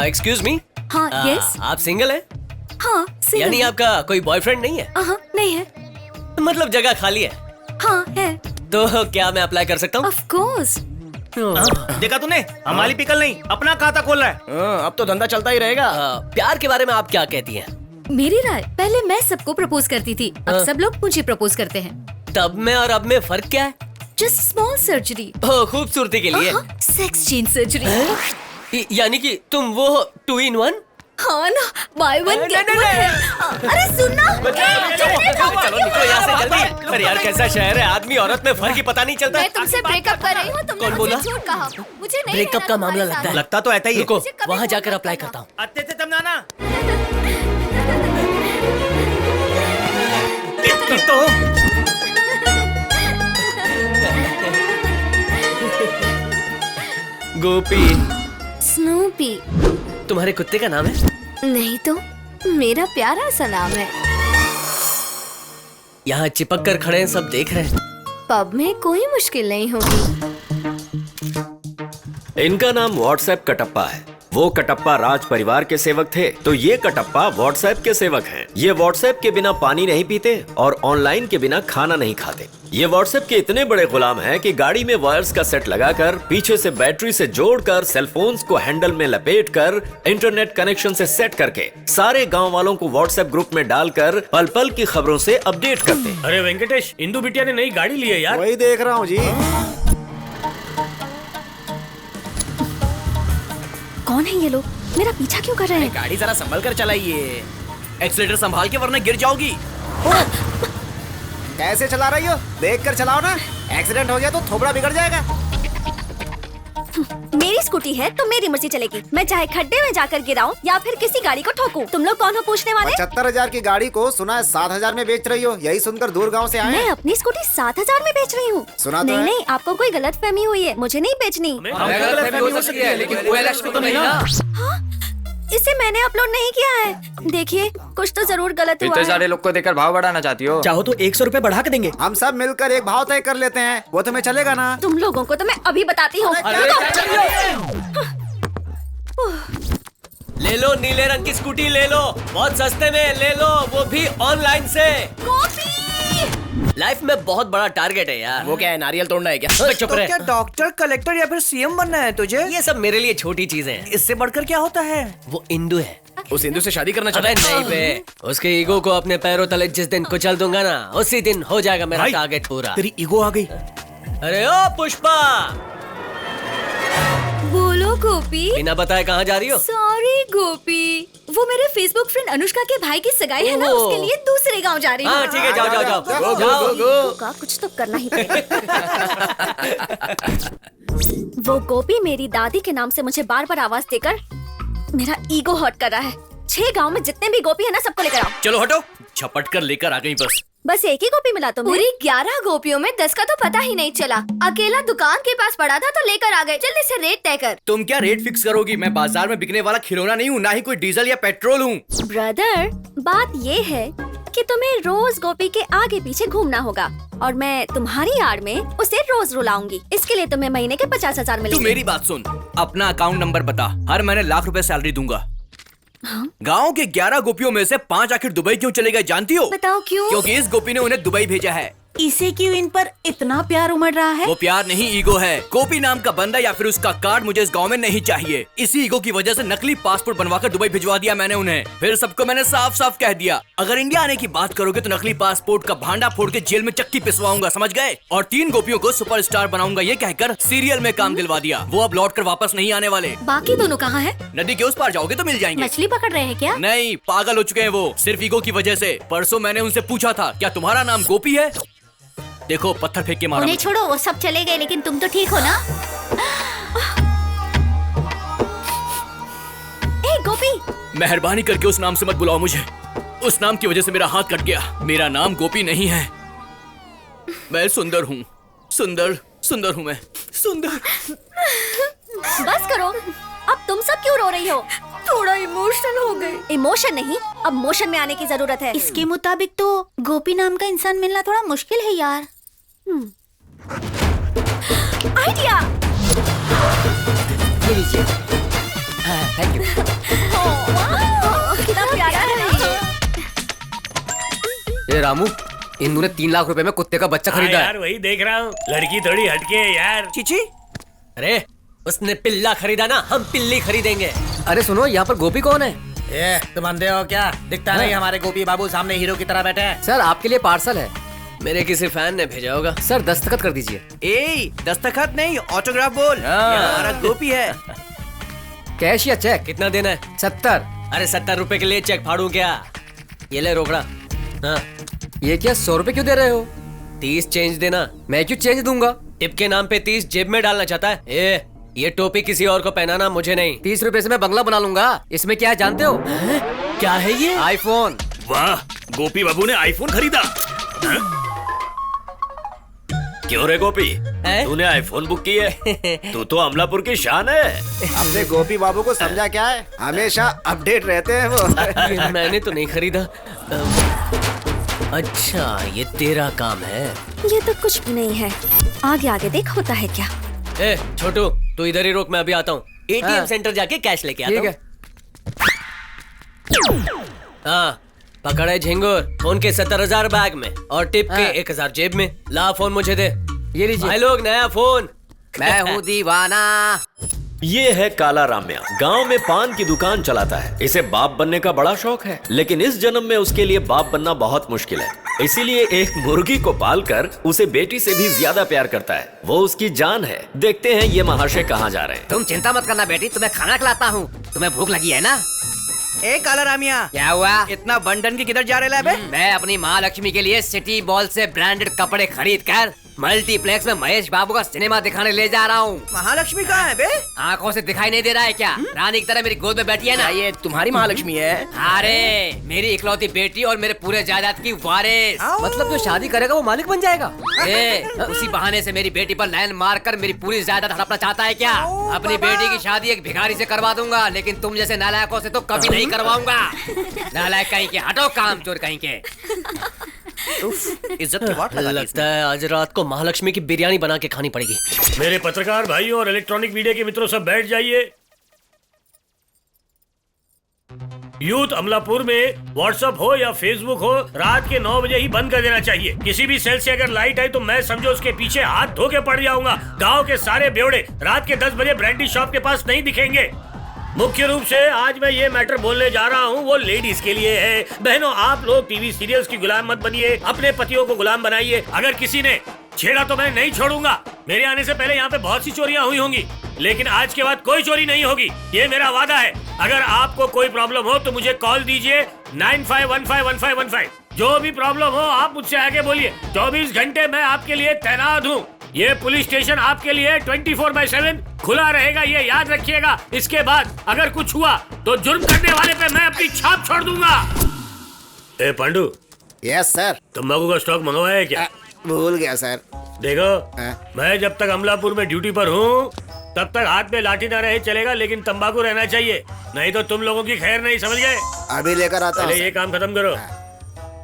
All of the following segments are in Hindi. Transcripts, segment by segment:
Excuse me. हाँ, यस। आप सिंगल हैं? हाँ, सिंगल। यानी आपका कोई बॉयफ्रेंड नहीं है? हाँ, नहीं है। मतलब जगह खाली है? हाँ, है। तो क्या मैं अप्लाई कर सकता हूँ? Of course. देखा तूने, हमारी पिकल नहीं अपना खाता खोल रहा है। अब तो धंधा चलता ही रहेगा। प्यार के बारे में आप क्या कहती हैं? मेरी राय, पहले मैं सबको प्रपोज करती थी, अब सब लोग मुझे प्रपोज करते हैं। तब में और अब में फर्क क्या है? Just small surgery. खूबसूरती के लिए। Sex change surgery. यानी कि तुम वो 2 in 1? हाँ ना, बाय वन गेट वन है। अरे सुनना। चलो निकलो यहाँ से जल्दी। अरे यार कैसा शहर है, आदमी औरत में फर्क ही पता नहीं चलता। मैं तुमसे ब्रेकअप कर रही हूँ, तुमने कौन बोला? मुझे झूठ कहा। मुझे नहीं ब्रेकअप रहना का मामला तुम्हारे लगता साथ। है। लगता तो ऐसा ही है। रुको, मुझे कभी वहाँ फोन जाकर मत अप्लाई करना। करता हूँ। अच्छे से समझाना। तो गोपी। स्नूपी। तुम्हारे कुत्ते का नाम है? नहीं तो मेरा प्यारा सा नाम है। यहाँ चिपक कर खड़े हैं, सब देख रहे हैं। पब में कोई मुश्किल नहीं होगी। इनका नाम व्हाट्सएप कटप्पा है। वो कटप्पा राज परिवार के सेवक थे, तो ये कटप्पा व्हाट्सएप के सेवक हैं। ये व्हाट्सएप के बिना पानी नहीं पीते और ऑनलाइन के बिना खाना नहीं खाते। ये व्हाट्सएप के इतने बड़े गुलाम हैं कि गाड़ी में वायर्स का सेट लगाकर, पीछे से बैटरी से जोड़कर, सेलफोन्स को हैंडल में लपेटकर, इंटरनेट कनेक्शन से सेट करके सारे गांव वालों को व्हाट्सएप ग्रुप में डालकर पल पल की खबरों से अपडेट करते हैं। अरे वेंकटेश, इंदु बिटिया ने नई गाड़ी ली है यार। वही देख रहा हूँ जी। कौन है ये लोग? मेरा पीछा क्यों कर रहे हैं? गाड़ी जरा संभल कर चलाइए। एक्सीलेटर संभाल के वरना गिर जाओगी। कैसे चला रही हो? देख कर चलाओ ना, एक्सीडेंट हो गया तो थोबड़ा बिगड़ जाएगा। मेरी स्कूटी है तो मेरी मर्जी चलेगी। मैं चाहे खड्डे में जाकर गिराऊं या फिर किसी गाड़ी को ठोकूं। तुम लोग कौन हो पूछने वाले? 75,000 की गाड़ी को सुना है 7,000 में बेच रही हो। यही सुनकर दूर गांव से आए मैं हैं। अपनी स्कूटी 7,000 में बेच रही हूँ। सुना तो नहीं है। नहीं, आपको कोई गलत फहमी हुई है, मुझे नहीं बेचनी। हो सकती है, लेकिन OLX को तो नहीं ना। हाँ? इसे मैंने अपलोड नहीं किया है। देखिए, कुछ तो जरूर गलत हुआ इतने है। सारे लोग को देकर भाव बढ़ाना चाहती हो? चाहो तो 100 रुपए बढ़ा के देंगे। हम सब मिलकर एक भाव तय कर लेते हैं, वो तुम्हें चलेगा ना? तुम लोगों को तो मैं अभी बताती हूँ। ले लो, नीले रंग की स्कूटी ले लो, बहुत सस्ते में ले लो, वो भी ऑनलाइन से। लाइफ में बहुत बड़ा टारगेट है यार। वो क्या है, नारियल तोड़ना है क्या? चुप रहे। क्या डॉक्टर, कलेक्टर या फिर सीएम बनना है तुझे? ये सब मेरे लिए छोटी चीजें हैं। इससे बढ़कर क्या होता है? वो इंदु है। उस हिंदू से शादी करना चाहता अरे है? नहीं बे, उसके ईगो को अपने पैरों तले जिस दिन कुचल दूंगा ना, उसी दिन हो जाएगा मेरा टारगेट पूरा। तेरी ईगो आ गई। अरे ओ पुष्पा, बोलो गोपी। बिना बताए कहाँ जा रही हो? सॉरी गोपी, वो मेरे फेसबुक फ्रेंड अनुष्का के भाई की सगाई है ना, ओह। उसके लिए दूसरे गांव जा रही हूँ। हाँ ठीक है, जाओ जाओ जाओ गो, जाओ। गो, गो। का कुछ तो करना ही पड़ेगा। वो गोपी मेरी दादी के नाम से मुझे बार बार आवाज देकर मेरा ईगो हर्ट कर रहा है। 6 गांव में जितने भी गोपी है ना, सबको लेकर आओ। चलो हटो, झपट कर लेकर आ गई बस। बस एक ही गोपी मिला तुम्हें? पूरी 11 गोपियों में 10 का तो पता ही नहीं चला। अकेला दुकान के पास पड़ा था तो लेकर आ गए। जल्दी से रेट तय कर। तुम क्या रेट फिक्स करोगी? मैं बाजार में बिकने वाला खिलौना नहीं हूँ, ना ही कोई डीजल या पेट्रोल हूँ। ब्रदर, बात ये है कि तुम्हें रोज गोपी के आगे पीछे घूमना होगा और मैं तुम्हारी आड़ में उसे रोज रुलाऊंगी। इसके लिए तुम्हें महीने के 50,000 तू मिलेंगे। मेरी बात सुन, अपना अकाउंट नंबर बता, हर महीने लाख रुपए सैलरी दूंगा। गांव के 11 गोपियों में से 5 आखिर दुबई क्यों चले गए जानती हो? बताओ क्यों? क्योंकि इस गोपी ने उन्हें दुबई भेजा है। इसे क्यों इन पर इतना प्यार उमड़ रहा है? वो प्यार नहीं, ईगो है। गोपी नाम का बंदा या फिर उसका कार्ड मुझे इस गांव में नहीं चाहिए। इसी ईगो की वजह से नकली पासपोर्ट बनवाकर दुबई भिजवा दिया मैंने उन्हें। फिर सबको मैंने साफ साफ कह दिया, अगर इंडिया आने की बात करोगे तो नकली पासपोर्ट का भांडा फोड़ के जेल में चक्की पिसवाऊंगा, समझ गए? और 3 गोपियों को सुपरस्टार बनाऊंगा ये कहकर सीरियल में काम दिलवा दिया। वो अब लौट कर वापस नहीं आने वाले। बाकी दोनों कहाँ हैं? नदी के उस पार जाओगे तो मिल जाएंगे। मछली पकड़ रहे हैं क्या? नहीं, पागल हो चुके हैं वो, सिर्फ ईगो की वजह से। परसों मैंने उनसे पूछा था, क्या तुम्हारा नाम गोपी है? देखो, पत्थर फेंक के मारा उन्हें मुझे। छोड़ो, वो सब चले गए, लेकिन तुम तो ठीक हो ना? ए गोपी, मेहरबानी करके उस नाम से मत बुलाओ मुझे। उस नाम की वजह से मेरा हाथ कट गया। मेरा नाम गोपी नहीं है। मैं सुंदर हूँ, सुंदर सुंदर हूँ मैं, सुंदर। बस करो, अब तुम सब क्यों रो रही हो? थोड़ा इमोशनल हो गए। इमोशन नहीं, अब मोशन में आने की जरूरत है। इसके मुताबिक तो गोपी नाम का इंसान मिलना थोड़ा मुश्किल है यार। आइडिया। ये लीजिए। Thank you. कितना प्यारा है। ये रामू, इंदू ने 3 लाख रुपए में कुत्ते का बच्चा खरीदा है। यार वही देख रहा हूँ, लड़की थोड़ी हटके है यार। चीची, अरे उसने पिल्ला खरीदा ना, हम पिल्ली खरीदेंगे। अरे सुनो, यहाँ पर गोपी कौन है? ए, तुम अंधे हो क्या? दिखता नहीं हमारे गोपी बाबू सामने हीरो की तरह बैठे हैं। सर आपके लिए पार्सल है, मेरे किसी फैन ने भेजा होगा। सर दस्तखत कर दीजिए। ए दस्तखत नहीं, ऑटोग्राफ बोल। ये हमारा गोपी है। कैश या चेक? कितना देना है? 70। अरे 70 रुपए के लिए चेक फाड़ू क्या? ये ले रोकड़ा। हाँ। ये क्या 100 रुपए क्यों दे रहे हो? 30 चेंज देना। मैं क्यों चेंज दूंगा? टिप के नाम पे 30 जेब में डालना चाहता है? ये टोपी किसी और को पहनाना, मुझे नहीं। 30 रुपए से मैं बंगला बना लूंगा। इसमें क्या है जानते हो? क्या है ये? आईफोन। वाह, गोपी बाबू ने आईफोन खरीदा। क्यों रे गोपी, तूने आईफोन बुक की है? तू तो अमलापुर की शान है। अपने गोपी बाबू को समझा क्या है, हमेशा अपडेट रहते हैं वो। मैंने तो नहीं खरीदा। अच्छा ये तेरा काम है। ये तो कुछ भी नहीं है, आगे आगे देख होता है क्या। ए छोटू, तू इधर ही रोक, मैं अभी आता हूँ। एटीएम सेंटर जाके कैश लेके आता हूँ। हाँ पकड़े झिंगुर, फोन के 70,000 बैग में और टिप के 1,000 जेब में। ला फोन मुझे दे। ये लीजिए भाई लोग, नया फोन। मैं हूँ दीवाना। ये है काला राम्या, गांव में पान की दुकान चलाता है। इसे बाप बनने का बड़ा शौक है, लेकिन इस जन्म में उसके लिए बाप बनना बहुत मुश्किल है। इसीलिए एक मुर्गी को पालकर उसे बेटी से भी ज्यादा प्यार करता है। वो उसकी जान है। देखते हैं ये महाशय कहाँ जा रहे हैं। तुम चिंता मत करना बेटी, तुम्हें खाना खिलाता हूँ। तुम्हें भूख लगी है ना? ए काला रामिया, क्या हुआ? इतना बंडन की किधर जा रहे है? मैं अपनी महालक्ष्मी के लिए सिटी मॉल से ब्रांडेड कपड़े खरीद कर मल्टीप्लेक्स में महेश बाबू का सिनेमा दिखाने ले जा रहा हूँ। महालक्ष्मी कहाँ है बे? आंखों से दिखाई नहीं दे रहा है क्या? रानी की तरह मेरी गोद में बैठी है ना। ये तुम्हारी महालक्ष्मी है? अरे मेरी इकलौती बेटी और मेरे पूरे जायदाद की वारिस। मतलब जो शादी करेगा वो मालिक बन जाएगा। उसी बहाने से मेरी बेटी पर लाइन मार कर मेरी पूरी जायदाद हड़पना चाहता है क्या? अपनी बेटी की शादी एक भिखारी से करवा दूंगा, लेकिन तुम जैसे नालायकों से तो कभी नहीं करवाऊंगा। नालायक कहीं के, हटो काम चोर कहीं के। इज्जत की बात लगता है आज रात को महालक्ष्मी की बिरयानी बना के खानी पड़ेगी। मेरे पत्रकार भाइयों और इलेक्ट्रॉनिक मीडिया के मित्रों, सब बैठ जाइए। यूथ अमलापुर में व्हाट्सएप हो या फेसबुक हो, रात के 9 बजे ही बंद कर देना चाहिए। किसी भी सेल से अगर लाइट आई तो मैं समझो उसके पीछे हाथ धो के पड़ जाऊंगा। गांव के सारे बेवड़े रात के 10 बजे ब्रांडी शॉप के पास नहीं दिखेंगे। मुख्य रूप से आज मैं ये मैटर बोलने जा रहा हूँ वो लेडीज के लिए है। बहनों, आप लोग टीवी सीरियल्स की गुलाम मत बनिए, अपने पतियों को गुलाम बनाइए। अगर किसी ने छेड़ा तो मैं नहीं छोड़ूंगा। मेरे आने से पहले यहाँ पे बहुत सी चोरियां हुई होंगी, लेकिन आज के बाद कोई चोरी नहीं होगी, ये मेरा वादा है। अगर आपको कोई प्रॉब्लम हो तो मुझे कॉल दीजिए 95151515। जो भी प्रॉब्लम हो आप मुझसे आगे बोलिए। 24 घंटे मैं आपके लिए तैनात हूँ। ये पुलिस स्टेशन आपके लिए 24/7 खुला रहेगा, ये याद रखिएगा। इसके बाद अगर कुछ हुआ तो जुर्म करने वाले पे मैं अपनी छाप छोड़ दूंगा। ए पांडू। Yes sir. तंबाकू का स्टॉक मंगवाया है क्या? भूल गया सर। देखो मैं जब तक अमलापुर में ड्यूटी पर हूँ तब तक हाथ में लाठी ना रहे चलेगा, लेकिन तंबाकू रहना चाहिए, नहीं तो तुम लोगों की खैर नहीं। समझ गए? अभी लेकर आता हूँ। ये काम खत्म करो।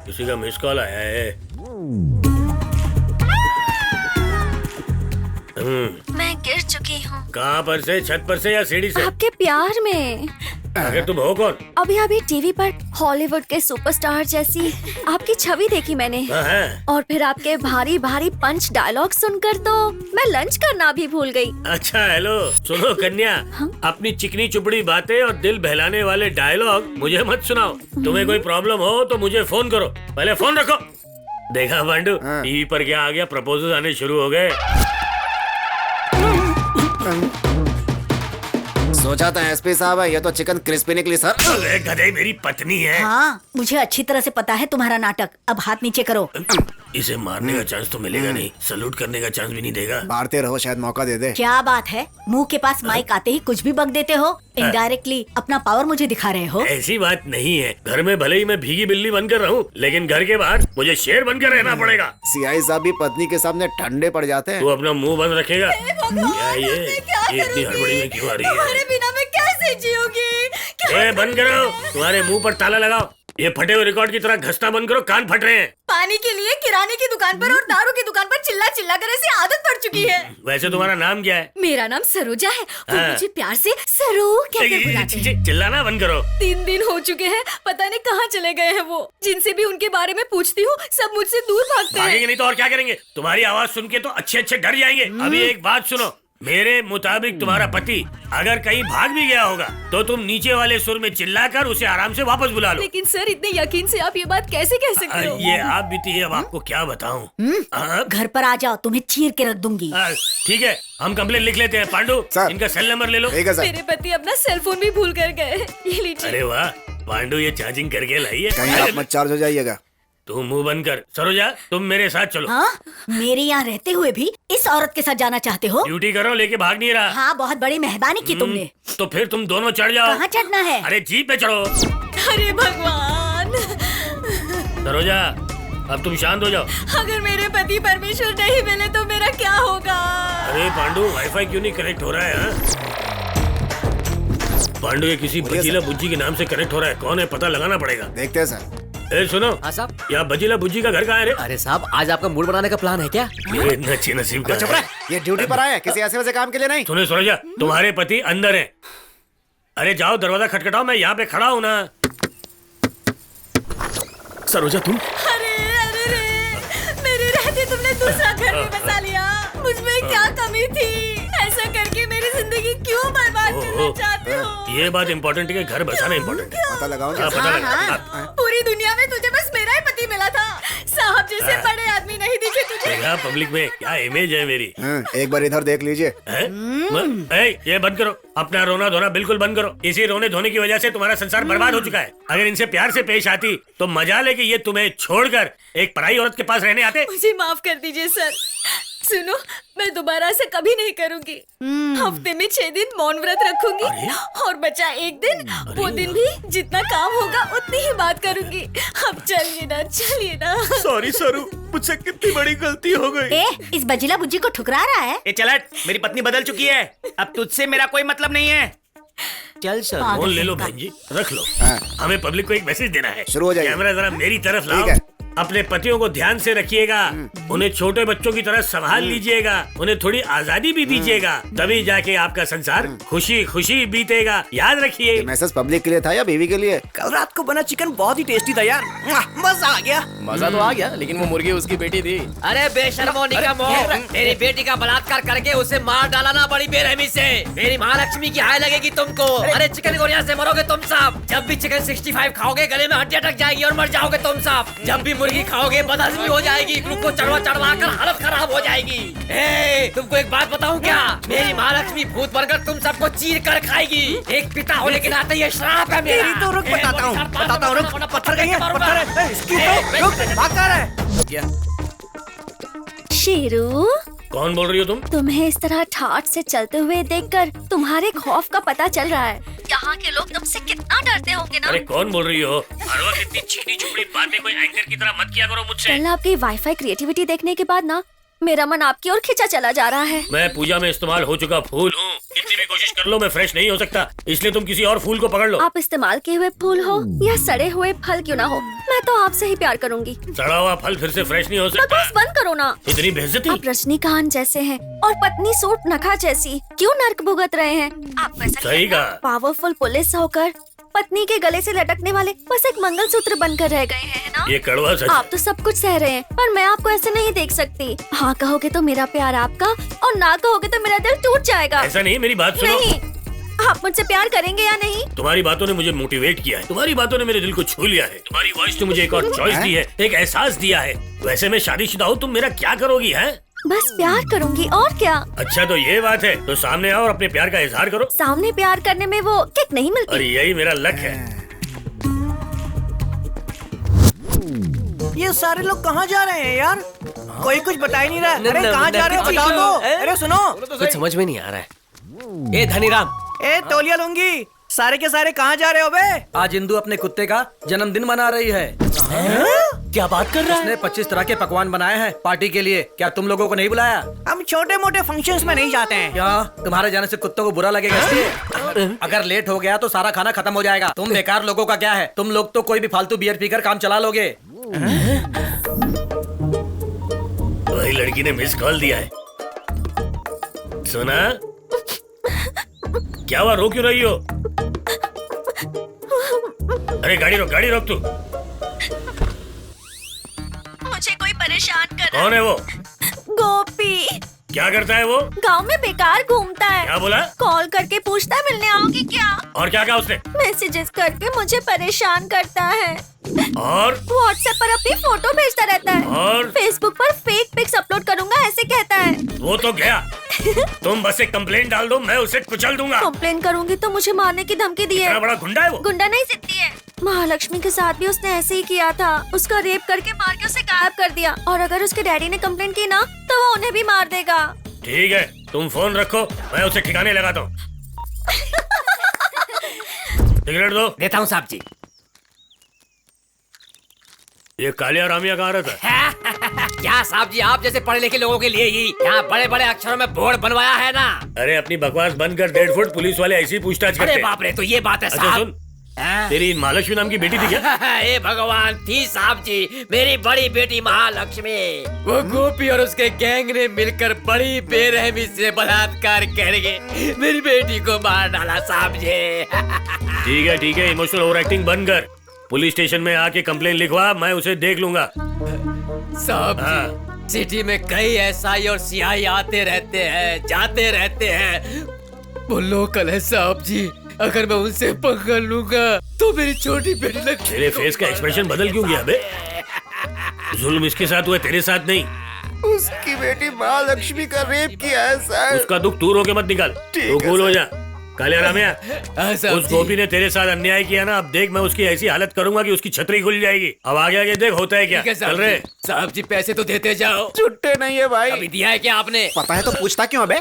किसी का मिस कॉल आया है। मैं गिर चुकी हूँ। कहाँ पर से? छत पर से या सीढ़ी से? आपके प्यार में। आखिर तुम हो कौन? अभी टीवी पर हॉलीवुड के सुपरस्टार जैसी आपकी छवि देखी मैंने। और फिर आपके भारी भारी पंच डायलॉग सुनकर तो मैं लंच करना भी भूल गई। अच्छा हेलो, सुनो कन्या, अपनी चिकनी चुपड़ी बातें और दिल बहलाने वाले डायलॉग मुझे मत सुनाओ। तुम्हें कोई प्रॉब्लम हो तो मुझे फोन करो। पहले फोन रखो। देखा पांडू, टीवी पर क्या आ गया? प्रपोजल आने शुरू हो गए। सोचा था एसपी साहब है, ये तो चिकन क्रिस्पी निकली सर। अरे गधे, मेरी पत्नी है। हाँ, मुझे अच्छी तरह से पता है तुम्हारा नाटक। अब हाथ नीचे करो। इसे मारने का चांस तो मिलेगा नहीं, सलूट करने का चांस भी नहीं देगा। मारते रहो, शायद मौका दे दे। क्या बात है, मुंह के पास माइक आते ही कुछ भी बक देते हो। इनडायरेक्टली अपना पावर मुझे दिखा रहे हो। ऐसी बात नहीं है। घर में भले ही मैं भीगी बिल्ली बनकर रहूं, लेकिन घर के बाहर मुझे शेर बनकर रहना पड़ेगा। सीआई साहब भी पत्नी के सामने ठंडे पड़ जाते हैं। तू अपना मुंह बंद रखेगा? क्या ये इतनी हड़बड़ी में क्यों आ रही है? बिना मैं कैसे जीऊंगी? बंद करो, तुम्हारे मुंह पर ताला लगाओ। ये फटे हुए रिकॉर्ड की तरह घसना बंद करो, कान फट रहे हैं। पानी के लिए किराने की दुकान पर और दारू की दुकान पर चिल्ला चिल्ला कर ऐसी आदत पड़ चुकी है। वैसे तुम्हारा नाम क्या है? मेरा नाम सरोजा है, वो हाँ। मुझे प्यार से सरू कहकर बुलाते हैं। चिल्लाना बंद करो। 3 दिन हो चुके हैं, पता नहीं कहाँ चले गए हैं वो। जिनसे भी उनके बारे में पूछती हूँ सब मुझसे दूर भागते हैं। भागेंगे नहीं तो और क्या करेंगे? तुम्हारी आवाज सुन के तो अच्छे अच्छे डर जाएंगे। अभी एक बात सुनो, मेरे मुताबिक तुम्हारा पति अगर कहीं भाग भी गया होगा तो तुम नीचे वाले सुर में चिल्लाकर उसे आराम से वापस बुला लो। लेकिन सर इतने यकीन से आप ये बात कैसे कह सकते हो? ये आप बीती है, अब आपको क्या बताऊं। घर पर आ जाओ, तुम्हें चीर के रख दूंगी। ठीक है, हम कंप्लेन लिख लेते हैं। पांडु, सर। इनका सेल नंबर ले लो। ठीक है सर। मेरे पति अपना सेल फोन भी भूल कर गए। ये लीजिए। अरे वाह पांडु, ये चार्जिंग करके लाई है। कहीं आप मत चार्ज हो जाइएगा। तुम मुंह बंद कर। सरोजा, तुम मेरे साथ चलो। हाँ, मेरे यहाँ रहते हुए भी इस औरत के साथ जाना चाहते हो? ड्यूटी करो, लेके भाग नहीं रहा। हाँ, बहुत बड़ी मेहरबानी की तुमने। तो फिर तुम दोनों चढ़ जाओ। कहाँ चढ़ना है? अरे जीप पे चढ़ो। अरे भगवान, सरोजा, अब तुम शांत हो जाओ। अगर मेरे पति परमेश्वर नहीं मिले तो मेरा क्या होगा? अरे पांडु, वाईफाई क्यों नहीं कनेक्ट हो रहा है? पांडु, ये किसी बजीला बुज्जी के नाम से कनेक्ट हो रहा है। कौन है पता लगाना पड़ेगा। देखते हैं सर। ए सुनो। हाँ साहब। यहाँ बजीला बुज्जी का घर कहाँ है रे? अरे साहब, आज आपका मूड बनाने का प्लान है क्या? ये अच्छे नसीब का चुप रहे, ये ड्यूटी पर आया है, किसी ऐसे वैसे काम के लिए नहीं। सुनो सरोजा, तुम्हारे पति अंदर हैं। अरे जाओ, दरवाजा खटखटाओ, मैं यहाँ पे खड़ा हूँ ना। सरोजा तुम? अरे अरे रे, मेरे रहते तुमने दूसरा घर भी बसा लिया। मुझमें क्या कमी थी? ऐसा करके मेरी जिंदगी क्यों बर्बाद करना चाहते हो? ये बात इम्पोर्टेंट है कि घर बसाना इम्पोर्टेंट है। पता लगाओ हाँ, पता लगा। पूरी दुनिया में तुझे बस मेरा ही पति मिला था। साहब जैसे बड़े आदमी नहीं दिखे तुझे। देखा पब्लिक में क्या इमेज है मेरी। एक बार इधर देख लीजिए। ये बंद करो, अपना रोना धोना बिल्कुल बंद करो। इसी रोने धोने की वजह से तुम्हारा संसार बर्बाद हो चुका है। अगर इनसे प्यार से पेश आती तो मजा ले कि ये तुम्हें छोड़कर एक पराई औरत के पास रहने आते। मुझे माफ कर दीजिए सर। सुनो, मैं दोबारा ऐसा कभी नहीं करूंगी। हफ्ते में 6 दिन मौन व्रत रखूंगी और बचा एक दिन, वो दिन भी जितना काम होगा उतनी ही बात करूंगी। अब चलिए ना। सॉरी सरू, मुझसे कितनी बड़ी गलती हो गई। ए, इस बजिला बुज्जी को ठुकरा रहा है। ये चल हट, मेरी पत्नी बदल चुकी है, अब तुझसे मेरा कोई मतलब नहीं है। चल सर। फोन ले लो बहन जी, रख लो। हमें पब्लिक को एक मैसेज देना है। शुरू हो जाइए। कैमरा जरा मेरी तरफ लाओ। ठीक है। अपने पतियों को ध्यान से रखिएगा, उन्हें छोटे बच्चों की तरह संभाल लीजिएगा, उन्हें थोड़ी आजादी भी दीजिएगा, तभी जाके आपका संसार खुशी खुशी बीतेगा। याद रखिए। ये मैसेज पब्लिक के लिए था या बीवी के लिए? कल रात को बना चिकन बहुत ही टेस्टी था यार, मजा आ गया। मजा तो आ गया, लेकिन वो मुर्गी उसकी बेटी थी। अरे बेशर्मो निकम्मो, मेरी बेटी का बलात्कार करके उसे मार डाला ना बड़ी बेरहमी से। मेरी महालक्ष्मी की हाय लगेगी तुमको। अरे चिकन गोरिया से मरोगे तुम सब। जब भी चिकन 65 खाओगे गले में हड्डी अटक जाएगी और मर जाओगे तुम सब। जब भी मुर्गी खाओगे बदहजमी हो जाएगी, ग्लूकोज चढ़वा कर हालत खराब हो जाएगी। तुमको एक बात बताऊं क्या? मेरी महालक्ष्मी भूत बनकर तुम सबको चीर कर खाएगी। एक पिता होने के नाते ये श्राप है मेरा। तेरी तो रुक, बताता हूँ रुक। पत्थर कहीं है, पत्थर है, इसकी तो रुक, भाग कर है। शेरू, कौन बोल रही हो तुम? तुम्हें इस तरह ठाठ से चलते हुए देखकर तुम्हारे खौफ का पता चल रहा है। यहाँ के लोग तुमसे कितना डरते होंगे ना। अरे कौन बोल रही हो? हर वक्त इतनी छीनी चुपड़ी बातें कोई एंकर की तरह मत किया करो मुझसे। कल आपकी वाईफाई क्रिएटिविटी देखने के बाद ना मेरा मन आपकी ओर खिंचा चला जा रहा है। मैं पूजा में इस्तेमाल हो चुका फूल हूँ। कितनी भी कोशिश कर लो मैं फ्रेश नहीं हो सकता, इसलिए तुम किसी और फूल को पकड़ लो। आप इस्तेमाल किए हुए फूल हो या सड़े हुए फल क्यों ना हो, मैं तो आपसे ही प्यार करूंगी। सड़ा हुआ फल फिर से फ्रेश नहीं हो सकता। बकवास बंद करो ना। इतनी बेइज्जती। आप रजनीकांत जैसे हैं और पत्नी सूट नखा जैसी, क्यों नर्क भुगत रहे हैं? आप वैसा सही कहा। पावरफुल पुलिस होकर पत्नी के गले से लटकने वाले बस एक मंगलसूत्र बनकर रह गए हैं ना। ये कड़वा सच। आप तो सब कुछ सह रहे हैं, पर मैं आपको ऐसे नहीं देख सकती। हाँ कहोगे तो मेरा प्यार आपका, और ना कहोगे तो मेरा दिल टूट जाएगा। ऐसा नहीं, मेरी बात सुनो। नहीं, आप मुझसे प्यार करेंगे या नहीं? तुम्हारी बातों ने मुझे मोटिवेट किया है, तुम्हारी बातों ने मेरे दिल को छू लिया है, तुम्हारी वॉइस ने मुझे एक और चॉइस दी है, एक एहसास दिया है। वैसे मैं शादीशुदा हूँ, तुम मेरा क्या करोगी? है बस प्यार करूंगी, और क्या। अच्छा तो ये बात है, तो सामने आओ और अपने प्यार का इजहार करो। सामने प्यार करने में वो किक नहीं मिलती। और यही मेरा लक है। ये सारे लोग कहाँ जा रहे हैं यार? कोई कुछ बता ही नहीं रहा। अरे कहाँ जा रहे हो, बताओ तो। अरे सुनो, कुछ समझ में नहीं आ रहा है। ए धनीराम, ए तौलिया लूंगी, सारे के सारे कहाँ जा रहे हो बे? आज इंदू अपने कुत्ते का जन्मदिन मना रही है। क्या बात कर रहा है? उसने 25 तरह के पकवान बनाए हैं पार्टी के लिए। क्या तुम लोगों को नहीं बुलाया? हम छोटे मोटे फंक्शंस में नहीं जाते हैं। क्या तुम्हारे जाने से कुत्तों को बुरा लगेगा इसलिए? अगर लेट हो गया तो सारा खाना खत्म हो जाएगा। तुम बेकार लोगों का क्या है, तुम लोग तो कोई भी फालतू बियर पीकर काम चला लोगे। वही लड़की ने मिस कॉल दिया है। सुना? क्या हुआ, रो क्यों रही हो? अरे गाड़ी रोक तू। मुझे कोई परेशान कर रहा कौन है वो? गोपी क्या करता है वो? गांव में बेकार घूमता है। क्या बोला? कॉल करके पूछता है मिलने आओगी क्या। और क्या कहा उसने? मैसेजेस करके मुझे परेशान करता है और व्हाट्सएप पर अपनी फोटो भेजता रहता है और फेसबुक पर फेक पिक्स अपलोड करूंगा ऐसे कहता है। वो तो गया। तुम बस एक कंप्लेंट डाल दो, मैं उसे कुचल दूंगा। कंप्लेन करूंगी तो मुझे मारने की धमकी दी है। इतना बड़ा गुंडा है वो? गुंडा नहीं, जिद्दी है। महालक्ष्मी के साथ भी उसने ऐसे ही किया था। उसका रेप करके मार के उसे गायब कर दिया। और अगर उसके डैडी ने कंप्लेंट की ना तो वो उन्हें भी मार देगा। ठीक है, तुम फोन रखो, मैं उसे ठिकाने लगाता हूँ। सिगरेट दो। देता हूँ साहब जी। ये कालिया रामिया कहाँ रहता है? क्या साहब जी, आप जैसे पढ़े लिखे लोगों के लिए ही यहाँ बड़े बड़े अक्षरों में बोर्ड बनवाया है ना। अरे अपनी बकवास बंद कर, 1.5 फुट पुलिस वाले ऐसी पूछताछ करते अरे हैं। बाप रे, तो ये बात है अच्छा साहब। सुन, तेरी महालक्ष्मी नाम की बेटी थी क्या? ए भगवान, थी साहब जी, मेरी बड़ी बेटी महालक्ष्मी। वो गोपी और उसके गैंग ने मिलकर बड़ी बेरहमी से बलात्कार करके मेरी बेटी को मार डाला साहब जी। ठीक है, इमोशनल ओवर एक्टिंग बंद कर। पुलिस स्टेशन में आके कंप्लेन लिखवा, मैं उसे देख लूंगा। साहब जी, सिटी में कई एसआई और सीआई आते रहते हैं, जाते रहते हैं। वो लोकल है साहब जी, अगर मैं उनसे पकड़ लूंगा तो मेरी छोटी बेटी लग। तेरे फेस का एक्सप्रेशन बदल क्यों गया बे? जुल्म इसके साथ हुआ, तेरे साथ नहीं। उसकी बेटी महालक्ष्मी का रेप किया है सर। उसका दुख दूर होके मत निकाल, तो कूल हो जा। कालिया रामिया, उस गोपी ने तेरे साथ अन्याय किया ना, अब देख मैं उसकी ऐसी हालत करूंगा कि उसकी छतरी खुल जाएगी। अब आगे आगे देख होता है क्या। चल रहे साहब जी, पैसे तो देते जाओ। छुट्टे नहीं है भाई। अभी दिया है क्या आपने? पता है तो पूछता क्यों अबे?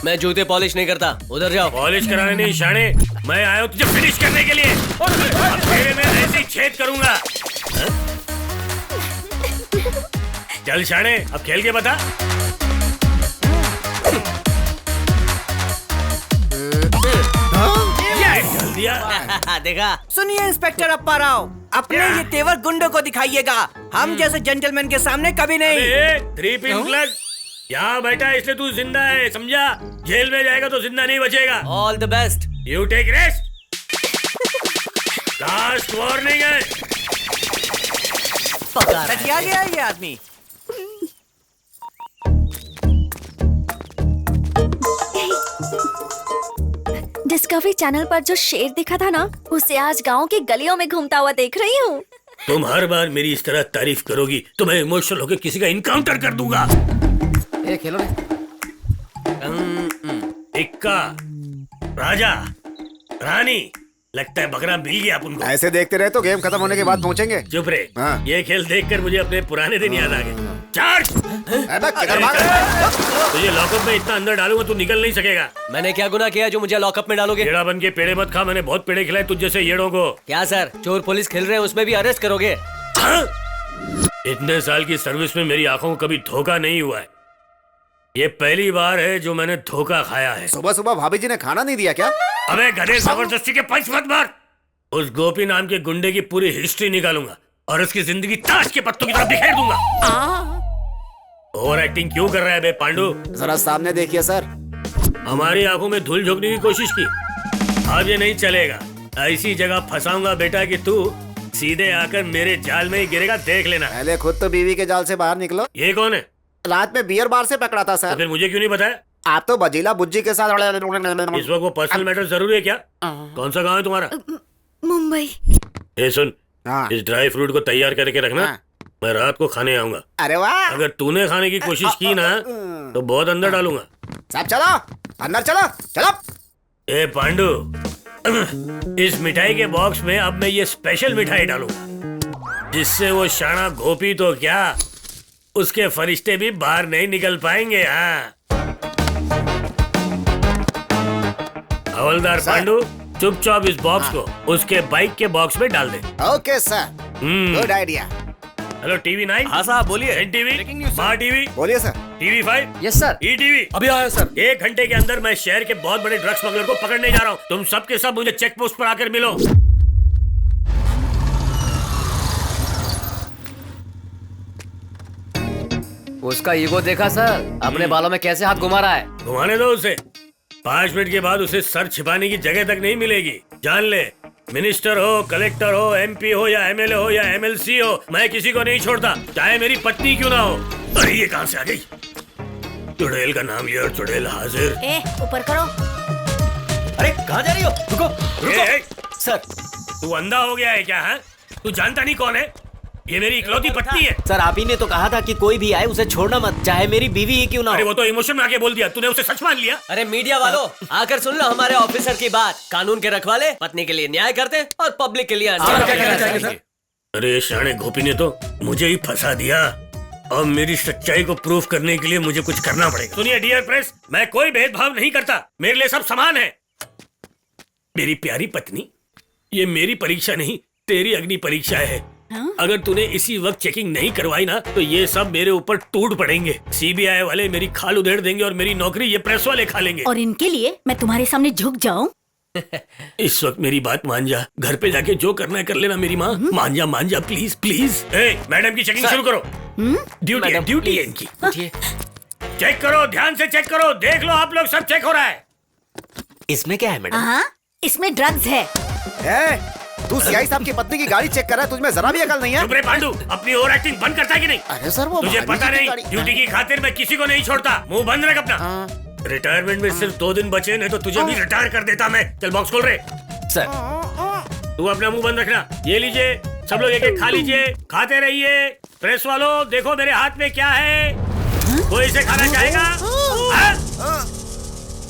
मैं जूते पॉलिश नहीं करता, उधर जाओ। पॉलिश कराने नहीं शाने, मैं आया हूँ तुझे फिनिश करने के लिए। अब तेरे में ऐसे ही छेद करूंगा। चल शाने, अब खेल के बता। चल दिया। देखा? सुनिए इंस्पेक्टर अप्पा राव, अपने ये तेवर गुंडों को दिखाइएगा। हम जैसे जेंटलमैन के सामने कभी नहीं। 3 पिन प्लग यहाँ बैठा है इसलिए तू जिंदा है, समझा? जेल में जाएगा तो जिंदा नहीं बचेगा। All the best. You take rest. Last warning है। सटिया गया ये आदमी। डिस्कवरी चैनल पर जो शेर दिखा था ना, उसे आज गांव की गलियों में घूमता हुआ देख रही हूँ। तुम हर बार मेरी इस तरह तारीफ करोगी तो मैं इमोशनल होकर किसी का इनकाउंटर कर दूंगा। खेलो रे। इक्का, राजा, रानी, लगता है बकरा मिल गया अपन को। ऐसे देखते रहे तो गेम खत्म होने के बाद पहुंचेंगे। चुप रहे। हाँ। ये खेल देखकर मुझे अपने पुराने दिन याद आ गए। चार्ज! अबे किधर भाग रहा है? तुझे लॉकअप में इतना अंदर डालूंगा तू निकल नहीं सकेगा। मैंने क्या गुनाह किया जो मुझे लॉकअप में डालोगे? येड़ा बन के पेड़े मत खा, मैंने बहुत पेड़े खिलाए तुझ जैसे येड़ों को। क्या सर, चोर पुलिस खेल रहे हैं, उसमें भी अरेस्ट करोगे? हाँ? इतने साल की सर्विस में मेरी आंखों को कभी धोखा नहीं हुआ है। ये पहली बार है जो मैंने धोखा खाया है। सुबह सुबह भाभी जी ने खाना नहीं दिया क्या? अबे गधे, जबरदस्ती के पंच मत मार। उस गोपी नाम के गुंडे की पूरी हिस्ट्री निकालूंगा और उसकी जिंदगी ताश के पत्तों की तरह बिखेर दूंगा। ओवर एक्टिंग क्यों कर रहा है बे पांडु? जरा सामने देखिए सर। हमारी आंखों में धूल झोंकने की कोशिश की, अब ये नहीं चलेगा। ऐसी जगह फंसाऊंगा बेटा कि तू सीधे आकर मेरे जाल में ही गिरेगा, देख लेना। पहले खुद तो बीवी के जाल से बाहर निकलो। ये कौन है? रात में बियर बार से पकड़ा था तो सर। फिर मुझे क्यों नहीं बताया? आप तो बजीला बुज्जी के साथ। इस वक्त वो पर्सनल मैटर जरूरी है क्या? कौन सा गांव है तुम्हारा? मुंबई। ये सुन, हाँ। इस ड्राई फ्रूट को तैयार करके रखना। हाँ। मैं रात को खाने आऊंगा। अरे वाह, अगर तूने खाने की कोशिश की ना तो बहुत अंदर डालूंगा। सब चलो अंदर, चलो चलो। ए पांडु, इस मिठाई के बॉक्स में अब मैं ये स्पेशल मिठाई डालूंगा जिससे वो शाना गोपी तो क्या उसके फरिश्ते भी बाहर नहीं निकल पाएंगे। हाँ हवलदार पांडु, चुपचाप इस बॉक्स को उसके बाइक के बॉक्स में डाल दे। Okay sir, good idea. Hello TV 9। हाँ साहब बोलिए। एनटीवी, माँ टीवी, बोलिए sir. TV 5, yes sir. ETV. अभी आया सर। 1 घंटे के अंदर मैं शहर के बहुत बड़े ड्रग्स स्मगलर को पकड़ने जा रहा हूँ। तुम सब के सब मुझे चेक पोस्ट पर आकर मिलो। उसका ईगो देखा सर, अपने बालों में कैसे हाथ घुमा रहा है। घुमाने दो उसे। 5 मिनट के बाद उसे सर छिपाने की जगह तक नहीं मिलेगी। जान ले, मिनिस्टर हो, कलेक्टर हो, एमपी हो या एमएलए हो या एमएलसी हो, मैं किसी को नहीं छोड़ता, चाहे मेरी पत्नी क्यों ना हो। अरे ये कहां से आ गई? चुड़ैल का नाम लिया और चुड़ैल हाजिर। ऊपर करो। अरे कहाँ जा रही हो? रुको रुको। सर तू अंधा हो गया है क्या? है तू जानता नहीं कौन है? ये मेरी इकलौती पत्नी है। सर, आप ही ने तो कहा था कि कोई भी आए उसे छोड़ना मत, चाहे मेरी बीवी ही क्यों ना अरे हो। वो तो इमोशन में आके बोल दिया, तूने उसे सच मान लिया। अरे मीडिया वालों, आकर सुन लो हमारे ऑफिसर की बात। कानून के रखवाले पत्नी के लिए न्याय करते और पब्लिक के लिए अन्याय। अरे शाणे गोपी ने तो मुझे ही फंसा दिया। अब मेरी सच्चाई को प्रूफ करने के लिए मुझे कुछ करना पड़ेगा। सुनिए डियर प्रेस, मैं कोई भेदभाव नहीं करता, मेरे लिए सब समान है। मेरी प्यारी पत्नी, ये मेरी परीक्षा नहीं, तेरी अग्नि परीक्षा है। अगर तूने इसी वक्त चेकिंग नहीं करवाई ना, तो ये सब मेरे ऊपर टूट पड़ेंगे। सीबीआई वाले मेरी खाल उधेड़ देंगे और मेरी नौकरी ये प्रेस वाले खा लेंगे। और इनके लिए मैं तुम्हारे सामने झुक जाऊं? इस वक्त मेरी बात मान जा, घर पे जाके जो करना है कर लेना मेरी माँ। मान जा प्लीज प्लीज। मैडम की चेकिंग शुरू करो। ड्यूटी है इनकी। चेक करो, ध्यान से चेक करो, देख लो आप लोग, सब चेक हो रहा है। इसमें क्या है मैडम? हाँ, इसमें ड्रग्स है। तू सीआई साहब की पत्नी की गाड़ी चेक कर रहा है, तुझमें जरा भी अकल नहीं है? चुप रे पांडु, अपनी ओवर एक्टिंग बंद करता है कि नहीं? अरे सर, वो तुझे भाभी पता जी की नहीं, गाड़ी- ड्यूटी की खातिर मैं किसी को नहीं छोड़ता। मुंह बंद रख अपना। रिटायरमेंट में सिर्फ 2 दिन बचे, नहीं तो तुझे भी रिटायर कर देता मैं। चल बॉक्स खोल रहे। सर तू अपना मुंह बंद रखना। ये लीजिए, सब लोग एक एक खा लीजिए, खाते रहिए। प्रेस वालों, देखो मेरे हाथ में क्या है, कोई इसे खाना चाहेगा?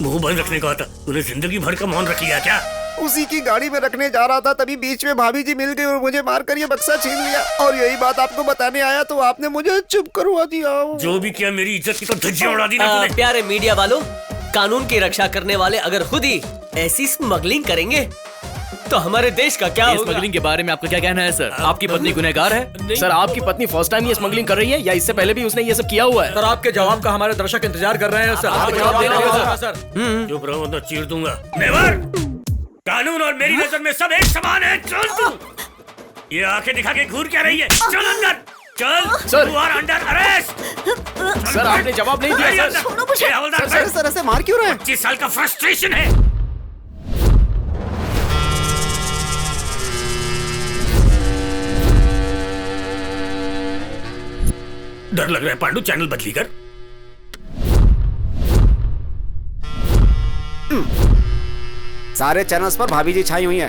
मुंह बंद रखने का था, तूने जिंदगी भर का मौन रख लिया क्या? उसी की गाड़ी में रखने जा रहा था, तभी बीच में भाभी जी मिल गई और मुझे मारकर ये बक्सा छीन लिया। और यही बात आपको बताने आया तो आपने मुझे चुप करवा दिया। जो भी किया, मेरी इज्जत की तो धज्जियां उड़ा दी ना तूने। प्यारे मीडिया वालों, कानून की रक्षा करने वाले अगर खुद ही ऐसी स्मगलिंग करेंगे तो हमारे देश का क्या होगा? स्मगलिंग के बारे में आपका क्या कहना है सर? आपकी पत्नी गुनहगार है? सर, आपकी पत्नी फर्स्ट टाइम ये स्मगलिंग कर रही है या इससे पहले भी उसने ये सब किया हुआ है? सर, आपके जवाब का हमारे दर्शक इंतजार कर रहे हैं सर। आप जवाब देना होगा, सर। चुप रहो तो चीर दूंगा। नेवर! कानून और मेरी नजर में सब एक समान है। चल तू, ये आंखें दिखा के घूर क्या रही है? चल अंदर, चल। Sir. You are under arrest। Sir, आपने जवाब नहीं दिया सर। ये हवलदार सर, सर ऐसे मार क्यों रहे हैं? 25 साल का फ्रस्ट्रेशन है। डर लग रहा है पांडु, चैनल बदली कर। सारे चैनल्स पर भाभी जी छाई हुई है।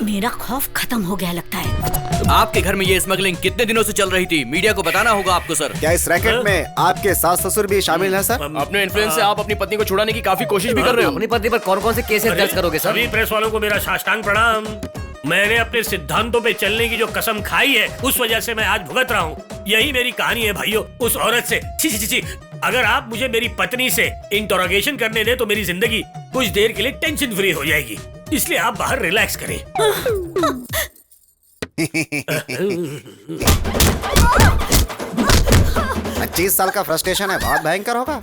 मेरा खौफ खत्म हो गया लगता है। आपके घर में ये स्मगलिंग कितने दिनों से चल रही थी? मीडिया को बताना होगा आपको सर। क्या इस रैकेट में आपके सास ससुर भी शामिल है सर? अपने इन्फ्लुएंस से आप अपनी पत्नी को छुड़ाने की काफी कोशिश भी कर रहे हो। अपनी पत्नी पर कौन कौन से केसेस दर्ज करोगे सर? सभी प्रेस वालों को मेरा साष्टांग प्रणाम। मैंने अपने सिद्धांतों पे चलने की जो कसम खाई है, उस वजह से मैं आज भुगत रहा हूँ। यही मेरी कहानी है भाइयों, उस औरत से। छी छी छी छी। अगर आप मुझे मेरी पत्नी से इंटरोगेशन करने दें तो मेरी जिंदगी कुछ देर के लिए टेंशन फ्री हो जाएगी। इसलिए आप बाहर रिलैक्स करें। 25 साल का फ्रस्ट्रेशन है, बहुत भयंकर होगा।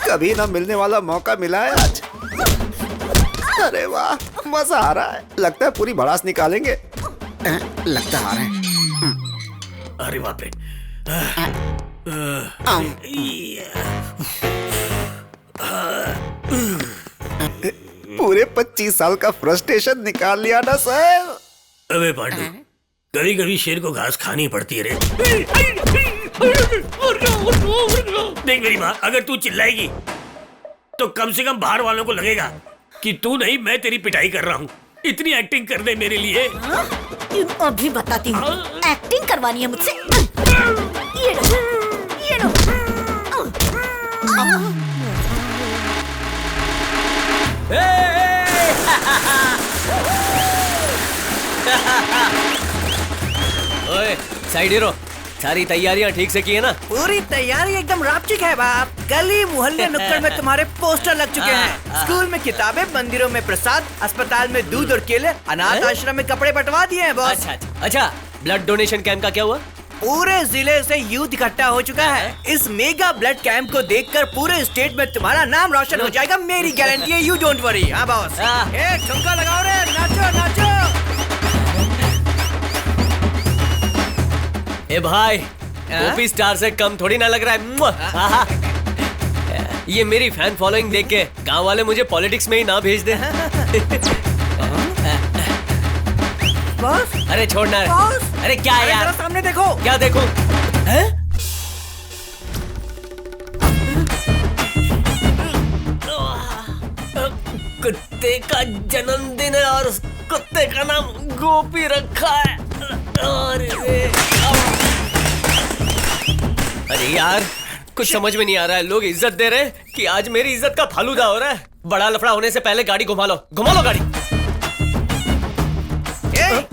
कभी ना मिलने वाला मौका मिला है आज। अरे वाह, मजा आ रहा है। लगता है पूरी भड़ास निकालेंगे। लगता आ रहे हैं। अरे बाप रे। पूरे 25 साल का फ्रस्ट्रेशन निकाल लिया ना सर। अबे पांडु, कभी कभी शेर को घास खानी पड़ती है रे। देख मेरी माँ, अगर तू चिल्लाएगी तो कम से कम बाहर वालों को लगेगा कि तू नहीं, मैं तेरी पिटाई कर रहा हूँ। इतनी एक्टिंग कर दे मेरे लिए। अभी बताती हूँ। एक्टिंग करवानी है मुझसे। ये लो, ये लो। ओए, साइड हीरो, सारी तैयारियां ठीक से की है ना? पूरी तैयारी एकदम रापचिक है बाप। गली मोहल्ले नुक्कड़ में तुम्हारे पोस्टर लग चुके हैं। स्कूल में किताबें, मंदिरों में प्रसाद, अस्पताल में दूध और केले, अनाथ आश्रम में कपड़े बंटवा दिए हैं बॉस। अच्छा, ब्लड डोनेशन कैंप का क्या हुआ? पूरे जिले से यूथ इकट्ठा हो चुका है। इस मेगा ब्लड कैंप को देखकर पूरे स्टेट में तुम्हारा नाम रोशन हो जाएगा, मेरी गारंटी है। You don't worry. हाँ बॉस। ठुमका लगाओ रे, नाचो नाचो। ए भाई, गोपी स्टार से कम थोड़ी ना लग रहा है। मुआ। ये मेरी फैन फॉलोइंग देख के गांव वाले मुझे पॉलिटिक्स में ही ना भेज दे। बॉस, अरे छोड़ना रे। बॉस, अरे क्या है यार? जरा सामने देखो। क्या देखूं? हैं? कुत्ते का जन्मदिन है और उस कुत्ते का नाम गोपी रखा है। अरे यार, कुछ समझ में नहीं आ रहा है। लोग इज्जत दे रहे हैं कि आज मेरी इज्जत का फालूदा हो रहा है। बड़ा लफड़ा होने से पहले गाड़ी घुमा लो गाड़ी।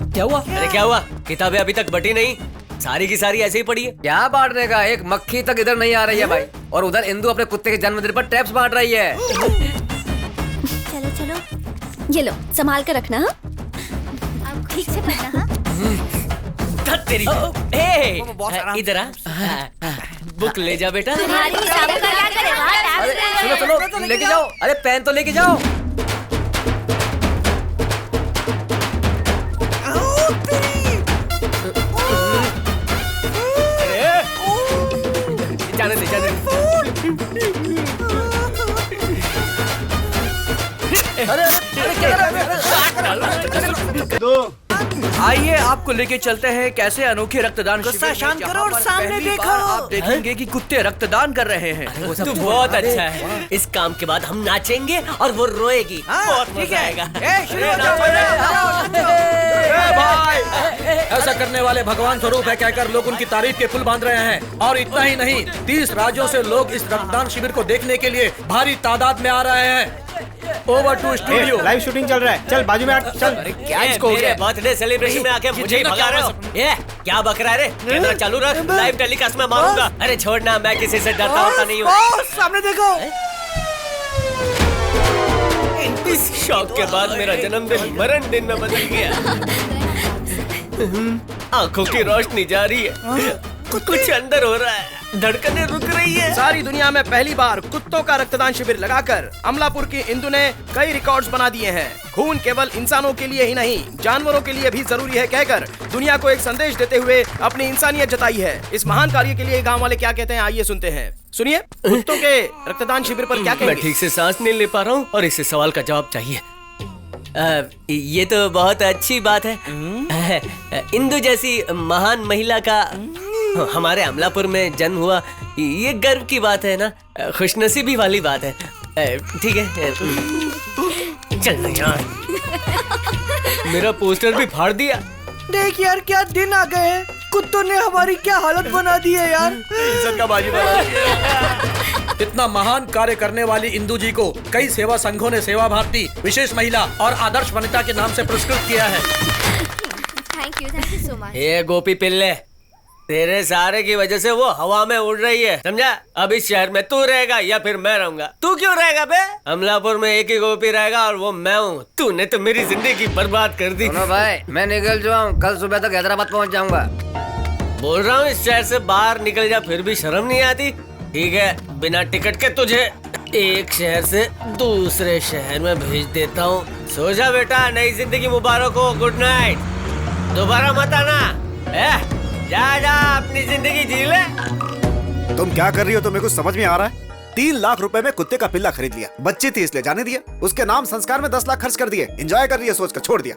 क्या हुआ? अरे क्या हुआ? किताबें अभी तक बटी नहीं, सारी की सारी ऐसे ही पड़ी है। क्या बांटने का? एक मक्खी तक इधर नहीं आ रही है भाई, और उधर इंदु अपने कुत्ते के जन्मदिन पर टैप्स बांट रही है। चलो चलो, ये लो, संभाल कर रखना। हाँ, अब ठीक से पढ़ना। हाँ, तेरी इधर आ, बुक ले जा बेटा। चलो चलो, लेके जाओ। अरे पेन तो लेके जाओ। जाने दे, जाने दे। आइए आपको लेके चलते हैं कैसे अनोखे रक्तदान गुस्सा शांत करो और सामने देखो। आप देखेंगे कि कुत्ते रक्तदान कर रहे हैं। तू बहुत अच्छा है। इस काम के बाद हम नाचेंगे और वो रोएगी। बहुत मजा आएगा। ऐसा करने वाले भगवान स्वरूप है कहकर लोग उनकी तारीफ के पुल बांध रहे हैं। और इतना ही नहीं, 30 राज्यों से लोग इस रक्तदान शिविर को देखने के लिए भारी तादाद में आ रहे हैं। Over to studio. Live shooting चल रहा है, चल बाजू में आ, चल। क्या इसको हो गया? बर्थडे सेलिब्रेशन में आके मुझे ही भगा रहे हो? ये क्या बक रहा है रे? कैमरा चालू रख, लाइव टेलीकास्ट में मारूंगा। अरे छोड़ना, मैं किसी से डरता होता नहीं हूँ। सामने देखो। इस शौक के बाद मेरा जन्मदिन मरण दिन में बदल गया। आंखों की रोशनी जा रही है, कुछ अंदर हो रहा है, धड़कनें रुक रही है। सारी दुनिया में पहली बार कुत्तों का रक्तदान शिविर लगाकर अमलापुर की इंदु ने कई रिकॉर्ड्स बना दिए हैं। खून केवल इंसानों के लिए ही नहीं, जानवरों के लिए भी जरूरी है कहकर दुनिया को एक संदेश देते हुए अपनी इंसानियत जताई है। इस महान कार्य के लिए गांव वाले क्या कहते हैं, आइए सुनते हैं। सुनिए, कुत्तों के रक्तदान शिविर पर क्या मैं कहेंगे? ठीक से सांस नहीं ले पा रहा हूँ और इस सवाल का जवाब चाहिए। ये तो बहुत अच्छी बात है। इंदु जैसी महान महिला का हमारे अमलापुर में जन्म हुआ, ये गर्व की बात है ना, खुशनसीबी वाली बात है। ठीक है, चल यार। मेरा पोस्टर भी फाड़ दिया। देख यार, क्या दिन आ गए हैं। कुत्तों ने हमारी क्या हालत बना दी है यार। इज्जत का बाजी बना। इतना महान कार्य करने वाली इंदु जी को कई सेवा संघों ने सेवा भारती, विशेष महिला और आदर्श वनिता के नाम से पुरस्कृत किया है। Thank you so much. ये गोपी पिल्ले, तेरे सहारे की वजह से वो हवा में उड़ रही है, समझा? अब इस शहर में तू रहेगा या फिर मैं रहूंगा? तू क्यों रहेगा बे? अमलापुर में एक ही गोपी रहेगा और वो मैं हूँ। तूने तो मेरी जिंदगी बर्बाद कर दी। सुनो भाई, मैं निकल जाऊँ, कल सुबह तक हैदराबाद पहुँच जाऊंगा। बोल रहा हूँ, इस शहर से बाहर निकल जा, फिर भी शर्म नहीं आती? ठीक है, बिना टिकट के तुझे एक शहर से दूसरे शहर में भेज देता हूँ। सो जा बेटा, नई जिंदगी मुबारक हो। Good night. दोबारा मत आना। जा अपनी जिंदगी जी ले। तुम क्या कर रही हो? तुम्हें कुछ समझ में आ रहा है? 3 लाख रुपए में कुत्ते का पिल्ला खरीद लिया। बच्ची थी इसलिए जाने दिया। उसके नाम संस्कार में 10 लाख खर्च कर दिए। एंजॉय कर रही है सोचकर छोड़ दिया।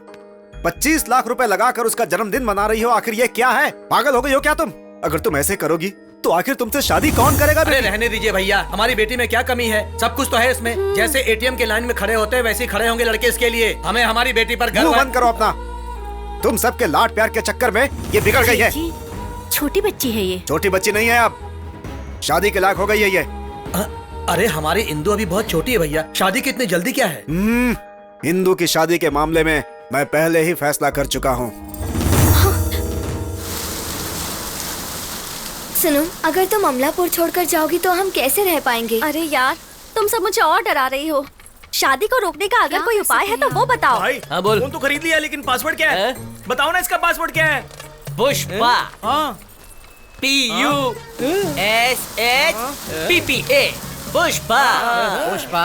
25 लाख रुपए लगाकर उसका जन्मदिन मना रही हो। आखिर ये क्या है? पागल हो गई हो क्या तुम? अगर तुम ऐसे करोगी तो आखिर तुमसे शादी कौन करेगा? अरे रहने दीजिए भैया, हमारी बेटी में क्या कमी है? सब कुछ तो है इसमें। जैसे एटीएम के लाइन में खड़े होते हैं वैसे ही खड़े होंगे लड़के इसके लिए। हमें हमारी बेटी पर गर्व है। बंद करो अपना। तुम सबके लाड प्यार के चक्कर में ये बिगड़ गई है। छोटी बच्ची है ये। छोटी बच्ची नहीं है, अब शादी के लायक हो गई है ये। अरे हमारी इंदु अभी बहुत छोटी है भैया, शादी की इतनी जल्दी क्या है? इंदु की शादी के मामले में मैं पहले ही फैसला कर चुका हूँ। सुनो, अगर तुम अमलापुर छोड़कर जाओगी तो हम कैसे रह पाएंगे? अरे यार, तुम सब मुझे और डरा रही हो। शादी को रोकने का अगर कोई उपाय है तो वो बताओ। भाई हाँ बोल। फोन तो खरीद लिया, लेकिन पासवर्ड क्या है? बताओ ना, इसका पासवर्ड क्या है? पुष्पा हाँ PUSHPPA पुष्पा। पुष्पा।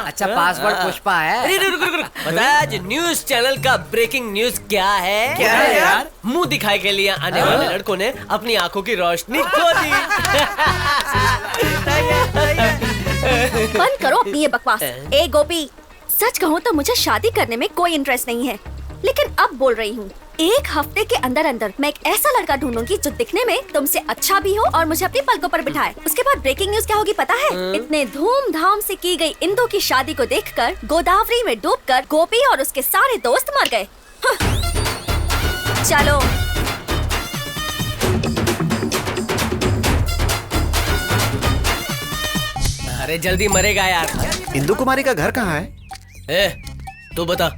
अच्छा, पासवर्ड पुष्पा है। अरे रुक रुक रुक, पता है आज न्यूज चैनल का ब्रेकिंग न्यूज क्या है? क्या है यार? मुंह दिखाए के लिए आने वाले लड़कों ने अपनी आंखों की रोशनी खो दी। बंद करो अपनी ये बकवास। ए गोपी, सच कहूँ तो मुझे शादी करने में कोई इंटरेस्ट नहीं है, लेकिन अब बोल रही हूँ, 1 हफ्ते के अंदर अंदर मैं एक ऐसा लड़का ढूंढूंगी जो दिखने में तुमसे अच्छा भी हो और मुझे अपनी पलकों पर बिठाए। उसके बाद ब्रेकिंग न्यूज क्या होगी पता है? इतने धूमधाम से की गई इंदु की शादी को देखकर गोदावरी में डूबकर गोपी और उसके सारे दोस्त मर गए। चलो। अरे जल्दी मरेगा यार। इंदु कुमारी का घर कहाँ है? ए, तू बता।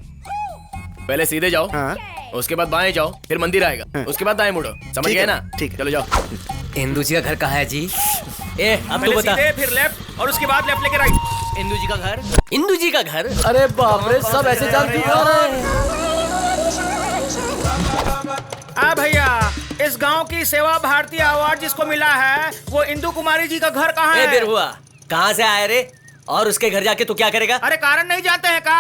पहले सीधे जाओ, हाँ। उसके बाद बाएं जाओ, फिर मंदिर आएगा, उसके बाद दाएं मुड़ो। समझ ठीक गए है, ना? ठीक है। चलो जाओ। इंदु जी का घर कहाँ है जी? ए अब तू बता। फिर लेफ्ट और उसके बाद लेफ्ट लेके राइट। इंदु जी का घर। इंदु जी का घर। अरे बाप रे, सब ऐसे जान क्यों रहे हैं? भैया, इस गांव की सेवा भारती अवार्ड जिसको मिला है वो इंदु कुमारी जी का घर कहाँ ए है? बिरहुआ, कहाँ से आए रे? और उसके घर जाके तू क्या करेगा? अरे कारण नहीं जानते हैं का?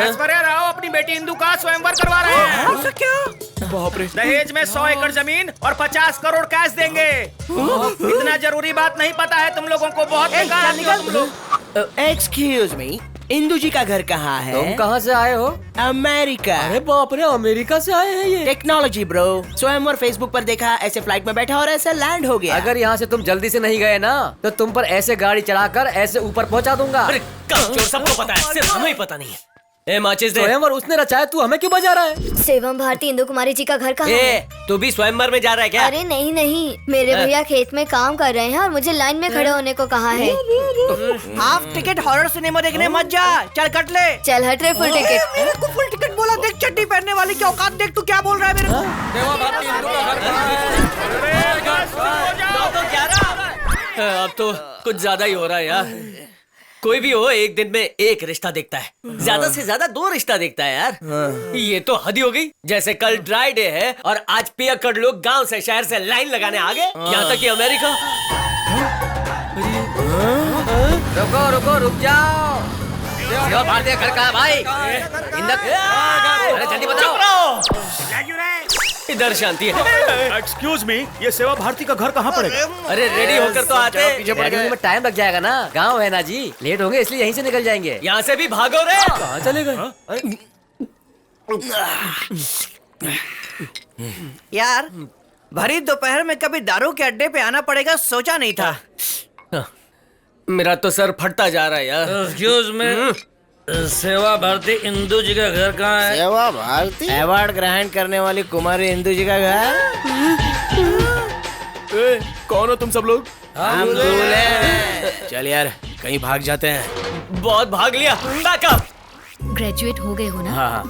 ऐश्वर्या राव अपनी बेटी इंदु का स्वयंवर करवा रहे हैं। क्या? बाप रे। दहेज में 100 एकड़ जमीन और 50 करोड़ कैश देंगे। इतना जरूरी बात नहीं पता है तुम लोगों को? बहुत बेकार आदमी हो तुम लोग। एक्सक्यूज मी, इंदु जी का घर कहाँ है? तुम कहाँ से आए हो? अमेरिका। अरे बाप रे, अमेरिका से आए हैं ये। Technology bro. स्वयंवर फेसबुक पर देखा, ऐसे फ्लाइट में बैठा और ऐसे लैंड हो गया। अगर यहाँ से तुम जल्दी से नहीं गए ना तो तुम पर ऐसे गाड़ी चढ़ाकर ऐसे ऊपर पहुँचा दूंगा। अरे कब चोर सबको पता है, सिर्फ हमें ही पता नहीं है। ए माचिस दे। स्वयंवर उसने रचाया, तू हमें क्यों बजा रहा है? सेवम भारती इंदु कुमारी जी का घर कहाँ है? ए तू भी स्वयंवर में जा रहा है क्या? अरे नहीं नहीं, मेरे भैया खेत में काम कर रहे हैं और मुझे लाइन में खड़े होने को कहा है। हाफ टिकट हॉरर सिनेमा देखने मत जा, चल कट ले। चल हट रे, फुल टिकट। मेरे को फुल टिकट बोला, देख चड्डी पहनने वाली की औकात देख, तू क्या बोल रहा है मेरे को? अब तो कुछ ज्यादा ही हो रहा है यार। कोई भी हो, एक दिन में एक रिश्ता देखता है, ज्यादा से ज्यादा 2 रिश्ता देखता है यार। ये तो हद ही हो गई। जैसे कल ड्राई डे है और आज पियक्कड़ लोग गांव से शहर से लाइन लगाने आ गए, यहाँ तक कि अमेरिका। रुको रुको, रुक जाओ। सेवा भारती का घर कहाँ है भाई? अरे जल्दी बताओ। इधर शांति है। एक्सक्यूज मी, ये सेवा भारती का घर कहाँ पड़ेगा? अरे रेडी होकर तो आते। रेडी में टाइम लग जाएगा ना, गांव है ना जी, लेट होंगे इसलिए यहीं से निकल जाएंगे। यहाँ से भी भागो रे। कहाँ चले गए? यार, भरी दोपहर में कभी दारू के अड्डे पे आना पड़ेगा, सोचा नहीं था। मेरा तो सर फटता जा रहा है यार। एक्सक्यूज मी, सेवा भारती इंदु जी का घर कहाँ है? सेवा भारती अवार्ड ग्रहण करने वाली कुमारी इंदु जी का घर। कौन हो तुम सब लोग? हम दूल्हे। चल यार, कहीं भाग जाते हैं। बहुत भाग लिया। बैकअप। ग्रेजुएट हो गए हो ना? हाँ।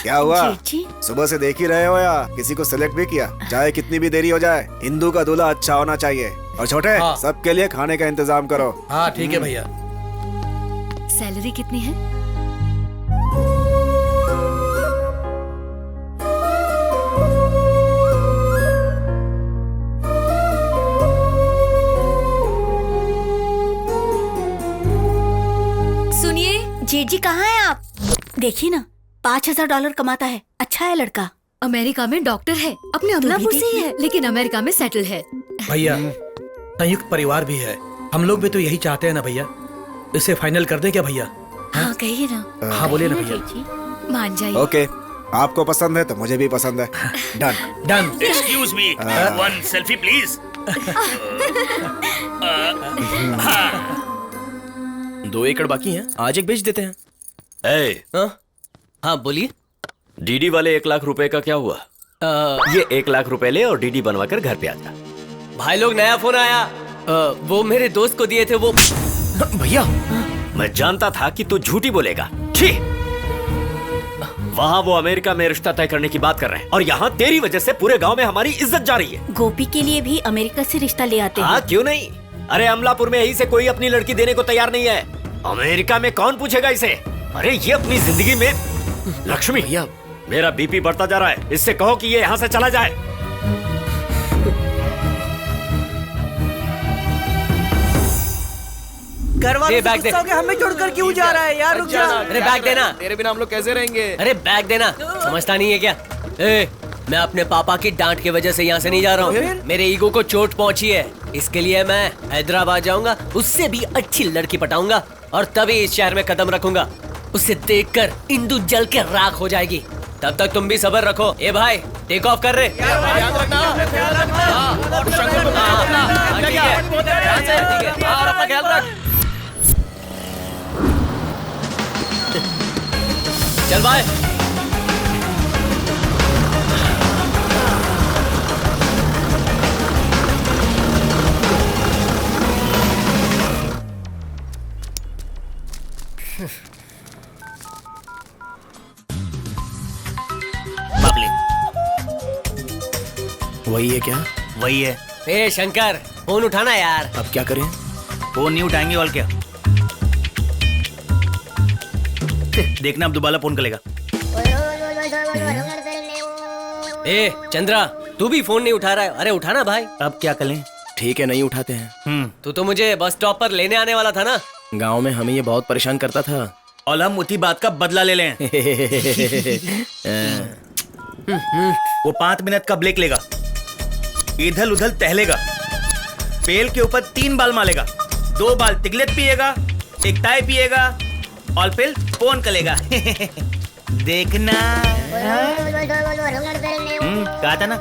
क्या हुआ? जी। सुबह से देख ही रहे हो या किसी को सिलेक्ट भी किया? चाहे कितनी भी देरी हो जाए, इंदु का दूल्हा अच्छा होना चाहिए। और छोटे, सबके लिए खाने का इंतजाम करो। हाँ ठीक है भैया। सैलरी कितनी है? सुनिए जी जी, कहाँ हैं आप? देखिए ना, $5000 कमाता है, अच्छा है लड़का। अमेरिका में डॉक्टर है, अपने अमलापुर से ही है, लेकिन अमेरिका में सेटल है। भैया, संयुक्त परिवार भी है, हम लोग भी तो यही चाहते हैं ना भैया। इसे फाइनल कर दे क्या भैया? हाँ कहिए ना। हाँ बोलिए ना भैया। मान जाइए। ओके, आपको पसंद है तो मुझे भी पसंद है। Done done. Excuse me, 1 selfie please. 2 एकड़ बाकी हैं, आज एक बेच देते हैं। हाँ बोलिए। डीडी वाले 1 लाख रुपए का क्या हुआ? ये 1 लाख रुपए ले और डीडी बनवाकर घर पे आ जा। भाई लोग, नया फोन आया। वो मेरे दोस्त को दिए थे वो। भैया, मैं जानता था कि तू झूठी बोलेगा। छी! वहाँ वो अमेरिका में रिश्ता तय करने की बात कर रहे हैं और यहाँ तेरी वजह से पूरे गांव में हमारी इज्जत जा रही है। गोपी के लिए भी अमेरिका से रिश्ता ले आते हाँ, क्यों नहीं? अरे अमलापुर में यही से कोई अपनी लड़की देने को तैयार नहीं है। अमेरिका में कौन पूछेगा इसे? अरे ये अपनी जिंदगी में लक्ष्मी, मेरा बीपी बढ़ता जा रहा है, इससे कहो कि ये यहाँ से चला जाए। घर वाले ये बैग दे। हमें छोड़कर क्यों जा रहा है यार? रुक जा। अरे बैग देना। तेरे बिना हम लोग कैसे रहेंगे? अरे बैग देना, समझता नहीं है क्या? मैं अपने पापा की डांट की वजह से यहाँ से नहीं जा रहा हूँ। मेरे ईगो को चोट पहुँची है, इसके लिए मैं हैदराबाद जाऊंगा, उससे भी अच्छी लड़की पटाऊंगा और तभी इस शहर में कदम रखूंगा। उसे देखकर इंदु जल के राख हो जाएगी। तब तक तुम भी सब्र रखो। ए भाई, टेक ऑफ कर रहे। ध्यान रखना, शंकर को और अपना ख्याल रख। चल भाई। वही है क्या? वही है। ए शंकर, फोन उठाना यार। अब क्या करें? फोन नहीं उठाएंगे और क्या? देखना अब दोबारा फोन करेगा। ए चंद्रा, तू भी फोन नहीं उठा रहा है। अरे उठाना भाई। अब क्या करें? ठीक है, नहीं उठाते हैं। तू तो मुझे बस स्टॉप पर लेने आने वाला था ना। गांव में हमें ये बहुत परेशान करता था और हम उसी बात का बदला ले लें। वो 5 मिनट का ब्रेक लेगा, इधर उधर टहलेगा, पेल के ऊपर 3 बाल मारेगा, 2 बाल तिगलेट पिएगा, 1 चाय पिएगा और फिर फोन करेगा। देखना। कहा था ना।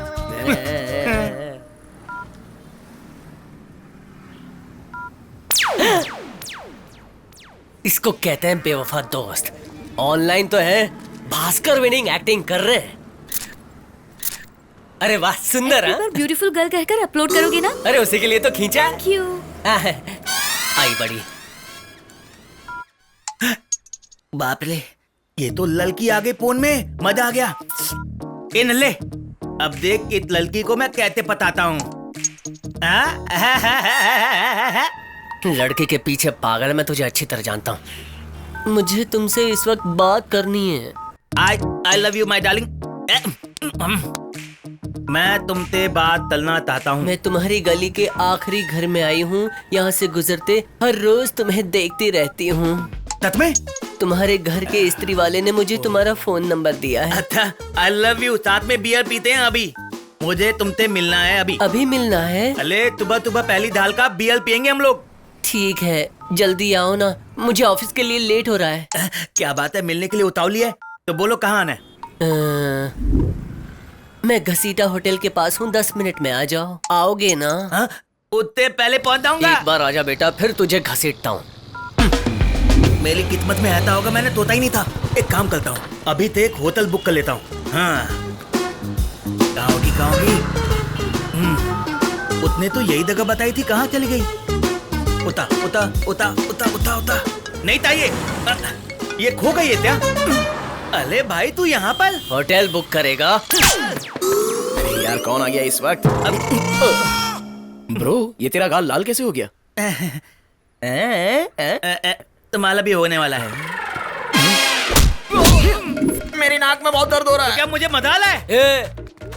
इसको कहते हैं बेवफा दोस्त। ऑनलाइन तो है, भास्कर विनिंग एक्टिंग कर रहे हैं। अरे वाह, सुंदर है। ब्यूटीफुल गर्ल कहकर अपलोड करोगे ना? अरे उसी के लिए तो खींचा है। क्यों? आई बड़ी। बाप रे, ये तो लड़की आ गई फोन में, मजा आ गया। ए नल्ले, अब देख इस लड़की को मैं कैसे पताता हूँ। लड़के के पीछे पागल, मैं तुझे अच्छी तरह जानता हूँ। मुझे तुमसे इस वक्त बात करनी है। I love you my darling। मैं तुमसे बात करना चाहता हूँ। मैं तुम्हारी गली के आखिरी घर में आई हूँ। यहाँ से गुजरते हर रोज तुम्हें देखती रहती हूँ। सच में? तुम्हारे घर के स्त्री वाले ने मुझे तुम्हारा फोन नंबर दिया है। अच्छा, I love you। साथ में बियर पीते हैं अभी। मुझे तुमसे मिलना है अभी। अभी मिलना है? अरे सुबह सुबह पहली दाल का बियर पियेंगे हम लोग। ठीक है, जल्दी आओ ना, मुझे ऑफिस के लिए लेट हो रहा है। क्या बात है, मिलने के लिए उतावली है? तो बोलो कहाँ आना है? मैं घसीटा होटल के पास हूँ, 10 मिनट में आ जाओ। आओगे ना? उतने पहले पहुँच जाऊंगा। एक बार आजा बेटा, फिर तुझे घसीटता हूँ। मेरी किस्मत में आता होगा, मैंने तोता ही नहीं था। एक काम करता हूँ, अभी तो एक होटल बुक कर लेता हूँ। हाँ, कहाँ होगी? उसने तो यही जगह बताई थी, कहाँ चली गई? उता उता उता उता उता उता नहीं था ये खो गई है क्या? अरे भाई तू यहाँ पर होटल बुक करेगा? अरे यार, कौन आ गया इस वक्त? ब्रो, ये तेरा गाल लाल कैसे हो गया? तुम्हारा भी होने वाला है। मेरी नाक में बहुत दर्द हो रहा है। क्या मुझे मजाल है?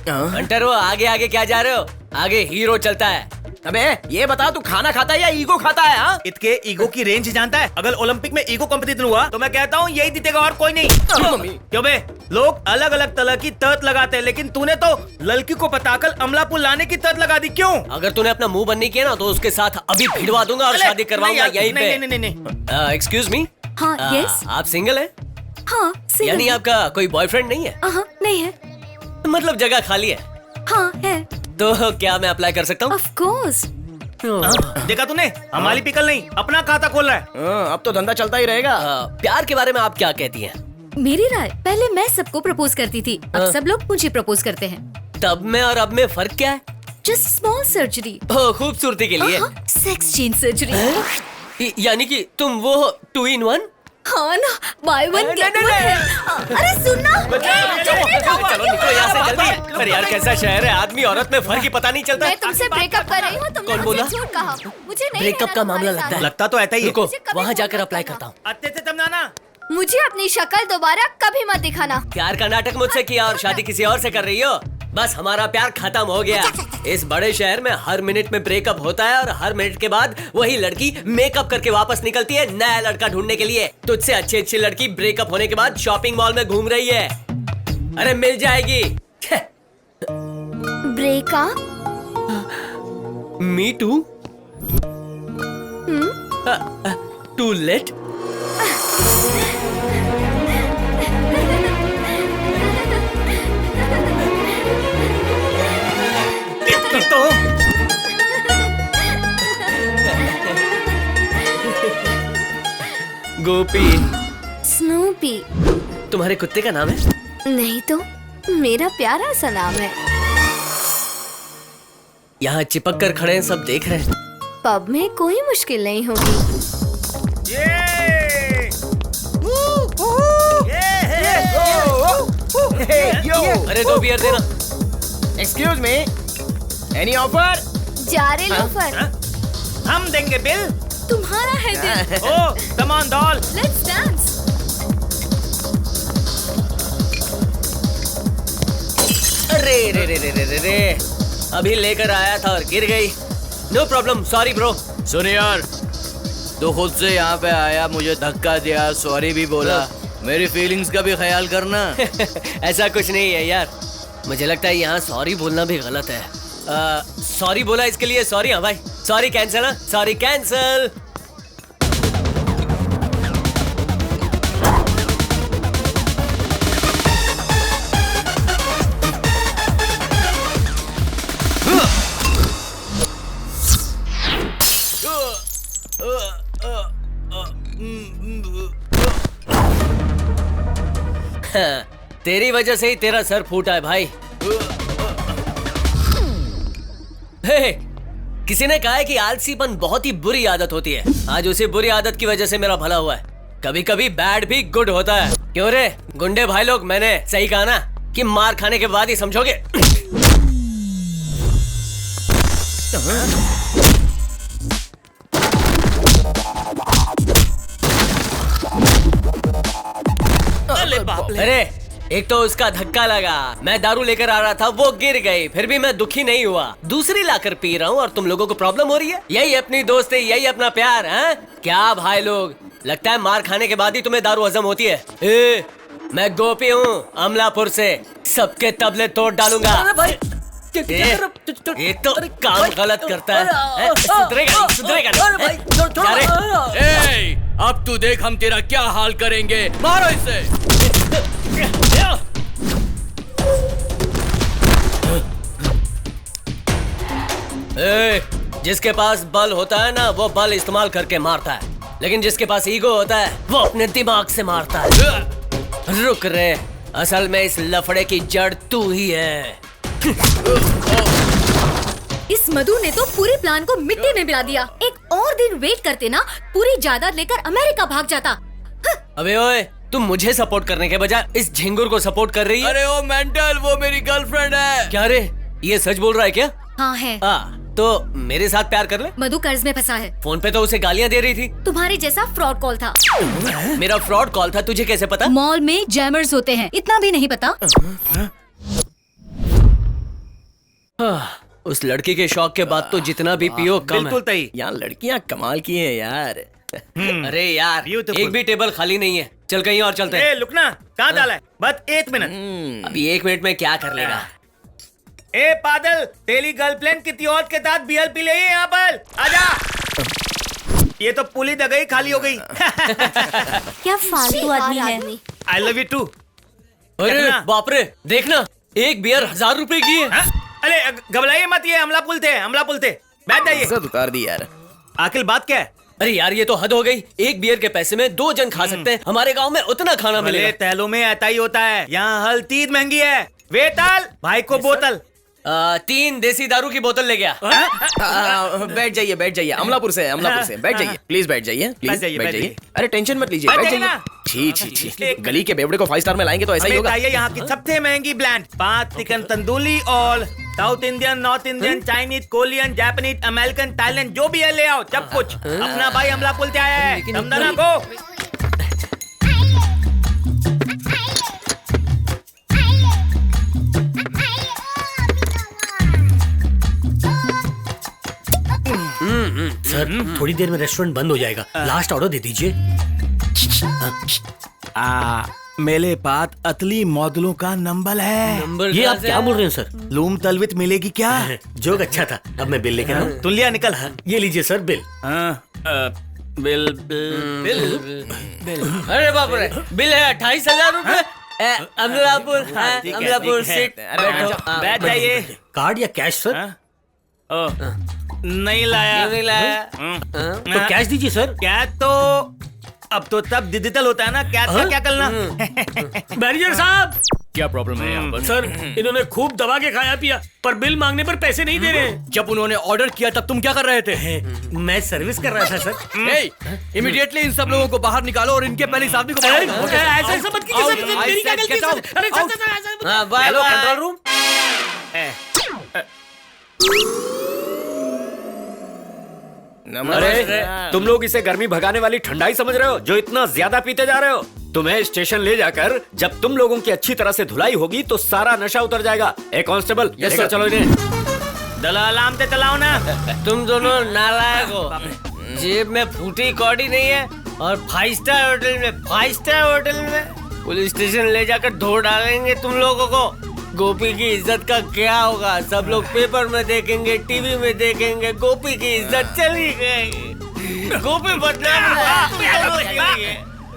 हंटर, वो आगे आगे क्या जा रहे हो? आगे हीरो चलता है। अबे ये बता, तू खाना खाता है या ईगो खाता है? हाँ, इसके ईगो की रेंज जानता है? अगर ओलंपिक में ईगो कंपटीशन हुआ तो मैं कहता हूँ यही जीतेगा और कोई नहीं। क्यों बे? लोग अलग अलग तरह की तर्त लगाते हैं, लेकिन तूने तो लड़की को पटाकर अमलापुर लाने की तर्त लगा दी। क्यों? अगर तूने अपना मुंह बंद नहीं किया ना तो उसके साथ अभी भिड़वा दूंगा और शादी करवाऊंगा यहीं पे। नहीं। Excuse me. हाँ, यस। आप सिंगल है? हाँ, सिंगल। यानी आपका कोई बॉयफ्रेंड नहीं है? नहीं है। मतलब जगह खाली है? हाँ है। तो क्या मैं अप्लाई कर सकता हूँ? Of course. देखा तूने, हमारी पिकल नहीं, अपना खाता खोल रहा है। अब तो धंधा चलता ही रहेगा। प्यार के बारे में आप क्या कहती हैं? मेरी राय, पहले मैं सबको प्रपोज करती थी, अब सब लोग मुझे प्रपोज करते हैं। तब में और अब में फर्क क्या है? Just small surgery. खूबसूरती के लिए? Sex change surgery. यानी कि तुम वो 2 in 1? हाँ ना, बाय वन गेट वन है। अरे सुनना, चलो निकलो यहाँ से जल्दी। अरे यार कैसा शहर है, आदमी औरत में फर्क ही पता नहीं चलता। मैं तुमसे ब्रेकअप कर रही हूँ, तुमने कौन बोला? मुझसे झूठ कहा। मुझे नहीं ब्रेकअप रहना का मामला तुम्हारे लगता है। साथ। लगता तो ऐसा ही है। रुको कभी वहाँ फोन जाकर मत अप्लाई करना। करता हूँ। अत्ते से तमनाना। मुझे अपनी शक्ल दोबारा कभी मत दिखाना। प्यार का नाटक मुझसे किया और शादी किसी और से कर रही हो। बस हमारा प्यार खत्म हो गया। इस बड़े शहर में हर मिनट में ब्रेकअप होता है और हर मिनट के बाद वही लड़की मेकअप करके वापस निकलती है नया लड़का ढूंढने के लिए। तुझसे अच्छी अच्छी लड़की ब्रेकअप होने के बाद शॉपिंग मॉल में घूम रही है। अरे मिल जाएगी। Breakup? Me too. Too late. तो गोपी। स्नूपी। तुम्हारे कुत्ते का नाम है? नहीं तो मेरा प्यारा सा नाम है। यहाँ चिपक कर खड़े हैं, सब देख रहे हैं। पब में कोई मुश्किल नहीं होगी। अरे 2 बियर देना। Excuse me, any offer? जा रे लोफर। हम देंगे बिल। तुम्हारा है दिल। ओ सामान डाल। Let's dance. अरे रे रे रे रे रे रे, अभी लेकर आया था और गिर गई। No problem, sorry bro. सुन यार, तो खुद से यहाँ पे आया, मुझे धक्का दिया, सॉरी भी बोला। मेरी फीलिंग्स का भी ख्याल करना। ऐसा कुछ नहीं है यार, मुझे लगता है यहाँ सॉरी बोलना भी गलत है। सॉरी बोला इसके लिए सॉरी। हाँ भाई, सॉरी कैंसिल। हाँ सॉरी कैंसिल। तेरी वजह से ही तेरा सर फूटा है भाई। हे, किसी ने कहा है कि आलसीपन बहुत ही बुरी आदत होती है। आज उसी बुरी आदत की वजह से मेरा भला हुआ है। कभी कभी बैड भी गुड होता है। क्यों रे गुंडे भाई लोग, मैंने सही कहा ना कि मार खाने के बाद ही समझोगे। अरे एक तो उसका धक्का लगा, मैं दारू लेकर आ रहा था, वो गिर गई, फिर भी मैं दुखी नहीं हुआ। दूसरी लाकर पी रहा हूँ और तुम लोगों को प्रॉब्लम हो रही है। यही अपनी दोस्ती, यही अपना प्यार है क्या भाई लोग? लगता है मार खाने के बाद ही तुम्हें दारू हजम होती है। मैं गोपी हूँ अमलापुर से, सबके तबले तोड़ डालूंगा। ये तो काम गलत करता है। सुधरेगा नहीं। ए, अब तू देख हम तेरा क्या हाल करेंगे। मारो इसे। जिसके पास बल होता है ना, वो बल इस्तेमाल करके मारता है, लेकिन जिसके पास ईगो होता है वो अपने दिमाग से मारता है। रुक रे, असल में इस लफड़े की जड़ तू ही है। इस मधु ने तो पूरी प्लान को मिट्टी में मिला दिया। एक और दिन वेट करते ना, पूरी जायदाद लेकर अमेरिका भाग जाता। अबे ओए, तुम मुझे सपोर्ट करने के बजाय इस झिंगुर को सपोर्ट कर रही है। अरे ओ मेंटल, वो मेरी गर्लफ्रेंड है। क्या रे, ये सच बोल रहा है क्या? हाँ है। तो मेरे साथ प्यार कर ले। मधु कर्ज में फंसा है। फोन पे तो उसे गालियाँ दे रही थी। तुम्हारे जैसा फ्रॉड कॉल था। मेरा फ्रॉड कॉल था, तुझे कैसे पता? मॉल में जैमर्स होते हैं, इतना भी नहीं पता? उस लड़की के शौक के बाद तो जितना भी पियो कम है। बिल्कुल तई। यहाँ लड़कियाँ कमाल की हैं यार। अरे यार, एक भी टेबल खाली नहीं है, चल कहीं और चलते हैं। लुकना, कहाँ डाला है? बस 1 मिनट। अभी 1 मिनट में क्या कर लेगा? ए पागल, तेरी गर्लफ्रेंड किसी और के साथ बियर पी ले यहाँ पर, आजा। ये तो पुली दगाई खाली हो गई। क्या फालतू आदमी है। I love you too. अरे बाप रे, देखना, एक बियर 1000 रुपए की है। अरे घबराइए मत, ये हमला पुल थे। बैठ जाइए। उतार दी यार। आखिर बात क्या है? अरे यार, ये तो हद हो गई। एक बियर के पैसे में 2 जन खा सकते हैं। हमारे गांव में उतना खाना मिलेगा। तहलों में ऐसा ही होता है। यहाँ हर चीज महंगी है। वेताल भाई को बोतल। 3 देसी दारू की बोतल ले गया। बैठ जाइए अमलापुर से बैठ जाइए प्लीज, बैठ जाइए प्लीज, बैठ जाइए। अरे टेंशन मत लीजिए, बैठ जाइए। छी गली के बेवड़े को 5 स्टार में लाएंगे तो ऐसा ही होगा। यहाँ की सबसे महंगी ब्रांड 5 चिकन तंदूरी और south Indian, north Indian, Chinese, Korean, Japanese, American, Thailand, जो भी है ले आओ, सब कुछ। अपना भाई अमलापुर से आया है, समझना को। सर थोड़ी देर में रेस्टोरेंट बंद हो जाएगा, लास्ट ऑर्डर दे दीजिए। मेरे पास अतली मॉडलों का नंबर है। ये आप क्या बोल रहे हैं सर? लूम तलवित मिलेगी क्या? जोक अच्छा था, अब मैं बिल लेकर आऊं। तुलिया निकल। ये लीजिए सर बिल। बिल अरे बाप रे, बिल है 28,000 रुपए। अमलापुर सीट, बैठ जाइए। कार्ड या कैश सर? नहीं लाया। तो कैश दीजिए सर। क्या तो अब तो तब डिजिटल होता है ना, क्या था क्या करना। मैनेजर साहब, क्या प्रॉब्लम है यहाँ पर? सर इन्होंने खूब दबा के खाया पिया, पर बिल मांगने पर पैसे नहीं दे रहे। जब उन्होंने ऑर्डर किया तब तुम क्या कर रहे थे? मैं सर्विस कर रहा था सर। इमीडिएटली इन सब लोगों को बाहर निकालो और इनके पहले साहब को ऐसा मत कीजिए सर, मेरी क्या गलती है सर? अरे सर हेलो कंट्रोल रूम। अरे तुम लोग इसे गर्मी भगाने वाली ठंडाई समझ रहे हो जो इतना ज्यादा पीते जा रहे हो? तुम्हें स्टेशन ले जाकर जब तुम लोगों की अच्छी तरह से धुलाई होगी तो सारा नशा उतर जाएगा। एक कांस्टेबल लेकर चलो इन्हें। दलालाम से चलाओ ना। तुम दोनों नालायक हो। जेब में फूटी कौड़ी नहीं है और 5 स्टार होटल में पुलिस स्टेशन ले जाकर धो डालेंगे तुम लोगों को। गोपी की इज्जत का क्या होगा? सब लोग पेपर में देखेंगे, टीवी में देखेंगे, गोपी की इज्जत चली गई। गोपी बदनाम हुआ।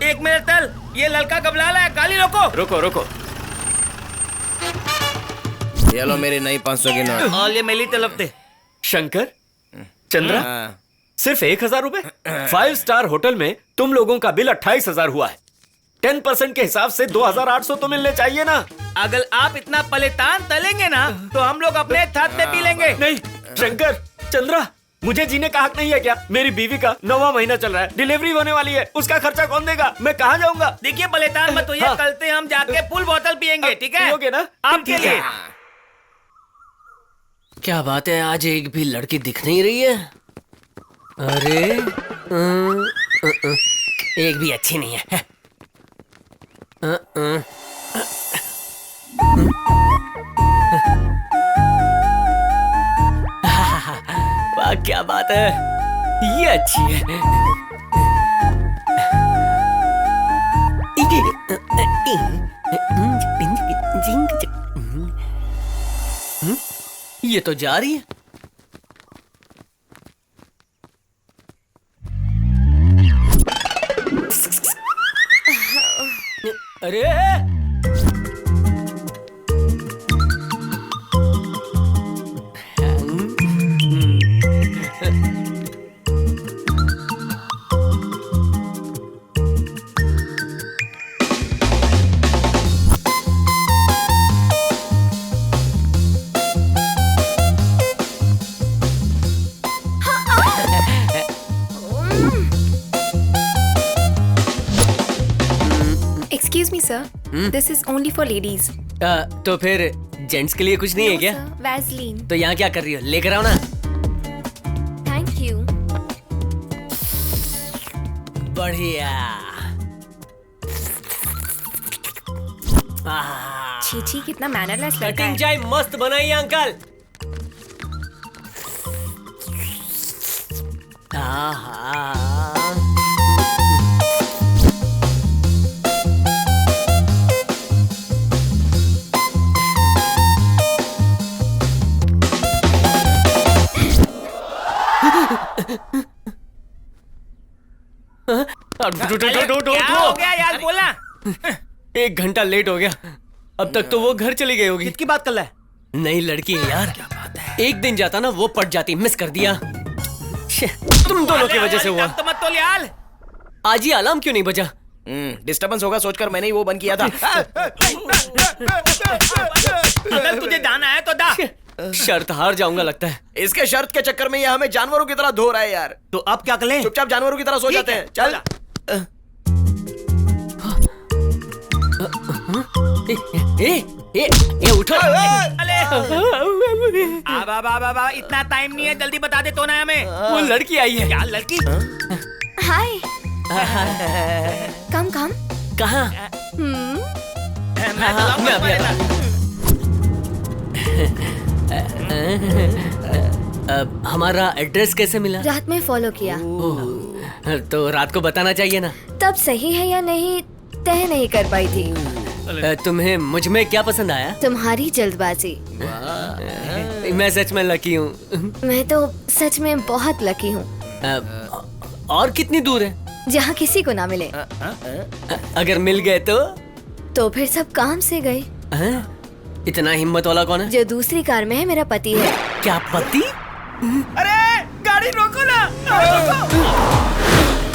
एक मिनट तल, ये लड़का कब ला है? गाली रोको। ये लो मेरी नई 500 की नोट। और ये मेरी तरफ थे। शंकर, चंद्रा, सिर्फ 1,000 रुपए? 5 स्टार होटल में तुम लोगों का बिल 28,000 हुआ है। 10% के हिसाब से 2,800 तो मिलने चाहिए ना। अगर आप इतना पलेतान तलेंगे ना तो हम लोग अपने छत पे पी लेंगे। नहीं शंकर, चंद्रा, मुझे जीने का हक नहीं है क्या? मेरी बीवी का 9वां महीना चल रहा है, डिलीवरी होने वाली है, उसका खर्चा कौन देगा? मैं कहाँ जाऊंगा? देखिए पलेतान मत होइए, कल से हम जाके फुल बोतल पियेंगे, ठीक है? पियोगे ना? आपके लिए। क्या बात है, आज एक भी लड़की दिख नहीं रही है। अरे एक भी अच्छी नहीं है। वाह क्या बात है, ये अच्छी है। ये तो जा रही है। अरे Excuse me, sir. This is only for ladies. तो फिर जेंट्स के लिए कुछ नहीं है क्या? Vaseline. तो यहाँ क्या कर रही हो? लेकर आओ ना। Thank you. बढ़िया। छी कितना मैनरलेस लड़का कटिंग है। चाय मस्त बनाई है अंकल। क्या हो गया यार, बोला। 1 घंटा लेट हो गया, अब तक तो वो घर चली गई होगी। किसकी बात कर रहा है? नई लड़की है यार। क्या बात है। एक दिन जाता ना वो पट जाती, मिस कर दिया। तुम दोनों की वजह से हुआ। तो मत तोल यार। आज ही अलार्म क्यों नहीं बजा? डिस्टर्बेंस होगा सोचकर मैंने ही वो बंद किया था। अगर तुझे जाना है तो जा। शर्त हार जाऊंगा लगता है। इसके शर्त के चक्कर में ये हमें जानवरों की तरह धो रहा है यार। तो अब क्या करें? चुपचाप जानवरों की तरह सो जाते हैं। चल ए उठो। आबा इतना टाइम नहीं है, जल्दी बता दे तो ना हमें। वो लड़की आई है। क्या लड़की? हाय। कम कम। कहाँ? मैं अभी आता हूँ। हमारा एड्रेस कैसे मिला? रात में फॉलो किया। तो रात को बताना चाहिए ना। तब सही है या नहीं तय नहीं कर पाई थी। तुम्हें मुझ में क्या पसंद आया? तुम्हारी जल्दबाजी। मैं सच में लकी हूँ। मैं तो सच में बहुत लकी हूँ। और कितनी दूर है? जहाँ किसी को ना मिले। अगर मिल गए तो फिर सब काम से गए। इतना हिम्मत वाला कौन है? जो दूसरी कार में है मेरा पति है। क्या पति? अरे गाड़ी रोको ना!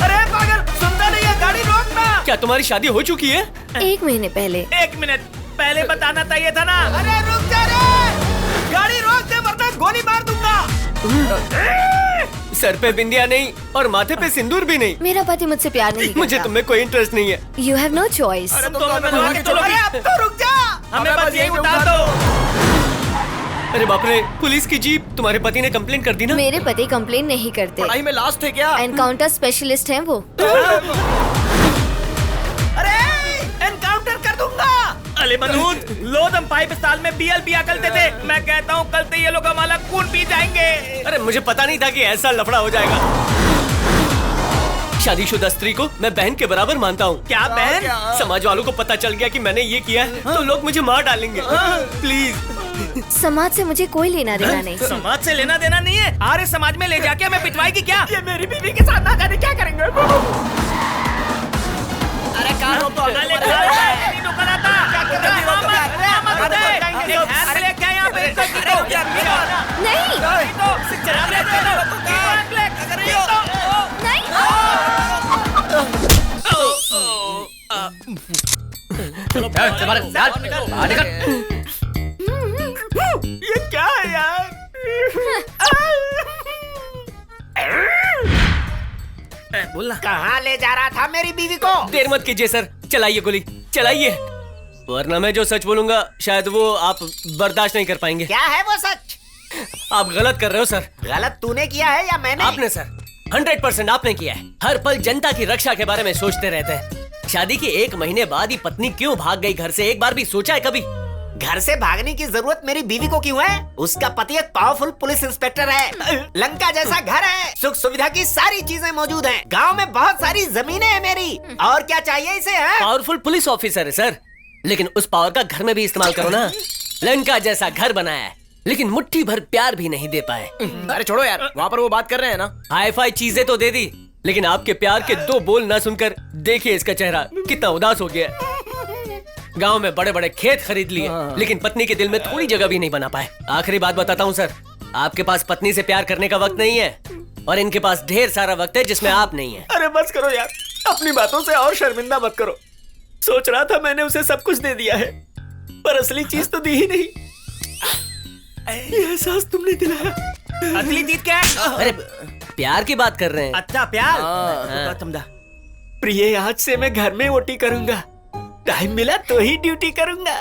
अरे पागल, सुनता नहीं है, गाड़ी रोकना! क्या तुम्हारी शादी हो चुकी है? 1 महीने पहले। 1 मिनट पहले बताना चाहिए था ना। अरे रुक जा रे! गाड़ी रोक दे वरना गोली मार दूंगा। सर पे बिंदिया नहीं और माथे पे सिंदूर भी नहीं। मेरा पति मुझसे प्यार नहीं करता। मुझे तुममें कोई इंटरेस्ट नहीं है। You have no choice। अरे तुम तो बनवा के चलो। अरे अब तो रुक जा, हमें बस यही उतार दो। अरे बाप रे, पुलिस की जीप! तुम्हारे पति ने कंप्लेन कर दी ना? मेरे पति कंप्लेन नहीं करते। पढ़ाई में लास्ट थे क्या? एनकाउंटर स्पेशलिस्ट हैं वो। अरे एनकाउंटर कर दूंगा। अले मनूद, लोदम पाइप साल में बीएल पिया करते थे। मैं कहता हूँ कल से ये लोग हमारा खून पी जाएंगे। अरे मुझे पता नहीं था कि ऐसा लफड़ा हो जाएगा। शादीशुदा स्त्री को मैं बहन के बराबर मानता हूँ। क्या बहन? समाज वालों को पता चल गया कि मैंने ये किया है तो लोग मुझे मार डालेंगे। प्लीज। समाज से मुझे कोई लेना देना नहीं। समाज से लेना देना नहीं है? आर्य समाज में ले जाके हमें पिटवाएगी क्या? ये मेरी बीवी के साथ ना जाने क्या करेंगे? अरे कहाँ तो ये क्या है यार? बोलना। कहाँ ले जा रहा था मेरी बीवी को? देर मत कीजिए सर, चलाइए गोली, चलाइए, वरना मैं जो सच बोलूंगा शायद वो आप बर्दाश्त नहीं कर पाएंगे। क्या है वो सच? आप गलत कर रहे हो सर। गलत तूने किया है या मैंने? आपने सर, 100% आपने किया है। हर पल जनता की रक्षा के बारे में सोचते रहते हैं। शादी के 1 महीने बाद ही पत्नी क्यों भाग गई घर से, एक बार भी सोचा है कभी? घर से भागने की जरूरत मेरी बीवी को क्यों है? उसका पति एक पावरफुल पुलिस इंस्पेक्टर है। लंका जैसा घर है, सुख सुविधा की सारी चीजें मौजूद हैं। गांव में बहुत सारी जमीनें हैं मेरी। और क्या चाहिए इसे? पावरफुल पुलिस ऑफिसर है सर, लेकिन उस पावर का घर में भी इस्तेमाल करो ना। लंका जैसा घर बनाया है लेकिन मुट्ठी भर प्यार भी नहीं दे पाए। अरे छोड़ो यार, वहाँ पर वो बात कर रहे हैं ना। हाई फाई चीजें तो दे दी, लेकिन आपके प्यार के 2 बोल ना सुनकर देखिए इसका चेहरा कितना उदास हो गया। गांव में बड़े बड़े खेत खरीद लिए लेकिन पत्नी के दिल में थोड़ी जगह भी नहीं बना पाए। आखिरी बात बताता हूँ सर, आपके पास पत्नी से प्यार करने का वक्त नहीं है और इनके पास ढेर सारा वक्त है जिसमें आप नहीं है। अरे बस करो यार, अपनी बातों से और शर्मिंदा मत करो। सोच रहा था मैंने उसे सब कुछ दे दिया है, पर असली चीज तो दी ही नहीं। ये एहसास तुमने दिलाया। असली चीज क्या है? अरे प्यार की बात कर रहे हैं। अच्छा प्यार। समझा। प्रिय, आज से मैं घर में ओटी करूंगा, टाइम मिला तो ही ड्यूटी करूंगा।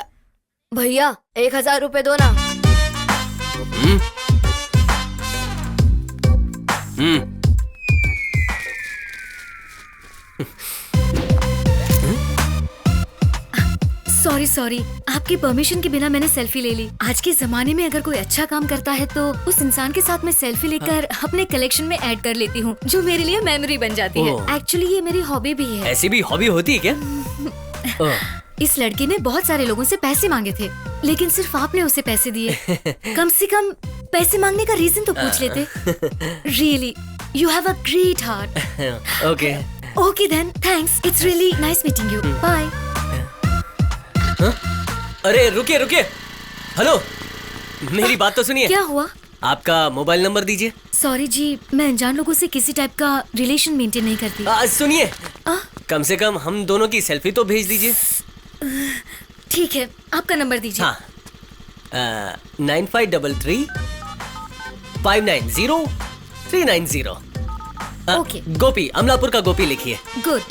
भैया 1000 रुपए दो ना। सॉरी, आपकी परमिशन के बिना मैंने सेल्फी ले ली। आज के जमाने में अगर कोई अच्छा काम करता है तो उस इंसान के साथ मैं सेल्फी लेकर अपने कलेक्शन में ऐड कर लेती हूँ, जो मेरे लिए मेमोरी बन जाती है। एक्चुअली ये मेरी हॉबी भी है। ऐसी भी हॉबी होती है क्या? इस लड़के ने बहुत सारे लोगों से पैसे मांगे थे, लेकिन सिर्फ आपने उसे पैसे दिए। कम से कम पैसे मांगने का रीजन तो पूछ लेते। Really you have a great heart. Okay then, thanks, it's really nice meeting you, bye. अरे रुकिए, हेलो, मेरी बात तो सुनिए। क्या हुआ? आपका मोबाइल नंबर दीजिए। सॉरी जी, मैं अनजान लोगों से किसी टाइप का रिलेशन मेंटेन नहीं करती। सुनिए, कम से कम हम दोनों की सेल्फी तो भेज दीजिए। ठीक है, आपका नंबर दीजिए। हाँ, 9533-590-390। ओके। गोपी, अमलापुर का गोपी लिखिए। गुड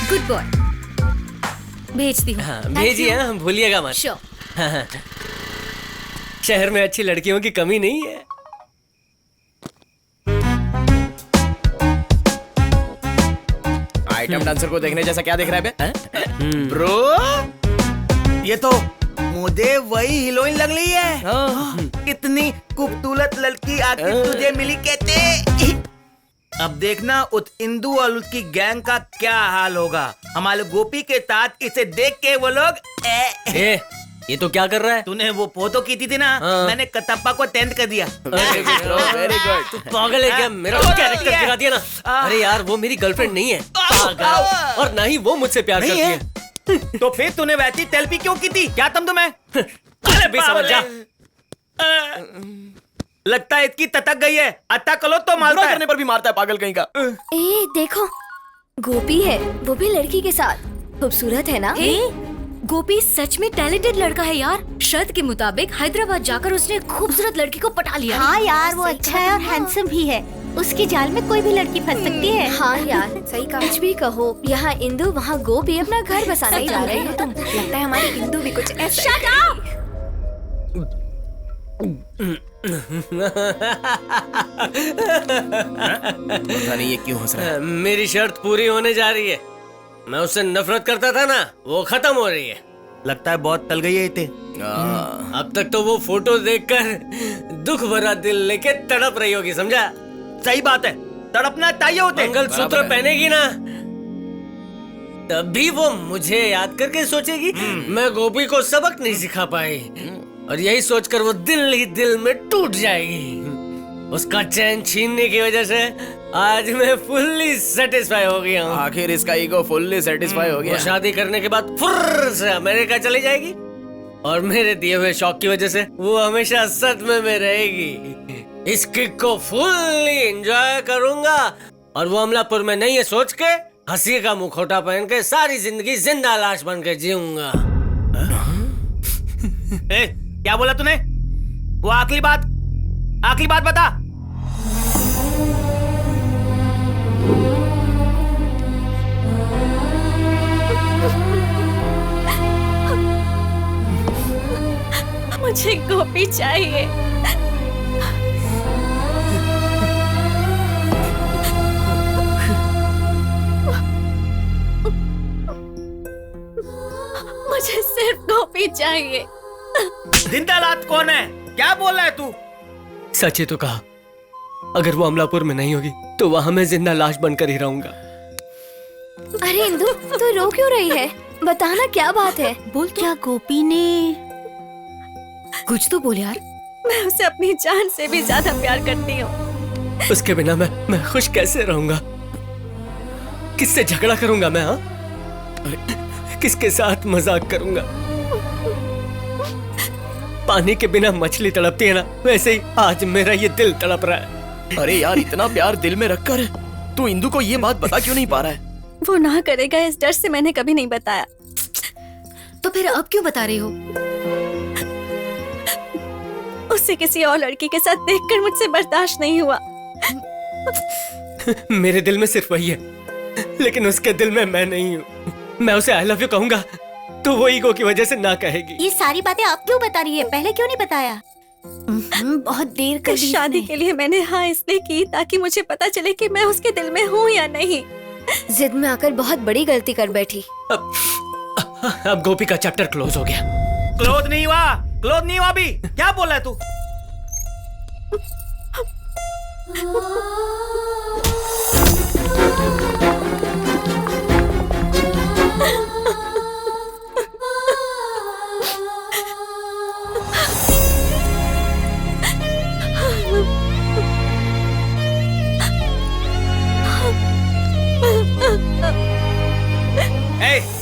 गुड बॉय, भेजती हूँ। हाँ, भेजिए, हाँ, भूलिएगा मत। श्योर। हाँ, शहर में अच्छी लड़कियों की कमी नहीं है। आइटम डांसर को देखने जैसा क्या देख रहा है बे? ब्रो, ये तो मुझे वही हीरोइन लग रही है। इतनी खूबसूरत लड़की आखिर तुझे मिली कहते। अब देखना उस इंदू और उसकी गैंग का क्या हाल होगा। हमारे गोपी के साथ इसे देख के वो लोग ये तो क्या कर रहा है? तूने वो फोटो की थी ना, मैंने कटप्पा को टेंथ कर दिया। Very good. तू पागल है क्या? मेरा कैरेक्टर गिरा दिया ना। अरे यार, वो मेरी गर्लफ्रेंड नहीं है, पागल। और ना ही वो मुझसे प्यार करती है। तो फिर तूने वैसी सेल्फी क्यों की थी? क्या तुम तुम्हें? अरे भी समझ जा। लगता है इसकी ततक गई है। अत्ता कलो तो मारता करने पर भी मारता है, पागल कहीं का। ए देखो, गोपी है, वो भी लड़की के साथ। खूबसूरत है ना? गोपी सच में टैलेंटेड लड़का है यार। शर्त के मुताबिक हैदराबाद जाकर उसने खूबसूरत लड़की को पटा लिया। हाँ यार, वो अच्छा है और हैंडसम भी है। उसकी जाल में कोई भी लड़की फंस सकती है। हाँ यार, सही कहा। कुछ भी कहो, यहाँ इंदु, वहाँ गोपी अपना घर बसाने जा रहे हो तुम। लगता है हमारी इंदु भी कुछ ऐसा। Shut up! पता नहीं ये क्यों हंस रहा है। मेरी शर्त पूरी होने जा रही है। मैं उससे नफरत करता था ना, वो खत्म हो रही है। लगता है बहुत टल गई है इतने। अब तक तो वो फोटो देखकर दुख भरा दिल लेके तड़प रही होगी, समझा? सही बात है, तड़पना चाहिए होते। मंगलसूत्र पहनेगी ना, तभी वो मुझे याद करके सोचेगी मैं गोपी को सबक नहीं सिखा पाई, और यही सोचकर वो दिल ही दिल में टूट जाएगी। उसका चैन छीनने की वजह से आज मैं फुल्ली सेटिस्फाई हो गया हूँ। आखिर इसका ईगो फुल्ली सेटिस्फाई हो गया। वो शादी करने के बाद फुर्र से अमेरिका चली जाएगी, और मेरे दिए हुए शौक की वजह से वो हमेशा सदमे में रहेगी। इस किक को फुल्ली एंजॉय करूंगा, और वो अमलापुर में नहीं है सोच के हंसी का मुखौटा पहन के सारी जिंदगी जिंदा लाश बन के जीऊंगा। क्या बोला तूने? वो आखिरी बात बता। मुझे गोपी चाहिए। मुझे सिर्फ गोपी चाहिए। जिंदा लाश कौन है? क्या बोल रहा है तू? सच ही तो कहा। अगर वो अमलापुर में नहीं होगी तो वहां मैं जिंदा लाश बनकर ही रहूंगा। अरे इंदु, तू रो क्यों रही है? बताना क्या बात है? बोल तो। क्या गोपी ने कुछ तो बोल यार। मैं उसे अपनी जान से भी ज्यादा प्यार करती हूँ। उसके बिना मैं खुश कैसे रहूंगा? किससे झगड़ा करूंगा मैं? हाँ, किसके साथ मजाक करूंगा? पानी के बिना मछली तड़पती है ना, वैसे ही आज मेरा ये दिल तड़प रहा है। अरे यार, इतना प्यार दिल में रखकर तू इंदु को ये बात बता क्यों नहीं पा रहा है? वो ना करेगा इस डर से मैंने कभी नहीं बताया। तो फिर अब क्यों बता रही हो? उसे किसी और लड़की के साथ देखकर मुझसे बर्दाश्त नहीं हुआ। मेरे दिल में सिर्फ वही है, लेकिन उसके दिल में मैं नहीं हूँ। मैं उसे आई लव यू कहूंगा तो वो ईगो की वजह से ना कहेगी। ये सारी बातें आप क्यों बता रही है? पहले क्यों नहीं बताया? बहुत देर कर दी। शादी के लिए मैंने हाँ इसलिए की ताकि मुझे पता चले कि मैं उसके दिल में हूँ या नहीं। जिद में आकर बहुत बड़ी गलती कर बैठी। अब गोपी का चैप्टर क्लोज हो गया। क्लोज नहीं हुआ अभी। क्या बोल रहा है तू?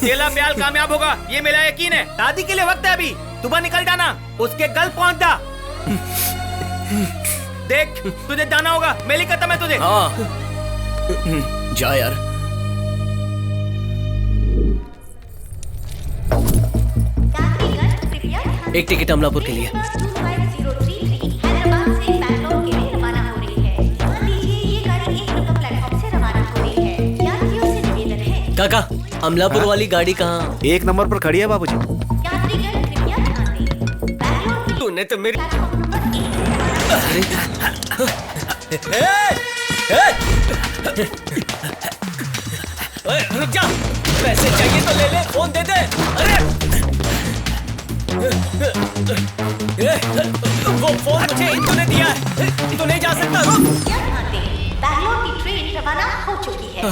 चेला प्याल कामयाब होगा, ये मेरा यकीन है। शादी के लिए वक्त है अभी। सुबह निकल जाना, उसके कल पहुंच जा। देख, तुझे जाना होगा। मेरी कसम है तुझे। हाँ, जा यार। एक टिकट अमलापुर के लिए। काका, अमलापुर वाली गाड़ी कहाँ? 1 नंबर पर खड़ी है बाबूजी। तूने तो मेरी रुक जा, पैसे चाहिए तो ले ले, फोन दे दे। अरे वो फोन मुझे इंदु ने दिया है, तू नहीं जा सकता। बैंगलोर की ट्रेन रवाना हो चुकी है।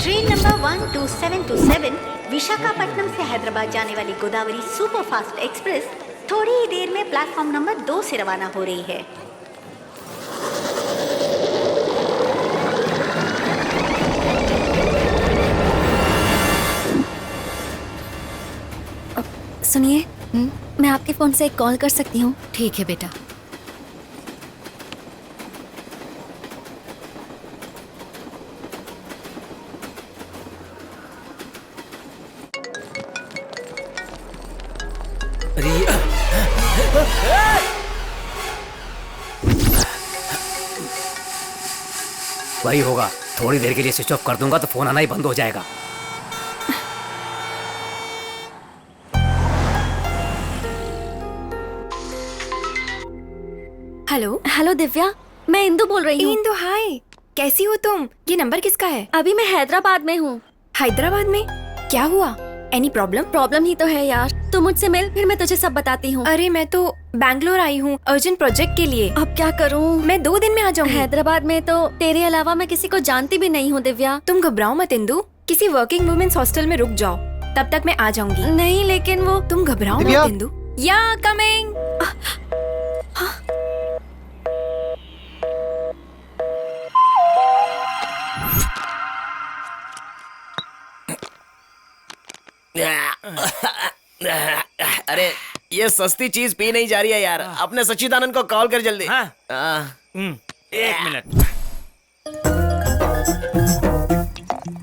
ट्रेन नंबर 12727 विशाखापट्टनम से हैदराबाद जाने वाली गोदावरी सुपरफास्ट एक्सप्रेस थोड़ी ही देर में प्लेटफॉर्म नंबर 2 से रवाना हो रही है। सुनिए, मैं आपके फोन से एक कॉल कर सकती हूँ? ठीक है बेटा। वही होगा, थोड़ी देर के लिए स्विच ऑफ कर दूंगा तो फोन आना ही बंद हो जाएगा। हेलो हेलो दिव्या, मैं इंदु बोल रही हूँ। इंदु, हाय, कैसी हो तुम? ये नंबर किसका है? अभी मैं हैदराबाद में हूँ। हैदराबाद में? क्या हुआ? Any problem? प्रॉब्लम ही तो है यार, तू मुझसे मिल, फिर मैं तुझे सब बताती हूँ। अरे मैं तो बैंगलोर आई हूँ अर्जेंट प्रोजेक्ट के लिए। अब क्या करूँ? मैं 2 दिन में आ जाऊंगी। हैदराबाद में तो तेरे अलावा मैं किसी को जानती भी नहीं हूँ दिव्या। तुम घबराओ मत इंदु, किसी वर्किंग वुमेन्स हॉस्टल में रुक जाओ, तब तक मैं आ जाऊंगी। नहीं लेकिन वो, तुम घबराओ मत इंदु। या कमिंग। अरे ये सस्ती चीज पी नहीं जा रही है यार, अपने सच्चिदानंद को कॉल कर जल्दी। एक मिनट।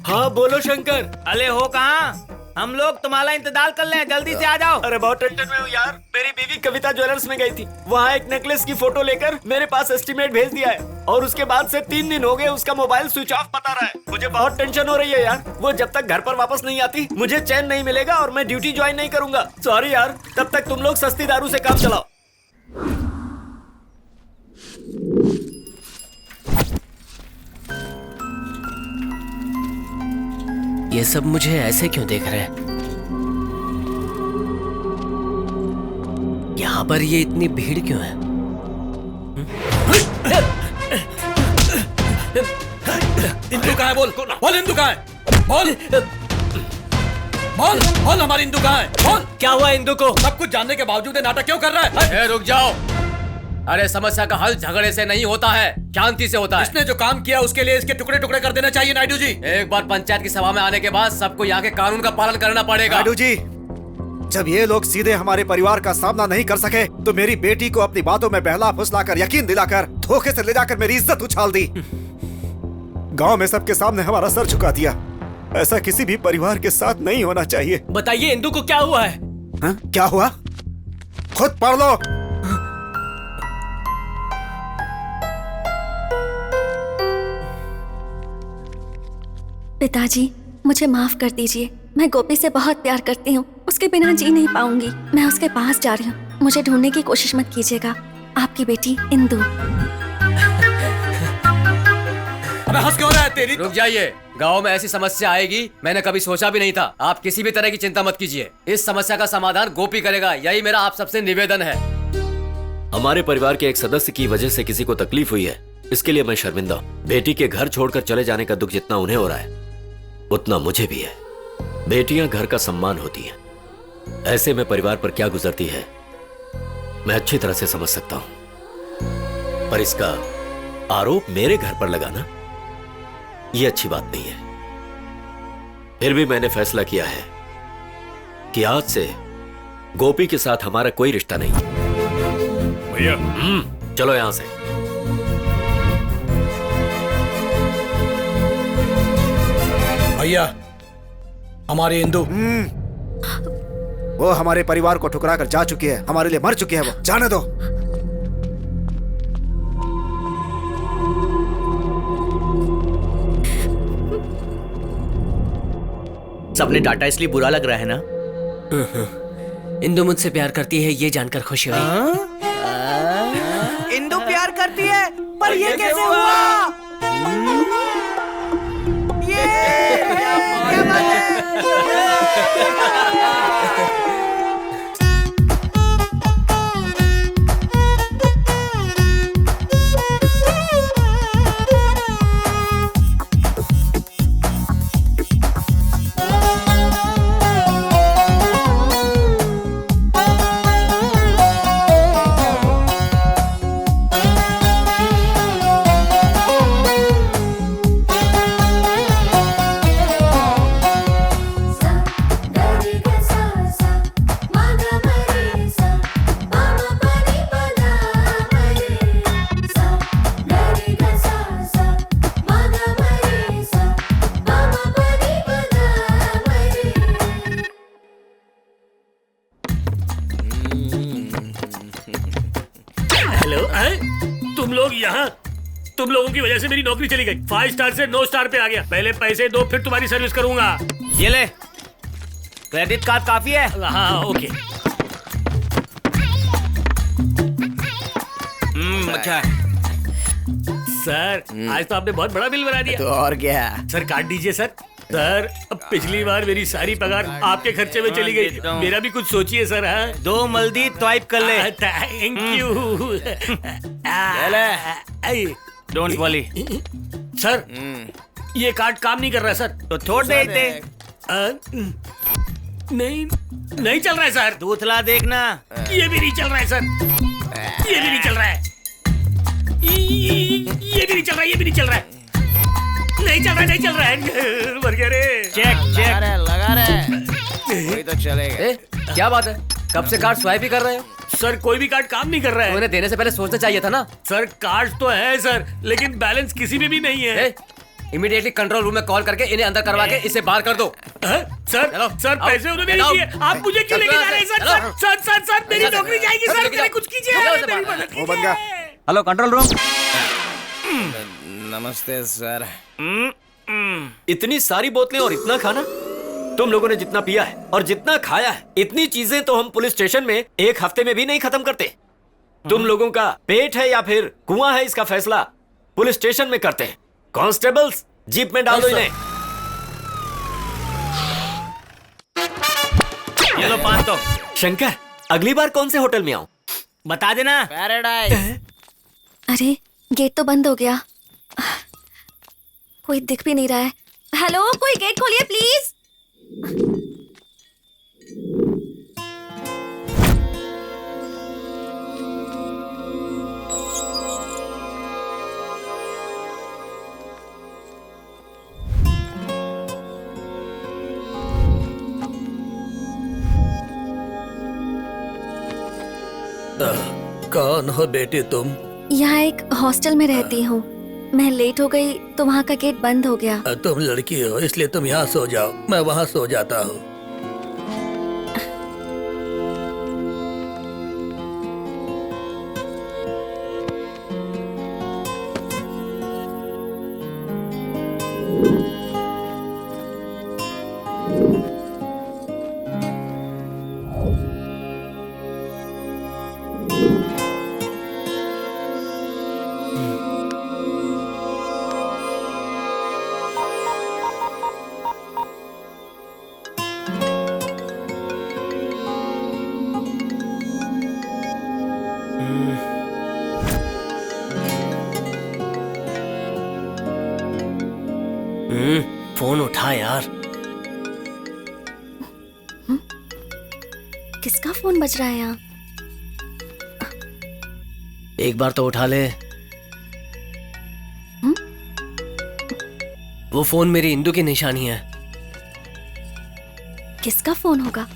हाँ बोलो शंकर। अरे हो कहाँ? हम लोग तुम्हारा इंतजार कर रहे हैं, जल्दी से आ जाओ। अरे बहुत टेंशन में हूँ यार, मेरी बीवी कविता ज्वेलर्स में गई थी, वहाँ एक नेकलेस की फोटो लेकर मेरे पास एस्टीमेट भेज दिया है और उसके बाद से 3 दिन हो गए उसका मोबाइल स्विच ऑफ बता रहा है। मुझे बहुत टेंशन हो रही है यार, वो जब तक घर पर वापस नहीं आती मुझे चैन नहीं मिलेगा और मैं ड्यूटी ज्वाइन नहीं करूंगा। सॉरी यार, तब तक तुम लोग सस्ती दारू से काम चलाओ। ये सब मुझे ऐसे क्यों देख रहे हैं? यहाँ पर ये इतनी भीड़ क्यों है? इंदु कहाँ है? बोल बोल, इंदु कहाँ है? बोल बोल बोल, हमारी इंदु कहाँ है? बोल, क्या हुआ इंदु को? सब कुछ जानने के बावजूद ये नाटक क्यों कर रहा है? रुक जाओ। अरे समस्या का हल झगड़े से नहीं होता है, शांति से होता है। इसने जो काम किया उसके लिए इसके टुकड़े टुकड़े कर देना चाहिए नायडू जी। एक बार पंचायत की सभा में आने के बाद सबको यहाँ के कानून का पालन करना पड़ेगा। नायडू जी, जब ये लोग सीधे हमारे परिवार का सामना नहीं कर सके तो मेरी बेटी को अपनी बातों में बहला फुसलाकर, यकीन दिलाकर, धोखे से ले जाकर मेरी इज्जत उछाल दी। गांव में सबके सामने हमारा सर झुका दिया। ऐसा किसी भी परिवार के साथ नहीं होना चाहिए। बताइए इंदु को क्या हुआ है? क्या हुआ? खुद पढ़ लो। पिताजी, मुझे माफ कर दीजिए। मैं गोपी से बहुत प्यार करती हूँ, उसके बिना जी नहीं पाऊंगी। मैं उसके पास जा रही हूँ, मुझे ढूंढने की कोशिश मत कीजिएगा। आपकी बेटी इंदु। अबे हंस क्यों रहा है तेरी? रुक जाइए, गांव में ऐसी समस्या आएगी मैंने कभी सोचा भी नहीं था। आप किसी भी तरह की चिंता मत कीजिए, इस समस्या का समाधान गोपी करेगा, यही मेरा आप सबसे निवेदन है। हमारे परिवार के एक सदस्य की वजह से किसी को तकलीफ हुई है, इसके लिए मैं शर्मिंदा हूं। बेटी के घर छोड़कर चले जाने का दुख जितना उन्हें हो रहा है, उतना मुझे भी है। बेटियां घर का सम्मान होती हैं। ऐसे में परिवार पर क्या गुजरती है मैं अच्छी तरह से समझ सकता हूं, पर इसका आरोप मेरे घर पर लगाना यह अच्छी बात नहीं है। फिर भी मैंने फैसला किया है कि आज से गोपी के साथ हमारा कोई रिश्ता नहीं। भैया चलो यहां से। भैया, हमारी इंदु वो हमारे परिवार को ठुकरा कर जा चुकी है, हमारे लिए मर चुकी है। वो जाने दो। सबने डाटा इसलिए बुरा लग रहा है ना? इंदु मुझसे प्यार करती है ये जानकर खुशी हुई। इंदु प्यार करती है, पर ये कैसे हुआ? ये क्या बात है? तुम लोगों की वजह से मेरी नौकरी चली गई। 5 स्टार से 9 स्टार पे आ गया। पहले पैसे दो फिर तुम्हारी सर्विस करूंगा। ये ले, क्रेडिट कार्ड काफी है। हाँ ओके। अच्छा सर आज तो आपने बहुत बड़ा बिल बना दिया। तो और क्या सर काट दीजिए सर। सर अब पिछली बार मेरी सारी पगार आपके खर्चे में चली गई, मेरा भी कुछ सोचिए सर। हाँ 2 मल्दी स्वाइप कर ले। Thank you. Don't worry sir, ये कार्ड काम नहीं कर रहा है सर। तो छोड़ दे। नहीं चल रहा है सर। दूसरा देखना। ये भी नहीं चल रहा है सर। ये भी नहीं चल रहा है। ये भी नहीं चल रहा है। ये भी नहीं चल रहा है। नहीं चल रहा है। मर गया रे। चेक लगा रहे वही तो चलेगा। क्या बात है, कब से कार्ड स्वाइप ही कर रहे हो? सर कोई भी कार्ड काम नहीं कर रहा है। उन्हें देने से पहले सोचना चाहिए था ना। सर कार्ड तो है सर, लेकिन बैलेंस किसी में भी नहीं है। इमीडिएटली कंट्रोल रूम में कॉल करके इन्हें अंदर करवा के इसे बाहर कर दो। सर पैसे उन्होंने नहीं दिए, आप मुझे क्यों लेके जा रहे हैं सर? सर मेरी नौकरी जाएगी सर, मेरे कुछ कीजिए। वो बन गया। Hello control room. नमस्ते सर। इतनी सारी बोतलें और इतना खाना? तुम लोगों ने जितना पिया है और जितना खाया है, इतनी चीजें तो हम पुलिस स्टेशन में 1 हफ्ते में भी नहीं खत्म करते। तुम लोगों का पेट है या फिर कुआं है, इसका फैसला पुलिस स्टेशन में करते हैं। कांस्टेबल्स जीप में डाल दो इन्हें। ये लो 500। शंकर, अगली बार कौन से होटल में आऊं बता देना। पैराडाइज। अरे गेट तो बंद हो गया, कोई दिख भी नहीं रहा है। हेलो, कोई गेट खोलिए प्लीज। कौन हो बेटी तुम? यहाँ एक हॉस्टल में रहती हूँ। मैं लेट हो गई तो वहाँ का गेट बंद हो गया। तुम लड़की हो इसलिए तुम यहाँ सो जाओ, मैं वहाँ सो जाता हूँ। उठा यार। किसका फोन बज रहा है यहाँ? एक बार तो उठा ले। वो फोन मेरी इंदु की निशानी है। किसका फोन होगा?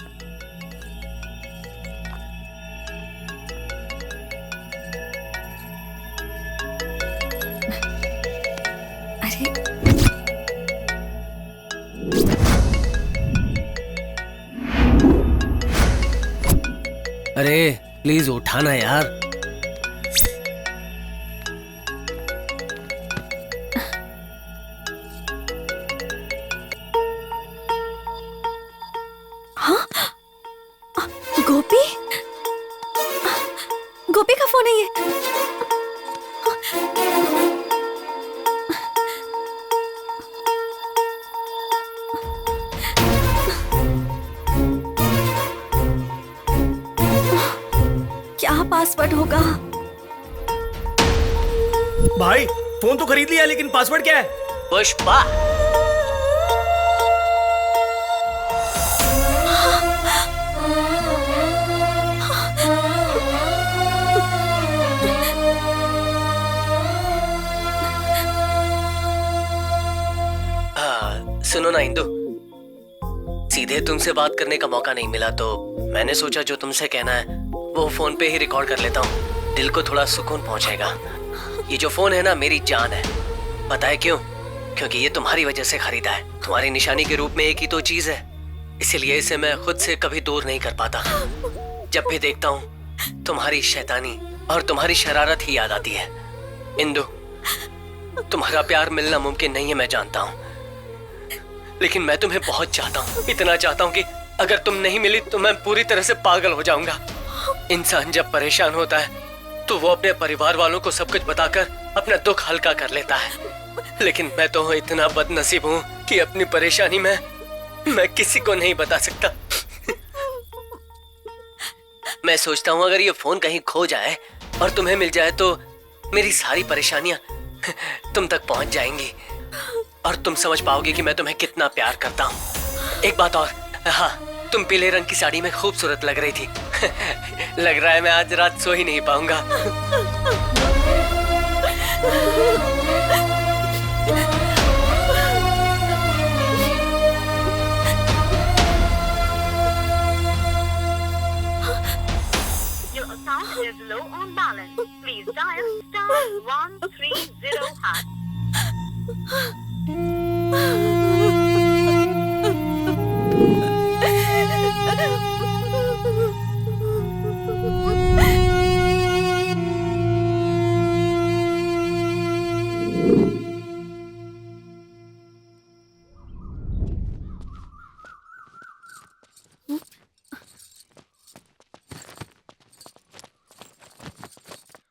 अरे प्लीज उठाना यार। हाँ? गोपी? गोपी का फोन है ये। क्या पासवर्ड होगा? भाई फोन तो खरीद लिया, लेकिन पासवर्ड क्या है? पुष्पा। सुनो ना इंदु, सीधे तुमसे बात करने का मौका नहीं मिला तो मैंने सोचा जो तुमसे कहना है वो फोन पे ही रिकॉर्ड कर लेता हूँ। दिल को थोड़ा सुकून पहुंचेगा। ये जो फोन है ना मेरी जान है। पता है क्यों? क्योंकि ये तुम्हारी वजह से खरीदा है। तुम्हारी निशानी के रूप में एक ही तो चीज है, इसीलिए इसे मैं खुद से कभी दूर नहीं कर पाता। जब भी देखता हूँ तुम्हारी शैतानी और तुम्हारी शरारत ही याद आती है। इंदु, तुम्हारा प्यार मिलना मुमकिन नहीं है, मैं जानता हूँ, लेकिन मैं तुम्हें बहुत चाहता हूँ। इतना चाहता हूँ कि अगर तुम नहीं मिली तो मैं पूरी तरह से पागल हो जाऊंगा। इंसान जब परेशान होता है तो वो अपने परिवार वालों को सब कुछ बताकर अपना दुख हल्का कर लेता है, लेकिन मैं तो इतना बदनसीब हूँ कि अपनी परेशानी में मैं किसी को नहीं बता सकता। मैं सोचता हूँ अगर ये फोन कहीं खो जाए और तुम्हें मिल जाए तो मेरी सारी परेशानियां तुम तक पहुंच जाएंगी और तुम समझ पाओगे कि मैं तुम्हें कितना प्यार करता हूँ। एक बात और, हाँ, तुम पीले रंग की साड़ी में खूबसूरत लग रही थी। लग रहा है मैं आज रात सो ही नहीं पाऊंगा। Your account is low on balance. Please dial *130#.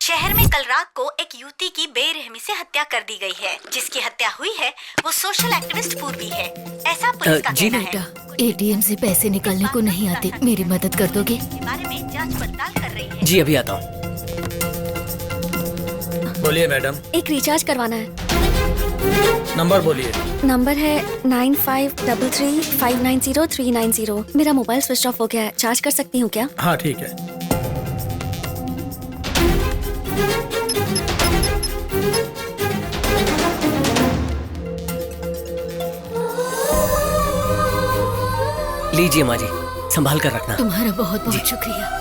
शहर में कल रात को एक युवती की बेरहमी से हत्या कर दी गई है। जिसकी हत्या हुई है वो सोशल एक्टिविस्ट पूर्वी है, ऐसा पुलिस का कहना है। एटीएम से पैसे निकालने को नहीं आते, मेरी मदद कर दोगे? इसके बारे में जांच पड़ताल कर रही है। जी अभी आता हूँ। बोलिए मैडम। एक रिचार्ज करवाना है। नंबर बोलिए। नंबर है 9533590390। मेरा मोबाइल स्विच ऑफ हो गया है, चार्ज कर सकती हूँ क्या? हाँ ठीक है। लीजिए माँ जी, संभाल कर रखना। तुम्हारा बहुत बहुत शुक्रिया।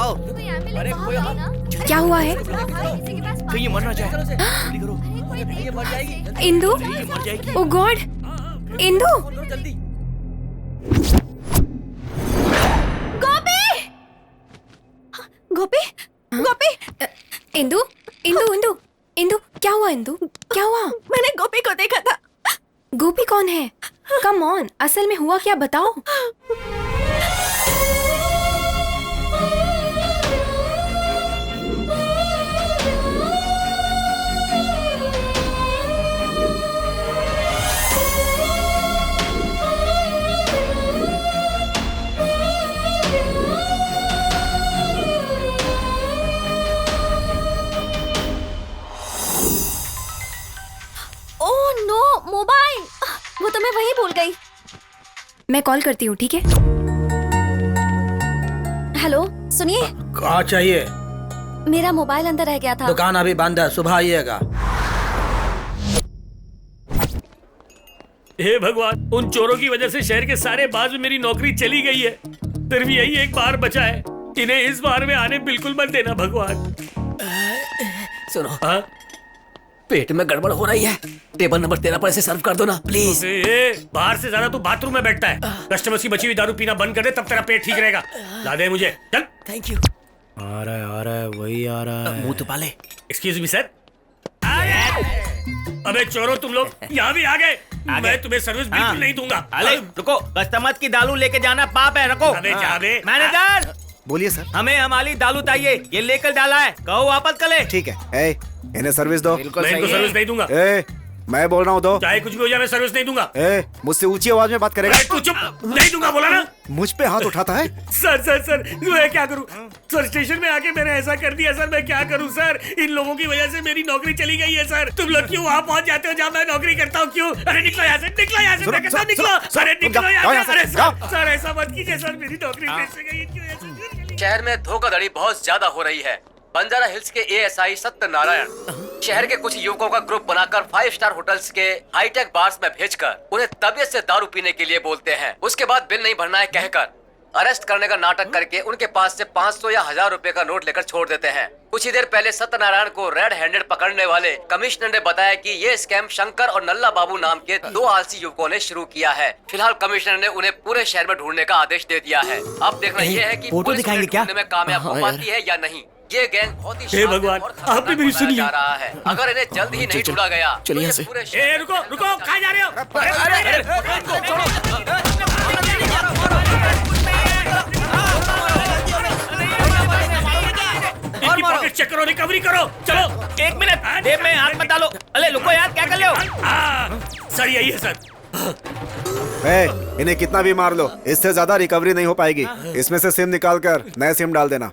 आओ। अरे कोई क्या हुआ है? कहीं मर ना जाए। जल्दी करो। ये मर जाएगी। इंदु, मर जाएगी। ओ गॉड, इंदु। जल्दी। गोपी, गोपी, गोपी। इंदु, इंदु, इंदु, इंदु, क्या हुआ इंदु? क्या हुआ? मैंने गोपी को देखा था। गोपी कौन है? कम ऑन, असल में हुआ क्या बताओ। Oh no, mobile. वो तो मैं वहीं भूल गई। मैं कॉल करती हूँ, ठीक है? हेलो, सुनिए। कहाँ चाहिए? मेरा मोबाइल अंदर रह गया था। दुकान अभी बंद है, सुबह आइएगा। हे भगवान, उन चोरों की वजह से शहर के सारे बाज में मेरी नौकरी चली गई है। फिर भी यही एक बार बचा है। इन्हें इस बार में आने बिल्कुल मत देना भगवान। सुनो, हाँ? पेट में गड़बड़ हो रही है। टेबल नंबर 13 पर इसे सर्व कर दो ना प्लीज। बाहर से ज्यादा तू बाथरूम में बैठता है। कस्टमर्स की बची हुई दारू पीना बंद कर दे, तब तेरा पेट ठीक रहेगा। ला दे मुझे, चल। Thank you. आ रहा है, वही आ रहा है। मुंह तो पाले। Excuse me sir. अबे चोरों, तुम लोग यहाँ भी आ गए। मैं तुम्हें सर्विस बिल्कुल नहीं दूंगा। अरे रुको, कस्टमर की दारू लेके जाना पाप है। रुको। अबे जा बे। मैनेजर, बोलिए सर। हमें हमारी दारू चाहिए। ये लेकर डाला है, कहो वापस कर ले। ठीक है। ए, इन्हें सर्विस दो। मैं इनको सर्विस नहीं दूंगा। ए, मैं बोल रहा हूँ दो। चाहे कुछ भी हो जाए, मैं सर्विस नहीं दूंगा। ए, मुझसे ऊंची आवाज में बात करेगा। तू चुप। नहीं दूंगा बोला ना। मुझ पे हाथ उठाता है। सर मैं क्या करूं? सर स्टेशन में आके मैंने ऐसा कर दिया सर, मैं क्या करूं सर? इन लोगों की वजह से मेरी नौकरी चली गई है सर। तुम लोग क्यों वहाँ पहुँच जाते हो जहाँ मैं नौकरी करता हूँ? क्यों? अरे निकलो यहाँ से, निकलो यहाँ से, मैं कहता हूँ निकलो। अरे निकलो यहाँ से। अरे सर ऐसा मत कीजिए सर, मेरी नौकरी कैसे गई? शहर में धोखाधड़ी बहुत ज्यादा हो रही है। बंजारा हिल्स के एएसआई सत्यनारायण शहर के कुछ युवकों का ग्रुप बनाकर 5 स्टार होटल्स के हाईटेक बार्स में भेजकर उन्हें तबीयत से दारू पीने के लिए बोलते हैं। उसके बाद बिल नहीं भरना है कहकर अरेस्ट करने का नाटक करके उनके पास से 500 या 1000 रुपए का नोट लेकर छोड़ देते हैं। कुछ ही देर पहले सत्यनारायण को रेड हैंडेड पकड़ने वाले कमिश्नर ने बताया कि ये स्कैम शंकर और नल्ला बाबू नाम के 2 आलसी युवकों ने शुरू किया है। फिलहाल कमिश्नर ने उन्हें पूरे शहर में ढूंढने का आदेश दे दिया है। अब देखना ये है कि पुलिस उन्हें ढूंढने में कामयाब हो पाती है या नहीं। ये गैंग बहुत ही भगवान, आपने मेरी सुनी जा रहा है। अगर इन्हें जल्द ही नहीं ढूंढा गया तो ये पूरे ए, रुको रुको, कहाँ जा रहे हो? इनकी पॉकेट चेक करो, रिकवरी करो। चलो 1 मिनट, जेब में हाथ मत डालो। अरे रुको यार, क्या कर रहे हो? सर यही है सर। इन्हें कितना भी मार लो, इससे ज्यादा रिकवरी नहीं हो पाएगी। इसमें से सिम निकालकर नया सिम डाल देना।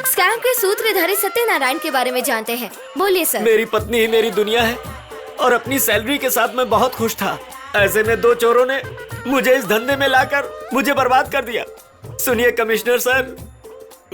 स्कैम के सूत्रधारी सत्यनारायण के बारे में जानते हैं, बोलिए सर। मेरी पत्नी ही मेरी दुनिया है और अपनी सैलरी के साथ मैं बहुत खुश था। ऐसे में 2 चोरों ने मुझे इस धंधे में लाकर मुझे बर्बाद कर दिया। सुनिए कमिश्नर सर,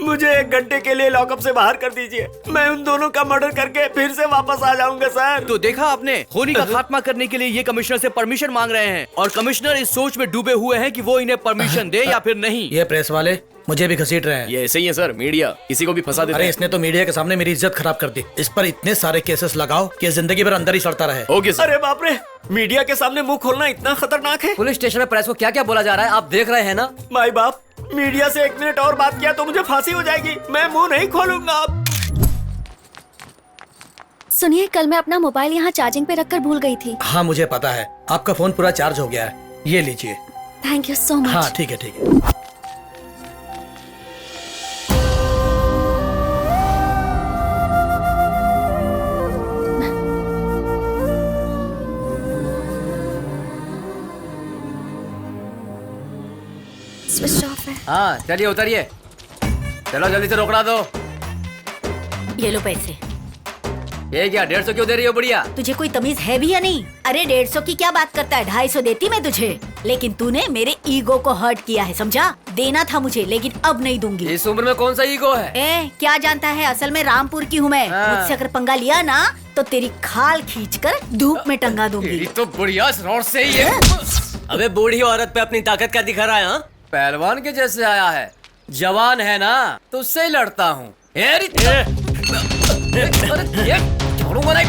मुझे 1 घंटे के लिए लॉकअप से बाहर कर दीजिए। मैं उन दोनों का मर्डर करके फिर से वापस आ जाऊंगा सर। तो देखा आपने, होली का खात्मा करने के लिए ये कमिश्नर से परमिशन मांग रहे हैं और कमिश्नर इस सोच में डूबे हुए हैं कि वो इन्हें परमिशन दे या फिर नहीं। ये प्रेस वाले मुझे भी घसीट रहे हैं। ये ऐसे ही है सर, मीडिया किसी को भी फंसा देता है। अरे इसने तो मीडिया के सामने मेरी इज्जत खराब कर दी। इस पर इतने सारे केसेस लगाओ कि जिंदगी भर अंदर ही सड़ता रहे। Okay sir. अरे बाप रे, मीडिया के सामने मुंह खोलना इतना खतरनाक है। पुलिस स्टेशन में प्रेस को क्या क्या बोला जा रहा है आप देख रहे हैं ना? माई बाप, मीडिया से 1 मिनट और बात किया तो मुझे फांसी हो जाएगी। मैं मुंह नहीं खोलूंगा अब। सुनिए, कल मैं अपना मोबाइल यहाँ चार्जिंग पे रखकर भूल गई थी। हाँ मुझे पता है, आपका फोन पूरा चार्ज हो गया है। ये लीजिए। Thank you so much. हाँ ठीक है ठीक है। स्विच ऑफ है। हाँ चलिए उतरिए, चलो जल्दी से रोकड़ा दो। ये लो पैसे। ये क्या 150 क्यों दे रही हो बुढ़िया? तुझे कोई तमीज है भी या नहीं? अरे 150 की क्या बात करता है, 250 देती मैं तुझे, लेकिन तूने मेरे ईगो को हर्ट किया है, समझा? देना था मुझे लेकिन अब नहीं दूंगी। इस उम्र में कौन सा ईगो है? क्या जानता है, असल में रामपुर की हूँ मैं। मुझसे अगर पंगा लिया ना तो तेरी खाल खींचकर धूप में टंगा दूंगी। तो बुढ़िया रोड से ही है। अबे बूढ़ी औरत पे अपनी ताकत क्या दिखा रहा है? पहलवान के जैसे आया है। जवान है ना तो उससे ही लड़ता हूँ। छोड़ूंगा नहीं।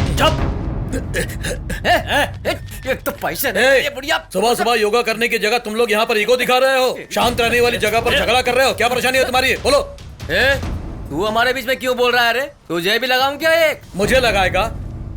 एक तो पैसे नहीं, बुढ़िया। सुबह सुबह योगा करने की जगह तुम लोग यहाँ पर ईगो दिखा रहे हो। शांत रहने वाली जगह पर झगड़ा कर रहे हो। क्या परेशानी है तुम्हारी? बोलो। तू हमारे बीच में क्यों बोल रहा है? रे तुझे भी लगाऊं क्या एक? मुझे लगाएगा?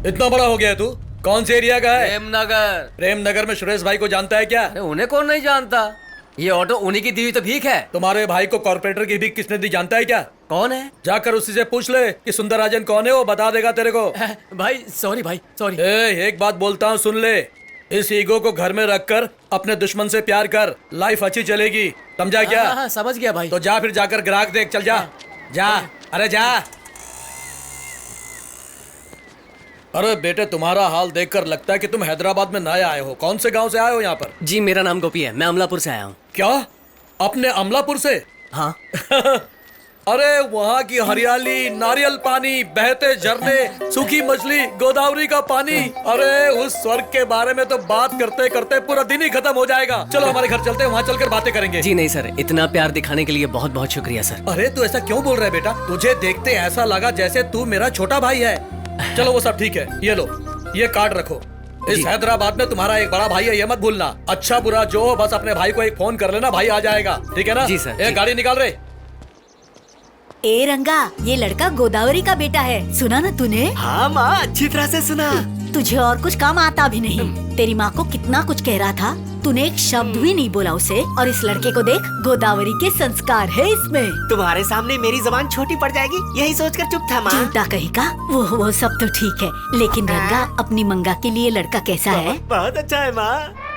इतना बड़ा हो गया है तू। कौन से एरिया का है? प्रेमनगर। प्रेमनगर में सुरेश भाई को जानता है क्या? अरे उन्हें कौन नहीं जानता। ये ऑटो उन्हीं की दी हुई तो भीख है। तुम्हारे भाई को कॉर्पोरेटर की भीख किसने दी जानता है क्या? कौन है? जाकर उसी से पूछ ले कि सुंदरराजन कौन है, वो बता देगा तेरे को। भाई सॉरी भाई सॉरी। एक बात बोलता हूँ, सुन ले। इस ईगो को घर में रखकर अपने दुश्मन से प्यार कर, लाइफ अच्छी चलेगी। समझा क्या? हाँ, समझ गया भाई। तो जा फिर जाकर ग्राहक देख। चल जा जा। अरे जा। अरे बेटे, तुम्हारा हाल देखकर लगता है कि तुम हैदराबाद में नए आए हो। कौन से गांव से आए हो यहाँ पर? जी मेरा नाम गोपी है, मैं अमलापुर से आया हूँ। क्या? अपने अमलापुर से? हाँ। अरे वहाँ की हरियाली, नारियल पानी, बहते झरने, सूखी मछली, गोदावरी का पानी। अरे उस स्वर्ग के बारे में तो बात करते करते पूरा दिन ही खत्म हो जाएगा। चलो हमारे घर चलते हैं, वहाँ चलकर बातें करेंगे। जी नहीं सर, इतना प्यार दिखाने के लिए बहुत बहुत शुक्रिया सर। अरे तू ऐसा क्यों बोल रहा है बेटा? तुझे देखते ऐसा लगा जैसे तू मेरा छोटा भाई है। चलो वो सब ठीक है, ये लो, ये कार्ड रखो। इस हैदराबाद में तुम्हारा एक बड़ा भाई है, ये मत भूलना। अच्छा बुरा जो हो, बस अपने भाई को एक फोन कर लेना, भाई आ जाएगा। ठीक है ना? जी सर। एक गाड़ी निकाल रहे। ए रंगा, ये लड़का गोदावरी का बेटा है, सुना ना तूने? हाँ माँ, अच्छी तरह से सुना। तुझे और कुछ काम आता भी नहीं। तेरी माँ को कितना कुछ कह रहा था, तूने एक शब्द भी नहीं बोला उसे। और इस लड़के को देख, गोदावरी के संस्कार है इसमें। तुम्हारे सामने मेरी जबान छोटी पड़ जाएगी, यही सोचकर चुप था माँ। झूठा कहेगा। वो सब तो ठीक है, लेकिन रंगा अपनी मंगा के लिए लड़का कैसा है? बहुत अच्छा है माँ।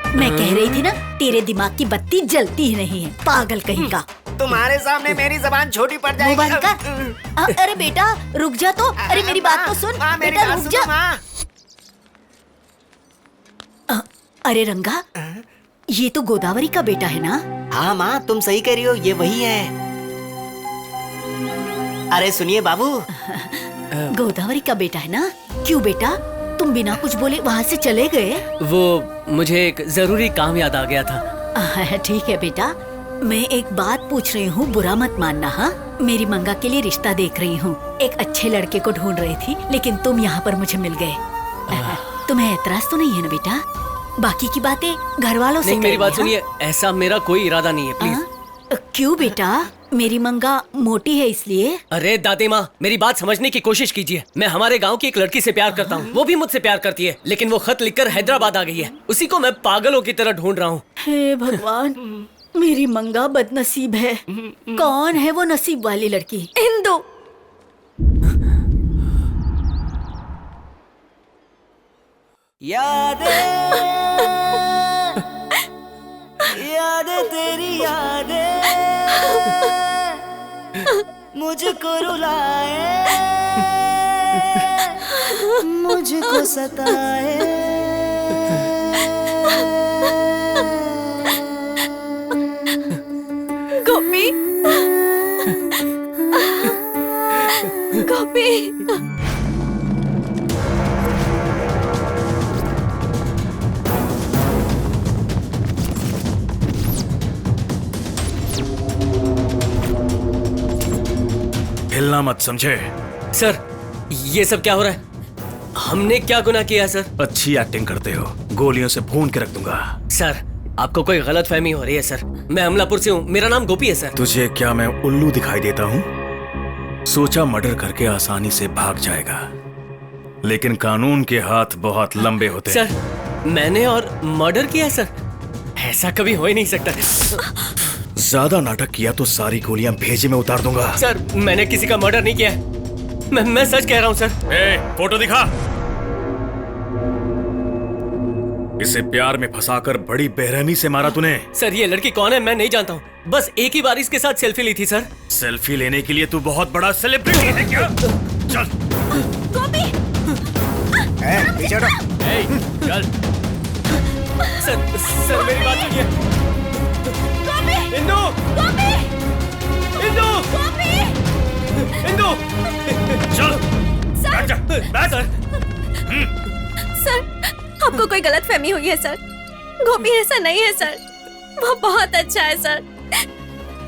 मैं कह रही थी ना, तेरे दिमाग की बत्ती जलती ही नहीं है, पागल कहेगा। तुम्हारे सामने मेरी जबान छोटी पड़ जाएगी। बंद कर। अरे बेटा रुक जा तो। अरे मेरी बात तो सुन। बेटा रुक जा। अरे रंगा, ये तो गोदावरी का बेटा है ना? हाँ माँ, तुम सही कह रही हो, ये वही है। अरे सुनिए बाबू। गोदावरी का बेटा है ना? क्यों बेटा, तुम बिना कुछ बोले वहाँ से चले गए? वो मुझे एक जरूरी काम याद आ गया था। ठीक है बेटा, मैं एक बात पूछ रही हूँ, बुरा मत मानना। हाँ, मेरी मंगा के लिए रिश्ता देख रही हूँ। एक अच्छे लड़के को ढूंढ रही थी, लेकिन तुम यहाँ पर मुझे मिल गए। तुम्हें एतराज तो नहीं है ना बेटा? बाकी की बातें घर वालों से नहीं, मेरी बात सुनिए, ऐसा मेरा कोई इरादा नहीं है, प्लीज। क्यों बेटा? मेरी मंगा मोटी है इसलिए? अरे दादी माँ, मेरी बात समझने की कोशिश कीजिए। मैं हमारे गांव की एक लड़की से प्यार करता हूँ, वो भी मुझसे प्यार करती है, लेकिन वो खत लिखकर हैदराबाद आ गई है। उसी को मैं पागलों की तरह ढूंढ रहा हूँ। हे भगवान, मेरी मंगा बदनसीब है। कौन है वो नसीब वाली लड़की? इंदु। यादें तेरी यादें मुझको रुलाए, मुझको सताए। गोपी, गोपी। हिलना मत, समझे? सर, ये सब क्या हो रहा है? हमने क्या गुनाह किया सर? अच्छी एक्टिंग करते हो, गोलियों से भून के रख दूंगा। सर, आपको कोई गलत फहमी हो रही है सर। मैं अमलापुर से हूँ, मेरा नाम गोपी है सर। तुझे क्या मैं उल्लू दिखाई देता हूँ? सोचा मर्डर करके आसानी से भाग जाएगा, लेकिन कानून के हाथ बहुत लंबे होते हैं। सर, मैंने और मर्डर किया सर? ऐसा कभी हो ही नहीं सकता। ज्यादा नाटक किया तो सारी गोलियां भेजे में उतार दूंगा। सर, मैंने किसी का मर्डर नहीं किया। मैं सच कह रहा हूँ सर। फोटो दिखा। इसे प्यार में फंसाकर बड़ी बेरहमी से मारा तूने। सर, ये लड़की कौन है मैं नहीं जानता हूँ, बस एक ही बार इसके साथ सेल्फी ली थी सर। सेल्फी लेने के लिए तू बहुत बड़ा सेलिब्रिटी है क्या? चल। गोपी। पीछे हटो। चल। सर मेरी बात सुनिए। गोपी। इंदु। गोपी। इंदु। गोपी। इंदु। चल। सर। बैठ सर। सर, आपको कोई गलत फहमी हुई है सर। गोपी ऐसा नहीं है सर, वो बहुत अच्छा है सर।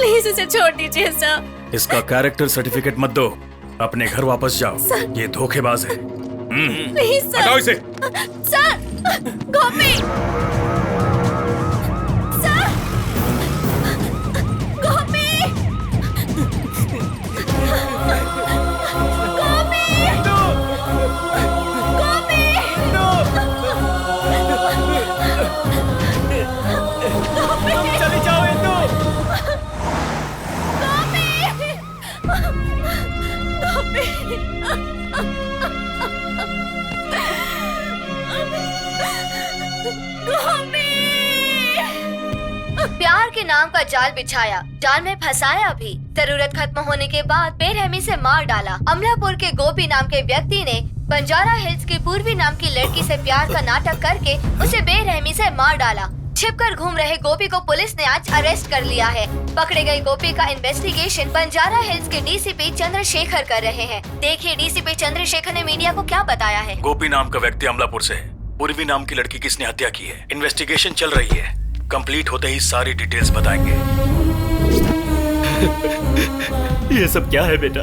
प्लीज इसे छोड़ दीजिए सर। इसका कैरेक्टर सर्टिफिकेट मत दो, अपने घर वापस जाओ। सर। ये धोखेबाज है। Please sir. हटाओ इसे। सर, गोपी। सर, गोपी। चले जाओ इंदु। प्यार के नाम का जाल बिछाया, जाल में फंसाया भी, जरूरत खत्म होने के बाद बेरहमी से मार डाला। अमलापुर के गोपी नाम के व्यक्ति ने बंजारा हिल्स की पूर्वी नाम की लड़की से प्यार का नाटक करके उसे बेरहमी से मार डाला। छिपकर घूम रहे गोपी को पुलिस ने आज अरेस्ट कर लिया है। पकड़े गए गोपी का इन्वेस्टिगेशन बंजारा हिल्स के डीसीपी चंद्रशेखर कर रहे हैं। देखिए डीसीपी चंद्रशेखर ने मीडिया को क्या बताया है। गोपी नाम का व्यक्ति अमलापुर से पूर्वी नाम की लड़की किसने हत्या की है, इन्वेस्टिगेशन चल रही है। कंप्लीट होते ही सारी डिटेल्स बताएंगे। ये सब क्या है बेटा?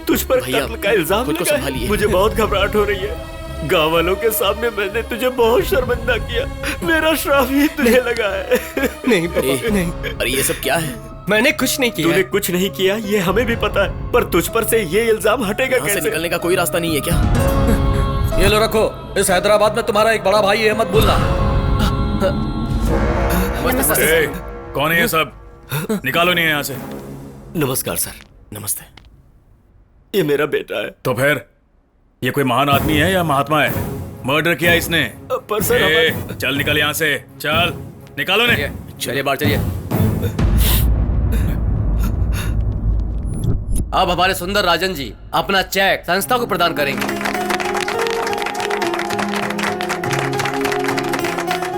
तुझ पर कत्ल का इल्जाम लगा है। मुझे बहुत घबराहट हो रही है। गांव वालों के सामने मैंने तुझे बहुत शर्मिंदा किया। मेरा श्राप ही तुझे लगा है। नहीं पापा, नहीं। अरे ये सब क्या है? मैंने कुछ नहीं किया। तूने कुछ नहीं किया, ये हमें भी पता है, पर तुझ पर से ये इल्जाम हटेगा कैसे? निकलने का कोई रास्ता नहीं है क्या? ये लो रखो, इस हैदराबाद में तुम्हारा एक बड़ा भाई है, मत भूलना। कौन है ये सब? निकालो नहीं यहाँ से। नमस्कार सर। नमस्ते। ये मेरा बेटा है। तो फिर ये कोई महान आदमी है या महात्मा है? मर्डर किया इसने। पर सर चल निकल यहाँ से, चल निकालो ने। चलिए बाहर चलिए। अब हमारे सुंदर राजन जी अपना चेक संस्था को प्रदान करेंगे।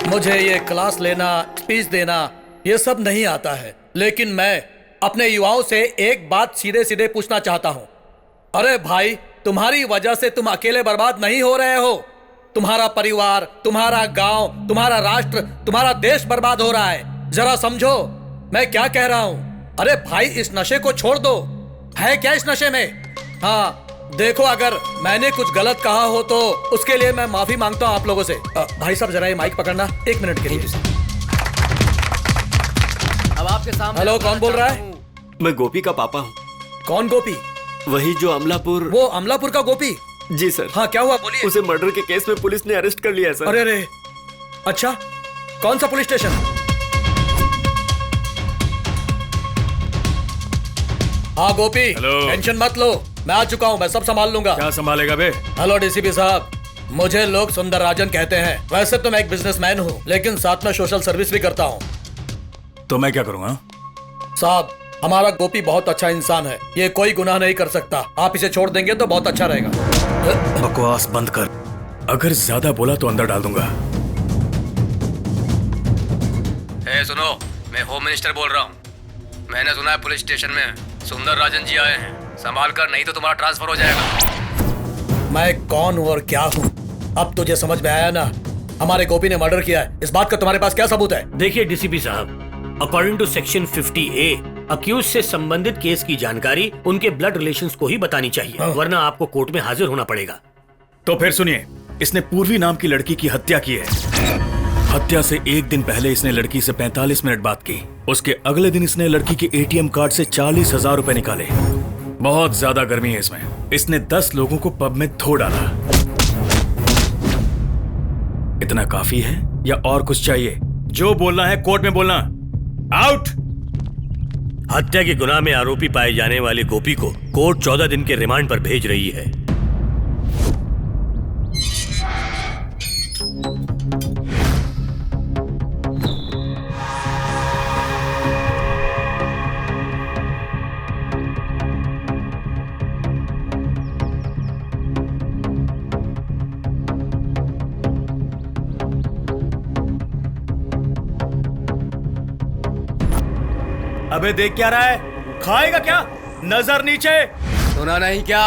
मुझे ये क्लास लेना, स्पीच देना, ये सब नहीं आता है, लेकिन मैं अपने युवाओं से एक बात सीधे सीधे पूछना चाहता हूँ। अरे भाई, तुम्हारी वजह से तुम अकेले बर्बाद नहीं हो रहे हो। तुम्हारा परिवार, तुम्हारा गांव, तुम्हारा राष्ट्र, तुम्हारा देश बर्बाद हो रहा है। जरा समझो मैं क्या कह रहा हूँ। अरे भाई, इस नशे को छोड़ दो। है क्या इस नशे में? हाँ देखो, अगर मैंने कुछ गलत कहा हो तो उसके लिए मैं माफी मांगता हूँ आप लोगों से। भाई साहब जरा ये माइक पकड़ना 1 मिनट के लिए। अब आपके सामने। हेलो, कौन बोल रहा है? मैं गोपी का पापा हूँ। कौन गोपी? वही जो अमलापुर। वो अमलापुर का गोपी? जी सर। हाँ क्या हुआ, बोलिए। उसे मर्डर के केस में पुलिस ने अरेस्ट कर लिया है सर। अरे अरे, अच्छा कौन सा पुलिस स्टेशन? हाँ गोपी, टेंशन मत लो, मैं आ चुका हूँ, मैं सब संभाल लूंगा। क्या संभालेगा बे? हेलो डीसीपी साहब, मुझे लोग सुंदर राजन कहते हैं। वैसे तो मैं एक बिजनेसमैन हूँ, लेकिन साथ में सोशल सर्विस भी करता हूँ। तो मैं क्या करूँगा? साहब, हमारा गोपी बहुत अच्छा इंसान है, ये कोई गुनाह नहीं कर सकता। आप इसे छोड़ देंगे तो बहुत अच्छा रहेगा। बकवास बंद कर, अगर ज्यादा बोला तो अंदर डाल दूंगा। सुनो, मैं होम मिनिस्टर बोल रहा हूँ। मैंने सुना है पुलिस स्टेशन में सुंदर राजन जी आए हैं, संभाल कर नहीं तो तुम्हारा ट्रांसफर हो जाएगा। मैं कौन हूँ और क्या हूँ, अब तुझे समझ में आया ना? हमारे गोपी ने मर्डर किया है, इस बात का तुम्हारे पास क्या सबूत है? देखिए डीसीपी साहब, according to section 50A, accused से संबंधित केस की जानकारी उनके ब्लड रिलेशंस को ही बतानी चाहिए, वरना आपको कोर्ट में हाजिर होना पड़ेगा। तो फिर सुनिए, इसने पूर्वी नाम की लड़की की हत्या की है। हत्या से 1 दिन पहले इसने लड़की से 45 मिनट बात की। उसके अगले दिन इसने लड़की के ATM कार्ड से 40,000 रुपए निकाले। बहुत ज्यादा गर्मी है इसमें। इसने 10 लोगों को पब में धो डाला। इतना काफी है या और कुछ चाहिए? जो बोलना है कोर्ट में बोलना। आउट। हत्या के गुनाह में आरोपी पाए जाने वाले गोपी को कोर्ट 14 दिन के रिमांड पर भेज रही है। अबे देख क्या रहा है? खाएगा क्या? नजर नीचे। सुना नहीं क्या?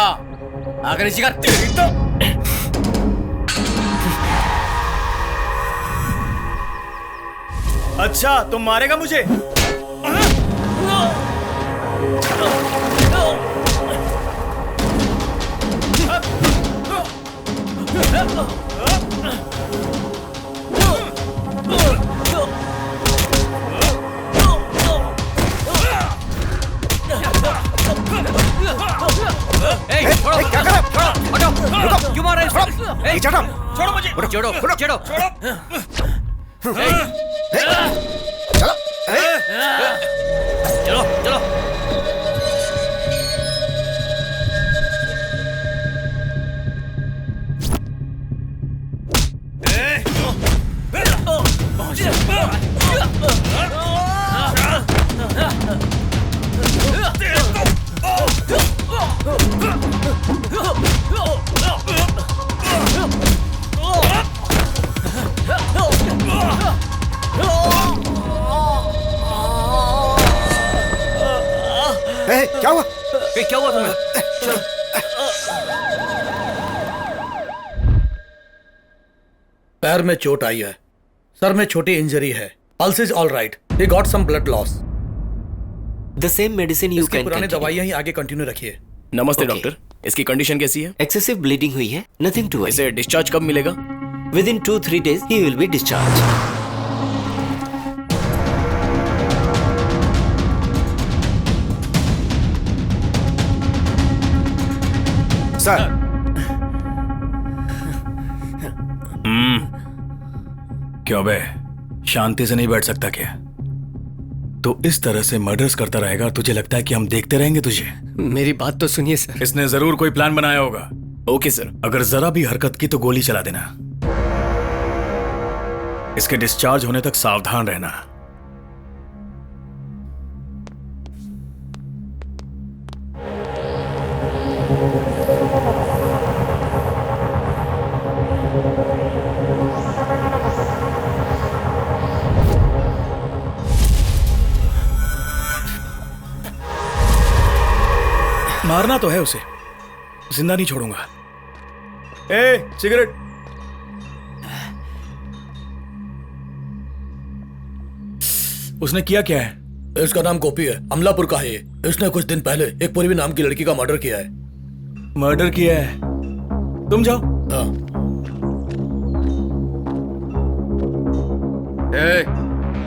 आगे नीचे कर। तेरी तो अच्छा, तुम मारेगा मुझे? क्यों मार रहा है इसको? ए, चढ़ो। छोड़ो मुझे। छोड़ो छोड़ो चलो चलो। क्या हुआ? क्या हुआ तुम्हें? पैर में चोट आई है, सर में छोटी इंजरी है, pulse is all right, he got some blood loss. The same medicine you can पुरानी दवाइयां ही आगे कंटिन्यू रखिए। नमस्ते डॉक्टर, इसकी कंडीशन कैसी है? एक्सेसिव ब्लीडिंग हुई है, नथिंग टू वरी। इसे डिस्चार्ज कब मिलेगा? With in 2-3 days he will be discharge. Sir क्यों बे, शांति से नहीं बैठ सकता क्या? तो इस तरह से मर्डर्स करता रहेगा, तुझे लगता है कि हम देखते रहेंगे तुझे? मेरी बात तो सुनिए सर। इसने जरूर कोई प्लान बनाया होगा। Okay sir. अगर जरा भी हरकत की तो गोली चला देना। इसके डिस्चार्ज होने तक सावधान रहना। मारना तो है उसे, जिंदा नहीं छोड़ूंगा। ए, सिगरेट। उसने किया क्या है? इसका नाम गोपी है, अमलापुर का है ये। इसने कुछ दिन पहले एक पूर्वी नाम की लड़की का मर्डर किया है। मर्डर किया है? तुम जाओ। हाँ।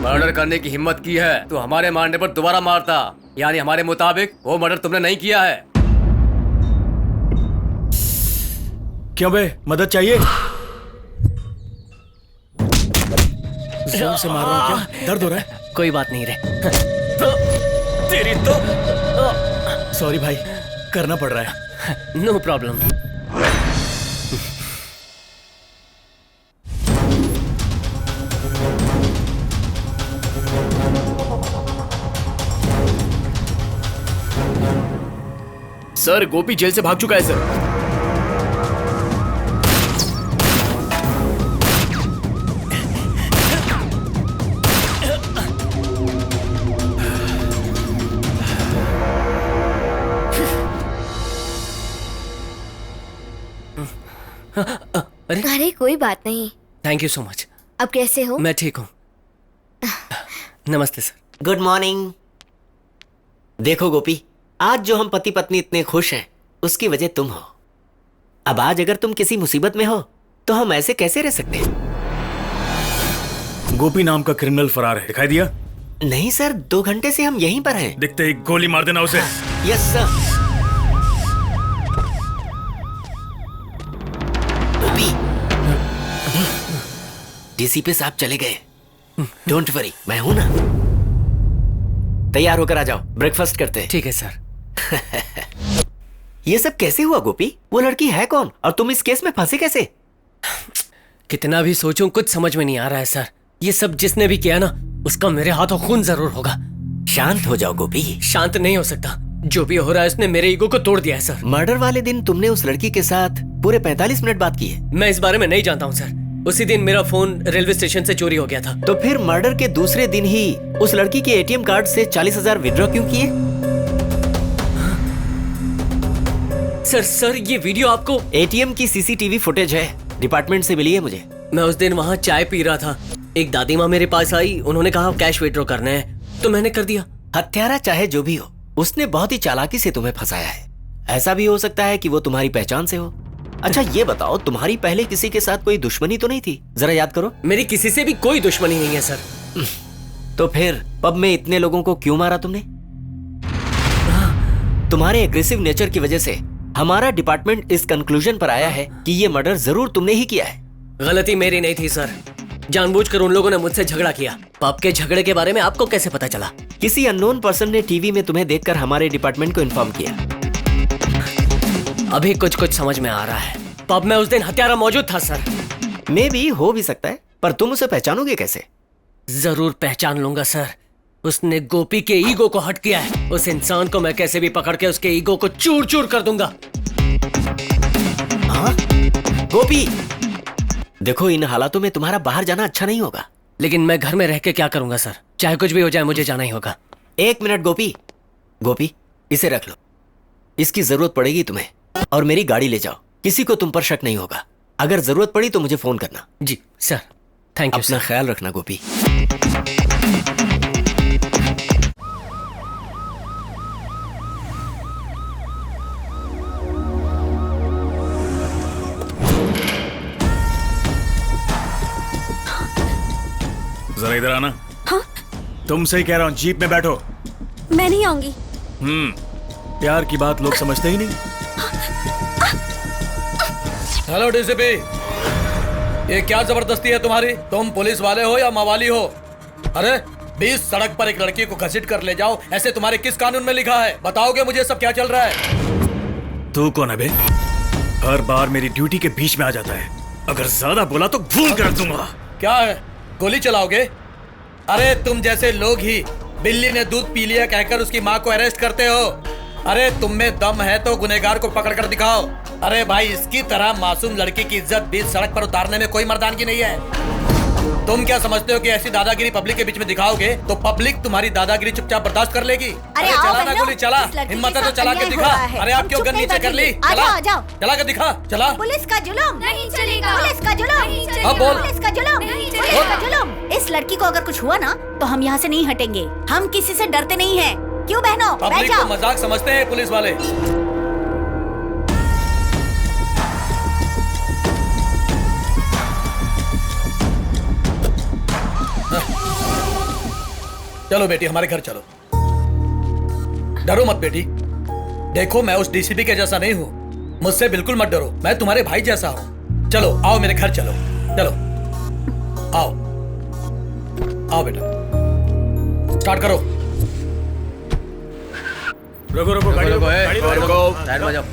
मर्डर करने की हिम्मत की है तो हमारे मारने पर दोबारा मारता, यानी हमारे मुताबिक वो मर्डर तुमने नहीं किया है। क्यों बे, मदद चाहिए? जोर से मार रहा हूं क्या? दर्द हो रहा है? कोई बात नहीं रे। तेरी तो सॉरी भाई, करना पड़ रहा है। No problem. Sir, Gopi jail से भाग चुका है सर। अरे कोई बात नहीं। Thank you so much. अब कैसे हो? मैं ठीक हूँ। नमस्ते सर। Good morning. देखो गोपी, आज जो हम पति पत्नी इतने खुश हैं उसकी वजह तुम हो। अब आज अगर तुम किसी मुसीबत में हो तो हम ऐसे कैसे रह सकते हैं? गोपी नाम का क्रिमिनल फरार है, दिखाई दिया? नहीं सर, 2 घंटे से हम यहीं पर हैं। दिखते ही गोली मार देना उसे। Yes sir. गोपी, डीसीपी साहब चले गए। डोंट वरी, मैं हूं ना। तैयार होकर आ जाओ, ब्रेकफास्ट करते हैं। ठीक है सर। ये सब कैसे हुआ गोपी? वो लड़की है कौन और तुम इस केस में फंसे कैसे? कितना भी सोचूं कुछ समझ में नहीं आ रहा है सर। ये सब जिसने भी किया ना, उसका मेरे हाथों खून जरूर होगा। शांत हो जाओ गोपी। शांत नहीं हो सकता। जो भी हो रहा है उसने मेरे ईगो को तोड़ दिया है सर। मर्डर वाले दिन तुमने उस लड़की के साथ पूरे 45 मिनट बात की है। मैं इस बारे में नहीं जानता हूँ सर। उसी दिन मेरा फोन रेलवे स्टेशन से चोरी हो गया था। तो फिर मर्डर के दूसरे दिन ही उस लड़की के एटीएम कार्ड से 40,000 विड्रॉ क्यों किए? सर ये वीडियो आपको एटीएम की सीसीटीवी फुटेज है, डिपार्टमेंट से मिली है मुझे। मैं उस दिन वहाँ चाय पी रहा था। एक दादी माँ मेरे पास आई, उन्होंने कहा कैश विड्रॉ करना है, तो मैंने कर दिया। हत्यारा चाहे जो भी हो, उसने बहुत ही चालाकी से तुम्हें फंसाया है। ऐसा भी हो सकता है कि वो तुम्हारी पहचान से हो। अच्छा ये बताओ, तुम्हारी पहले किसी के साथ कोई दुश्मनी तो नहीं थी? जरा याद करो। मेरी किसी से भी कोई दुश्मनी नहीं है सर। तो फिर पब में इतने लोगों को क्यों मारा तुमने? तुम्हारे एग्रेसिव नेचर की वजह से हमारा डिपार्टमेंट इस कंक्लूजन पर आया है कि ये मर्डर जरूर तुमने ही किया है। गलती मेरी नहीं थी सर, जानबूझकर उन लोगों ने मुझसे झगड़ा किया। पब के झगड़े के बारे में आपको कैसे पता चला? किसी अननोन पर्सन ने टीवी में तुम्हें देखकर हमारे डिपार्टमेंट को इन्फॉर्म किया। अभी कुछ कुछ समझ में आ रहा है। पब में उस दिन हत्यारा मौजूद था सर। मे भी हो भी सकता है, पर तुम उसे पहचानोगे कैसे? जरूर पहचान लूंगा सर। उसने गोपी के ईगो को हर्ट किया है। उस इंसान को मैं कैसे भी पकड़ के उसके ईगो को चूर चूर कर दूंगा। हाँ? गोपी, देखो इन हालातों में तुम्हारा बाहर जाना अच्छा नहीं होगा। लेकिन मैं घर में रह के क्या करूंगा सर? चाहे कुछ भी हो जाए मुझे जाना ही होगा। 1 मिनट गोपी। गोपी, इसे रख लो, इसकी जरूरत पड़ेगी तुम्हें। और मेरी गाड़ी ले जाओ, किसी को तुम पर शक नहीं होगा। अगर जरूरत पड़ी तो मुझे फोन करना। जी सर, थैंक यू। अपना ख्याल रखना गोपी। जरा इधर आना। हाँ? तुमसे ही कह रहा हूँ, जीप में बैठो। मैं नहीं आऊंगी। प्यार की बात लोग समझते ही नहीं। हेलो डीसीपी, ये क्या जबरदस्ती है तुम्हारी? तुम पुलिस वाले हो या मवाली हो? अरे 20 सड़क पर एक लड़की को घसीट कर ले जाओ, ऐसे तुम्हारे किस कानून में लिखा है? बताओगे मुझे सब क्या चल रहा है? तू कौन है बे? हर बार मेरी ड्यूटी के बीच में आ जाता है। अगर ज्यादा बोला तो भूल कर दूंगा। क्या है, गोली चलाओगे? अरे तुम जैसे लोग ही बिल्ली ने दूध पी लिया कहकर उसकी माँ को अरेस्ट करते हो। अरे तुम में दम है तो गुनहगार को पकड़ कर दिखाओ। अरे भाई, इसकी तरह मासूम लड़की की इज्जत बीच सड़क पर उतारने में कोई मर्दानगी नहीं है। तुम क्या समझते हो कि ऐसी दादागिरी पब्लिक के बीच में दिखाओगे तो पब्लिक तुम्हारी दादागिरी चुपचाप बर्दाश्त कर लेगी? अरे चला ना गोली, चला। हिम्मत है तो चला के दिखा। अरे आप क्यों गन नीचे कर ली? चला के दिखा, चला। पुलिस का जुलूम नहीं चलेगा। पुलिस का जुलूम। अब बोल। पुलिस का जुलूम। पुलिस का जुलूम। इस लड़की को अगर कुछ हुआ ना तो हम यहाँ से नहीं हटेंगे। हम किसी से डरते नहीं हैं। क्यों बहनों? बैठ पब्लिक जाओ। को मजाक समझते हैं पुलिस वाले। चलो बेटी, हमारे घर चलो। डरो मत बेटी। देखो, मैं उस डीसीपी के जैसा नहीं हूँ। मुझसे बिल्कुल मत डरो, मैं तुम्हारे भाई जैसा हूँ। चलो आओ मेरे घर, चलो चलो आओ। आओ बेटा, स्टार्ट करो। रुको रुको, गाड़ी रुको, रुको, साइड में जाओ।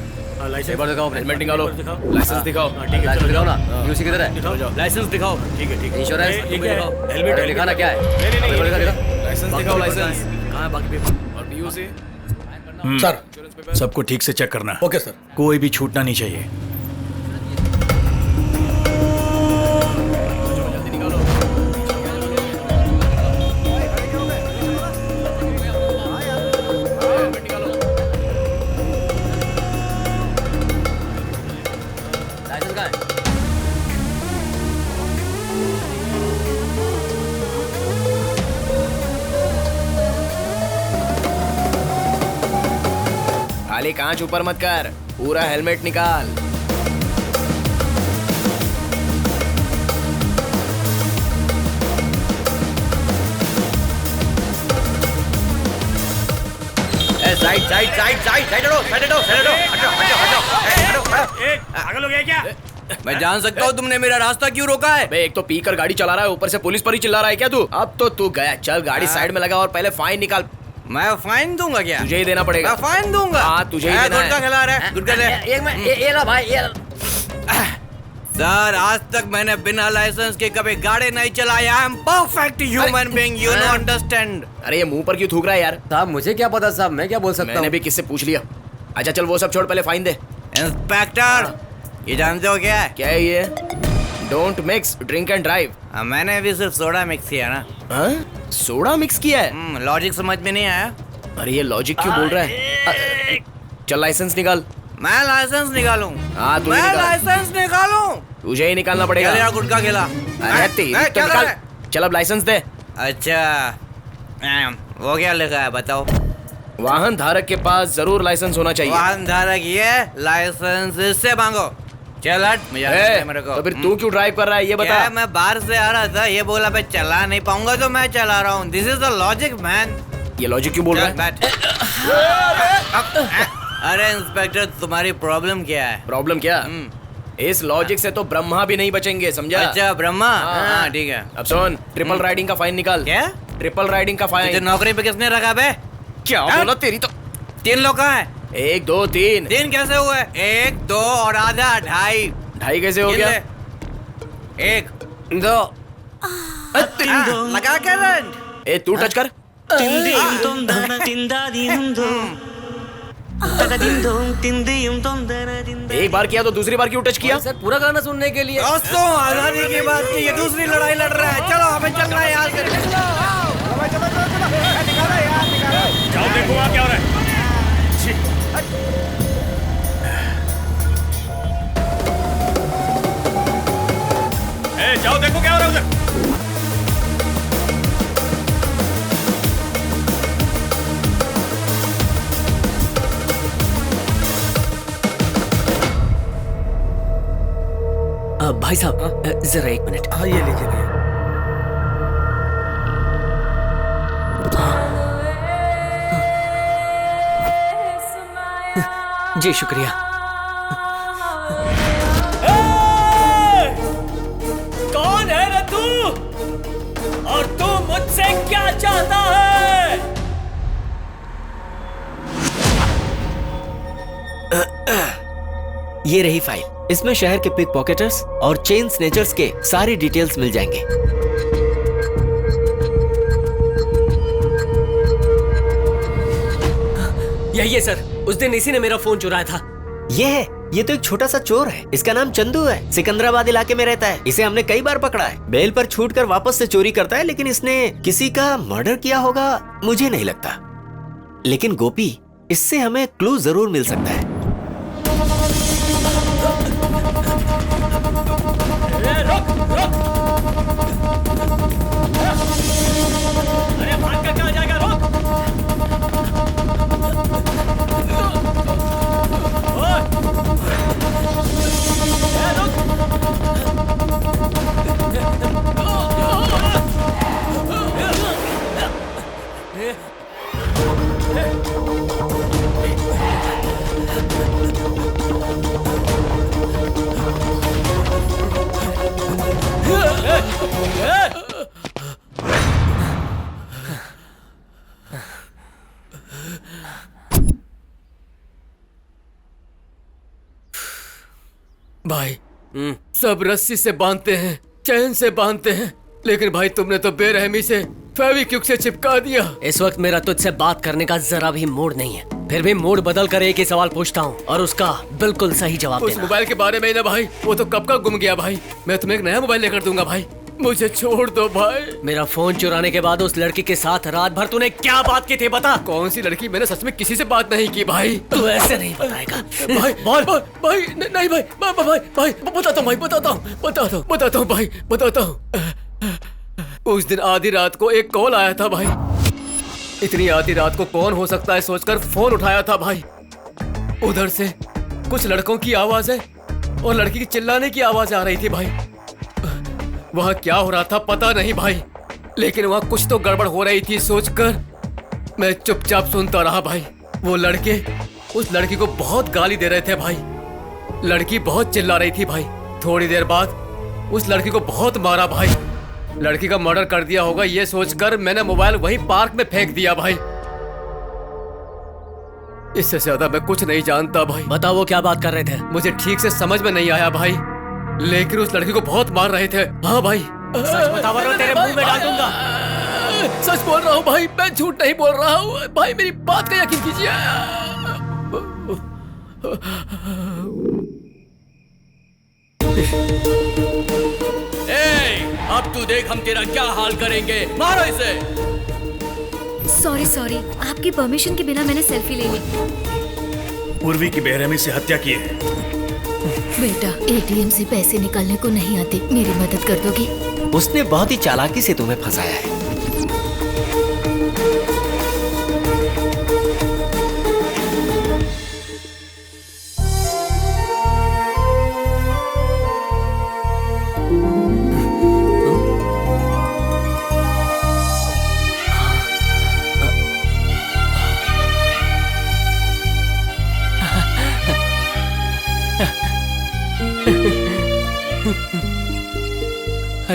लाइसेंस दिखाओ, हेलमेट निकालो, लाइसेंस दिखाओ। ठीक है, दिखाओ ना। यूसी किधर है? दिखाओ, लाइसेंस दिखाओ। ठीक है, ठीक है। इंश्योरेंस दिखाओ, हेलमेट दिखाना क्या है? नहीं, लाइसेंस दिखाओ, लाइसेंस कहाँ है? बाकी पेपर और पीयूसी। सर, सबको ठीक से चेक करना। Okay sir. कोई भी छूटना नहीं चाहिए। लाइसेंस कहाँ है? खाली कांच ऊपर मत कर, पूरा हेलमेट निकाल। Side side side side side हटो, साइड हटो, साइड हटो, हटो हटो हटो हटो। पागल हो गया क्या? मैं जान सकता हूँ तुमने मेरा रास्ता क्यों रोका है? बे, एक तो पी कर गाड़ी चला रहा है, ऊपर से पुलिस पर ही चिल्ला रहा है क्या तू? अब तो तू गया। चल गाड़ी साइड में लगा और पहले फाइन निकाल। मैं फाइन दूंगा क्या? तुझे ही देना पड़ेगा। मैं फाइन दूंगा। हाँ, तुझे ही देना है। गुटखा खिला रहा है, गुटखा दे। एक मिनट, ये लो भाई, ये लो। सर, आज तक मैंने बिना लाइसेंस के कभी गाड़ी नहीं चलाई। I am perfect human being, you know understand. अरे ये मुंह पर क्यों थूक रहा है यार? साहब मुझे क्या पता साहब, मैं क्या बोल सकता हूँ? मैंने भी किससे पूछ लिया। अच्छा चल वो सब छोड़, पहले फाइन दे। इंस्पेक्टर, ये जानते हो क्या है? क्या है ये? Don't mix drink and drive. मैंने भी सिर्फ सोडा मिक्स किया ना। सोडा मिक्स किया है? लॉजिक समझ में नहीं आया। अरे ये लॉजिक क्यों बोल रहा है? चल लाइसेंस निकाल। मैं लाइसेंस निकालूं? हाँ तू मैं निकाल। लाइसेंस निकालूं? तुझे ही निकालना पड़ेगा। चल यार, गुटखा खिला। अरे तेरी तो क्या निकाल। कर रहा चल अब लाइसेंस दे। अच्छा, वो क्या लिखा है बताओ? वाहन धारक के पास जरूर लाइसेंस होना चाहिए। वाहन धारक ये लाइसेंस इससे मांगो। चल हट, मेरे को। तो फिर तू क्यों ड्राइव कर रहा है ये बता। क्या मैं बाहर से आ रहा था, ये बोला मैं चला नहीं पाऊंगा तो मैं चला रहा हूँ। This is the logic man. ये लॉजिक क्यों बोल रहा है? बैठ। अरे इंस्पेक्टर, तुम्हारी प्रॉब्लम क्या है? प्रॉब्लम क्या? इस लॉजिक से तो ब्रह्मा भी नहीं बचेंगे, समझा? अच्छा, ब्रह्मा? हाँ ठीक है। अब सुन, ट्रिपल राइडिंग का फाइन निकाल। क्या? ट्रिपल राइडिंग का फाइन। तुझे नौकरी पे किसने रखा बे? क्या बोला? तेरी तो 3 लोग कहाँ हैं? 1 2 3। 3 कैसे हुए? 1 2 और आधा 2.5। 2.5 कैसे हो गया? 1 2 लगा कर रन। ए तू टच कर। एक बार किया तो दूसरी बार क्यों टच किया? सर पूरा गाना सुनने के लिए। दोस्तों, आजादी की बात की, ये दूसरी लड़ाई लड़ रहा है। चलो हमें चलना है यहाँ से। जाओ देखो वहाँ क्या हो रहा है। जाओ देखो क्या हो रहा है उधर। भाई साहब जरा 1 मिनट। हाँ ये लीजिए। जी शुक्रिया। कौन है रे तू? और तू मुझसे क्या चाहता है? ये रही फाइल। इसमें शहर के पिक पॉकेटर्स और चेन स्नेचर्स के सारी डिटेल्स मिल जाएंगे। यही है सर, उस दिन इसी ने मेरा फोन चुराया था। ये तो एक छोटा सा चोर है। इसका नाम चंदू है, सिकंदराबाद इलाके में रहता है। इसे हमने कई बार पकड़ा है। बेल पर छूटकर वापस से चोरी करता है, लेकिन इसने किसी का मर्डर किया होगा मुझे नहीं लगता। लेकिन गोपी, इससे हमें क्लू जरूर मिल सकता है। अरे भाग कर कहाँ जाएगा? रोक। भाई सब रस्सी से बांधते हैं, चैन से बांधते हैं, लेकिन भाई तुमने तो बेरहमी से फेविक्विक से चिपका दिया। इस वक्त मेरा तुझसे बात करने का जरा भी मूड नहीं है। फिर भी मूड बदल कर एक ही सवाल पूछता हूँ और उसका बिल्कुल सही जवाब उस देना। मोबाइल के बारे में ना भाई, वो तो कब का गुम गया भाई। मैं तुम्हें एक नया मोबाइल लेकर दूंगा भाई, मुझे छोड़ दो भाई। मेरा फोन चुराने के बाद उस लड़की के साथ रात भर तूने क्या बात की थी बता? कौन सी लड़की? मैंने सच में किसी से बात नहीं की भाई। तू ऐसे नहीं बताएगा भाई। बोल भाई। नहीं भाई, भाई बताता हूँ भाई, बताता हूँ भाई, बताता हूँ। उस दिन आधी रात को एक कॉल आया था भाई। इतनी आधी रात को कौन हो सकता है सोचकर फोन उठाया था भाई। उधर से कुछ लड़कों की आवाज है और लड़की की चिल्लाने की आवाज आ रही थी भाई। वहाँ क्या हो रहा था पता नहीं भाई, लेकिन वहाँ कुछ तो गड़बड़ हो रही थी सोचकर मैं चुपचाप सुनता रहा भाई। वो लड़के उस लड़की को बहुत गाली दे रहे थे भाई। लड़की बहुत चिल्ला रही थी भाई। थोड़ी देर बाद उस लड़की को बहुत मारा भाई। लड़की का मर्डर कर दिया होगा ये सोचकर मैंने मोबाइल वहीं पार्क में फेंक दिया भाई। इससे ज्यादा मैं कुछ नहीं जानता भाई। बताओ वो क्या बात कर रहे थे? मुझे ठीक से समझ में नहीं आया भाई, लेकिन उस लड़की को बहुत मार रहे थे। हाँ भाई, सच बता वरना तेरे मुंह में डाल दूंगा। सच बोल रहा हूँ भाई, मैं झूठ नहीं बोल रहा हूँ भाई, मेरी बात का यकीन कीजिए। अब तू देख हम तेरा क्या हाल करेंगे। मारो इसे। सॉरी, आपकी परमिशन के बिना मैंने सेल्फी ले ली। पूर्वी की बेरहमी से हत्या की है। बेटा, एटीएम से पैसे निकालने को नहीं आते, मेरी मदद कर दोगी? उसने बहुत ही चालाकी से तुम्हें फंसाया है।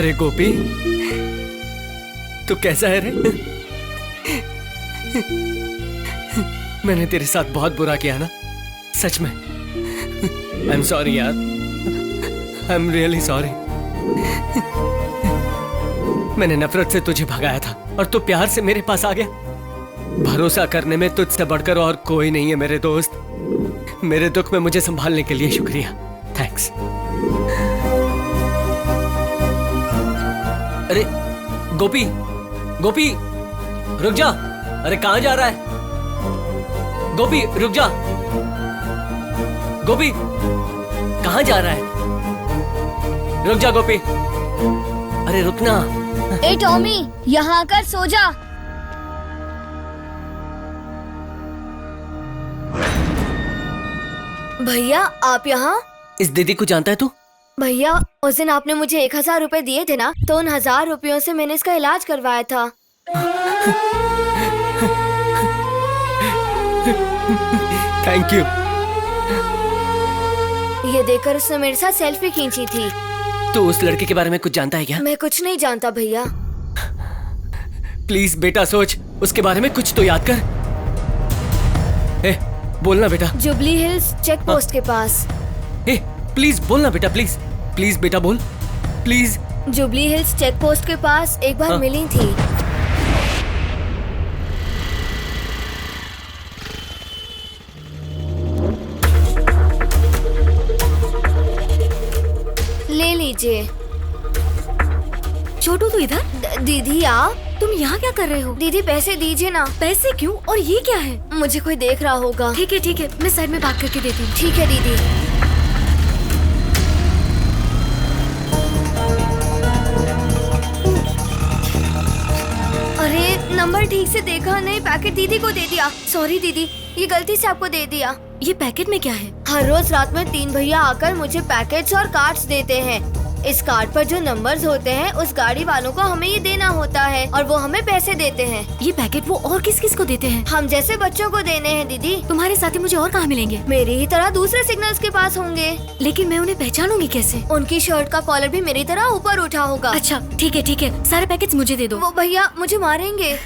अरे गोपी, तू कैसा है रे? मैंने तेरे साथ बहुत बुरा किया ना, सच में। आई एम सॉरी यार, आई एम रियली सॉरी। मैंने नफरत से तुझे भगाया था और तू प्यार से मेरे पास आ गया। भरोसा करने में तुझसे बढ़कर और कोई नहीं है मेरे दोस्त। मेरे दुख में मुझे संभालने के लिए शुक्रिया, थैंक्स। अरे गोपी, गोपी रुक जा। अरे कहाँ जा रहा है? गोपी रुक जा। गोपी कहाँ जा रहा है? रुक जा गोपी। अरे रुकना। ए टॉमी, यहाँ आकर सो जा। भैया आप यहाँ? इस दीदी को जानता है तू? भैया उस दिन आपने मुझे 1000 रुपए दिए थे ना, तो उन 1000 रुपयों से मैंने इसका इलाज करवाया था। Thank you. ये देखकर उसने मेरे साथ सेल्फी खींची थी। तू उस लड़के के बारे में कुछ जानता है क्या? मैं कुछ नहीं जानता भैया। प्लीज बेटा सोच, उसके बारे में कुछ तो याद कर। ए, बोलना बेटा। जुबली हिल्स चेक पोस्ट के पास। ए, प्लीज बोलना बेटा, प्लीज प्लीज बेटा बोल, please. Jubilee Hills check post के पास एक बार मिली थी। ले लीजिए। छोटू तू इधर? दीदी आप? तुम यहाँ क्या कर रहे हो? दीदी पैसे दीजिए ना। पैसे क्यों? और ये क्या है? मुझे कोई देख रहा होगा। ठीक है, मैं साइड में बात करके देती हूँ। ठीक है दीदी। अरे नंबर ठीक से देखा नहीं, पैकेट दीदी को दे दिया। सॉरी दीदी, ये गलती से आपको दे दिया। ये पैकेट में क्या है? हर रोज रात में 3 भैया आकर मुझे पैकेट्स और कार्ड्स देते हैं। इस कार्ड पर जो नंबर्स होते हैं उस गाड़ी वालों को हमें ये देना होता है और वो हमें पैसे देते हैं। ये पैकेट वो और किस किस को देते हैं? हम जैसे बच्चों को देने हैं दीदी। तुम्हारे साथी मुझे और कहाँ मिलेंगे? मेरी ही तरह दूसरे सिग्नल्स के पास होंगे। लेकिन मैं उन्हें पहचानूंगी कैसे? उनकी शर्ट का कॉलर भी मेरी तरह ऊपर उठा होगा। अच्छा ठीक है, सारे पैकेट्स मुझे दे दो। वो भैया मुझे मारेंगे।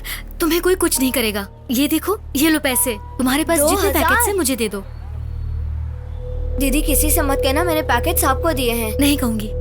तुम्हें कोई कुछ नहीं करेगा। ये देखो, ये लो पैसे, तुम्हारे पास जितने पैकेट्स हैं मुझे दे दो। दीदी किसी से मत कहना मैंने पैकेट्स आपको दिए हैं। नहीं कहूँगी।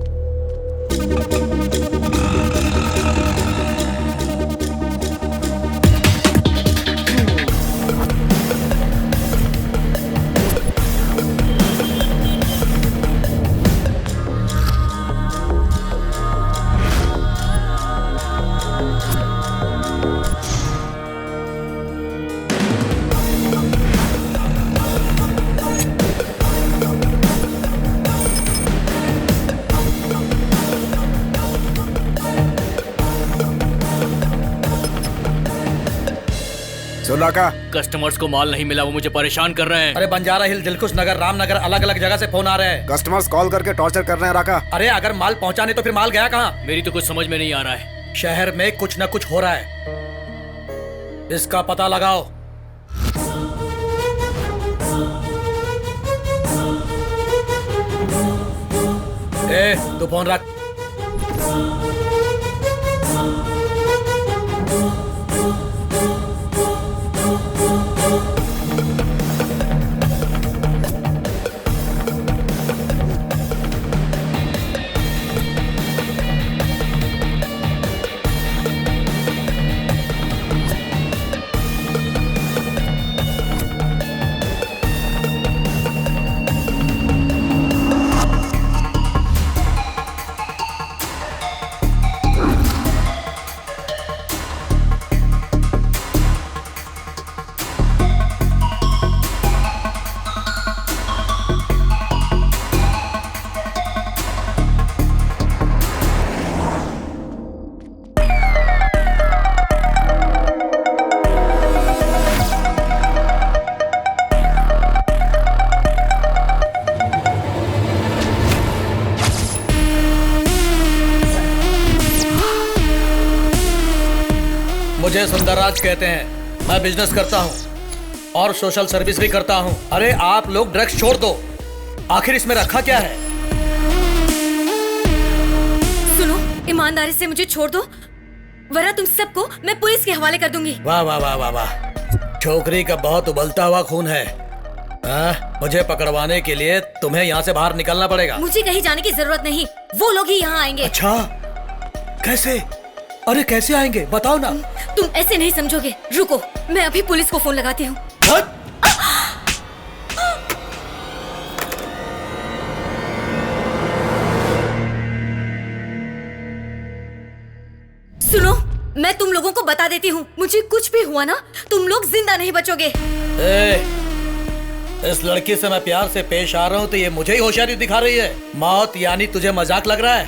सुना का? कस्टमर्स को माल नहीं मिला, वो मुझे परेशान कर रहे हैं। अरे बंजारा हिल, दिलखुश नगर, रामनगर, अलग अलग जगह से फोन आ रहे हैं। कस्टमर्स कॉल करके टॉर्चर कर रहे हैं राका। अरे अगर माल पहुंचाने तो फिर माल गया कहाँ? मेरी तो कुछ समझ में नहीं आ रहा है। शहर में कुछ न कुछ हो रहा है, इसका पता लगाओ। ए, तू फोन रख। मुझे सुंदरराज कहते हैं। मैं बिजनेस करता हूँ और सोशल सर्विस भी करता हूँ। अरे आप लोग ड्रग्स छोड़ दो, आखिर इसमें रखा क्या है? सुनो, ईमानदारी से मुझे छोड़ दो, वरना तुम सबको मैं पुलिस के हवाले कर दूंगी। वाह वाह वाह वाह वाह, छोकरी का बहुत उबलता हुआ खून है। मुझे पकड़वाने के लिए तुम्हें यहाँ से बाहर निकलना पड़ेगा। मुझे कहीं जाने की जरूरत नहीं, वो लोग ही यहाँ आएंगे। अच्छा, कैसे? अरे कैसे आएंगे, बताओ ना। तुम ऐसे नहीं समझोगे, रुको, मैं अभी पुलिस को फोन लगाती हूँ। सुनो, मैं तुम लोगों को बता देती हूँ, मुझे कुछ भी हुआ ना, तुम लोग जिंदा नहीं बचोगे। इस लड़की से मैं प्यार से पेश आ रहा हूँ तो ये मुझे ही होशियारी दिखा रही है। मौत यानी तुझे मजाक लग रहा है?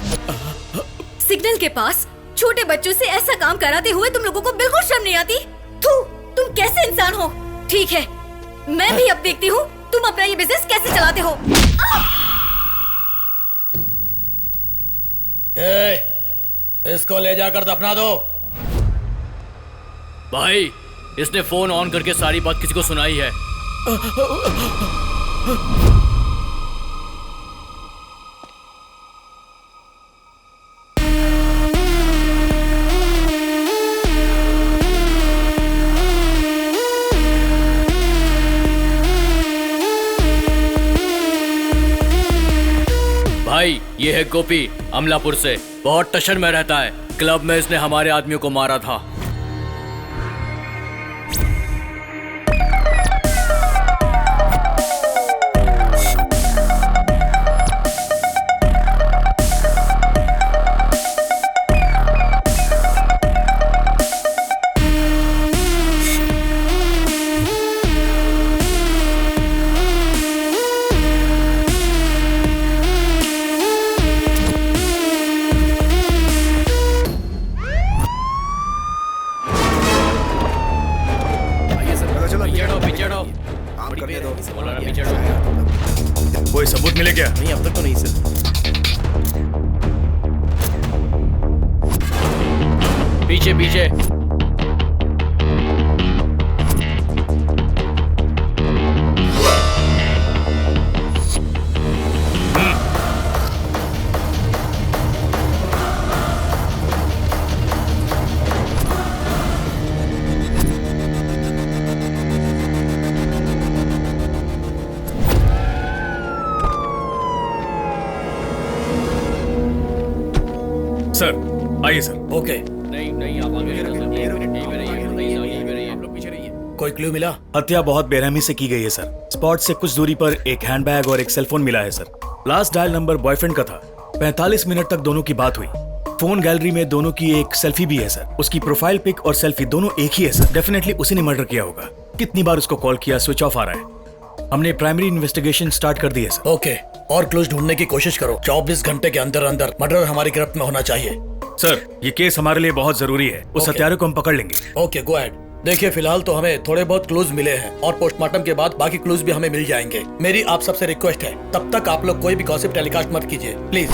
सिग्नल के पास छोटे बच्चों से ऐसा काम कराते हुए तुम लोगों को बिल्कुल शर्म नहीं आती? तुम कैसे इंसान हो? ठीक है, मैं भी अब देखती हूँ तुम अपना ये बिजनेस कैसे चलाते हो। इसको ले जाकर दफना दो। भाई, इसने फोन ऑन करके सारी बात किसी को सुनाई है। भाई, ये है गोपी, अमलापुर से। बहुत टशन में रहता है। क्लब में इसने हमारे आदमियों को मारा था। कोई सबूत मिले क्या? नहीं, अब तक तो नहीं सर। पीछे पीछे। सर आइए सर। ओके, नहीं आप आगे कोई क्लू मिला? हत्या बहुत बेरहमी से की गई है सर। स्पॉट से कुछ दूरी पर एक हैंडबैग और एक सेलफोन मिला है sir. Last dial number boyfriend का था। 45 मिनट तक दोनों की बात हुई। फोन गैलरी में दोनों की एक सेल्फी भी है सर। उसकी प्रोफाइल पिक और सेल्फी दोनों एक ही है सर। डेफिनेटली उसी ने मर्डर किया होगा। कितनी बार उसको कॉल किया, स्विच ऑफ आ रहा है। हमने प्राइमरी इन्वेस्टिगेशन स्टार्ट कर दी है सर। ओके, और क्लूज ढूंढने की कोशिश करो। 24 घंटे के अंदर अंदर मर्डर हमारी गिरफ्त में होना चाहिए। सर, ये केस हमारे लिए बहुत जरूरी है। उस हत्यारे को हम पकड़ लेंगे। Okay, go ahead. देखिए, फिलहाल तो हमें थोड़े बहुत क्लूज मिले हैं और पोस्टमार्टम के बाद बाकी क्लूज भी हमें मिल जाएंगे। मेरी आप सबसे रिक्वेस्ट है, तब तक आप लोग कोई भी गॉसिप टेलीकास्ट मत कीजिए, प्लीज।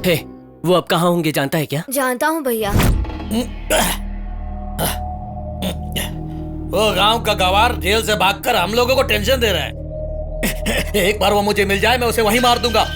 हे, वो अब कहाँ होंगे जानता है क्या? जानता हूँ भैया। वो गांव का गवार जेल से भागकर हम लोगों को टेंशन दे रहा है। एक बार वो मुझे मिल जाए, मैं उसे वहीं मार दूंगा।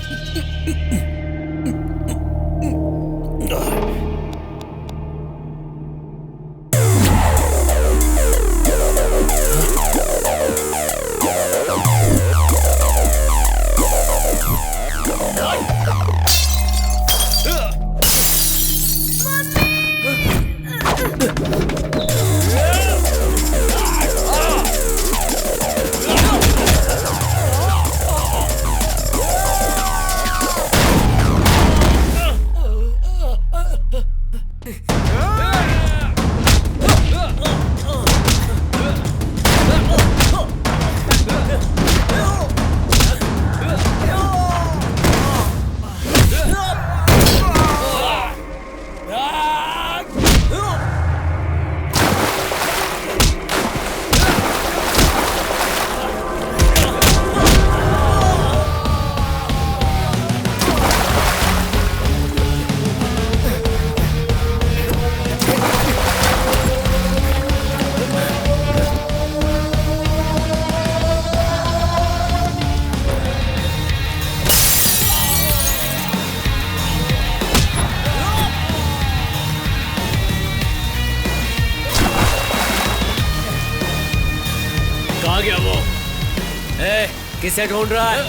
किसे ढूंढ रहा है?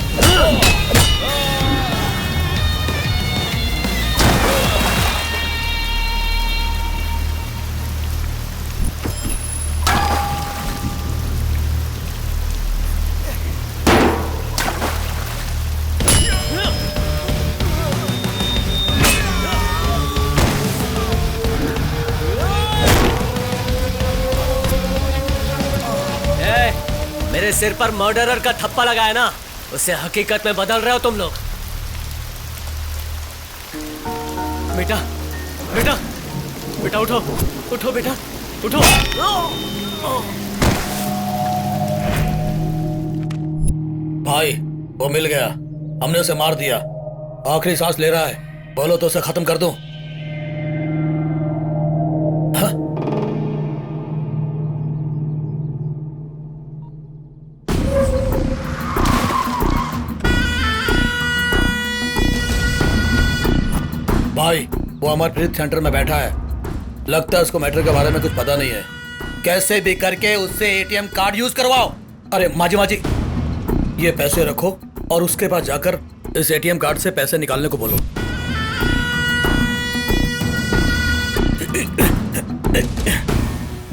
मेरे सिर पर मर्डरर का थप्पा लगा है ना, उसे हकीकत में बदल रहे हो तुम लोग। बेटा बेटा बेटा उठो उठो बेटा उठो। भाई वो मिल गया, हमने उसे मार दिया। आखिरी सांस ले रहा है, बोलो तो उसे खत्म कर दूं। भाई वो अमरप्रीत सेंटर में बैठा है, लगता है उसको मैटर के बारे में कुछ पता नहीं है। कैसे भी करके उससे एटीएम कार्ड यूज करवाओ। अरे माजी माजी, ये पैसे रखो और उसके पास जाकर इस एटीएम कार्ड से पैसे निकालने को बोलो।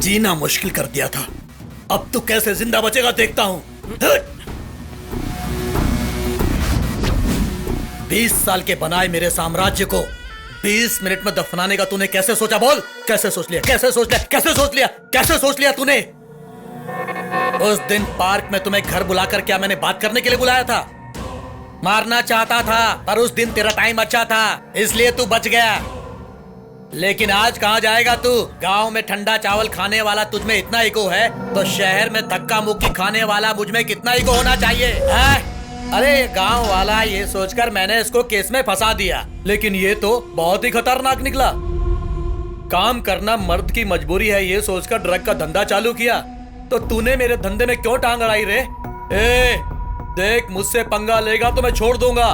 जीना मुश्किल कर दिया था, अब तो कैसे जिंदा बचेगा देखता हूं। 20 साल के बनाए मेरे साम्राज्य को 20 मिनट में दफनाने का तूने कैसे सोचा? बोल, कैसे सोच लिया? कैसे सोच लिया? कैसे सोच लिया? कैसे सोच लिया तूने? उस दिन पार्क में तुम्हें घर बुलाकर क्या मैंने बात करने के लिए बुलाया था? मारना चाहता था, पर उस दिन तेरा टाइम अच्छा था इसलिए तू बच गया। लेकिन आज कहां जाएगा तू? गांव में ठंडा चावल खाने वाला तुझ में इतना ईगो है तो शहर में धक्का मुक्की खाने वाला मुझ में कितना ईगो होना चाहिए है? अरे गांव वाला ये सोचकर मैंने इसको केस में फंसा दिया, लेकिन ये तो बहुत ही खतरनाक निकला। काम करना मर्द की मजबूरी है ये सोचकर ड्रग का धंधा चालू किया, तो तूने मेरे धंधे में क्यों टांग अड़ाई रे? देख, मुझसे पंगा लेगा तो मैं छोड़ दूंगा,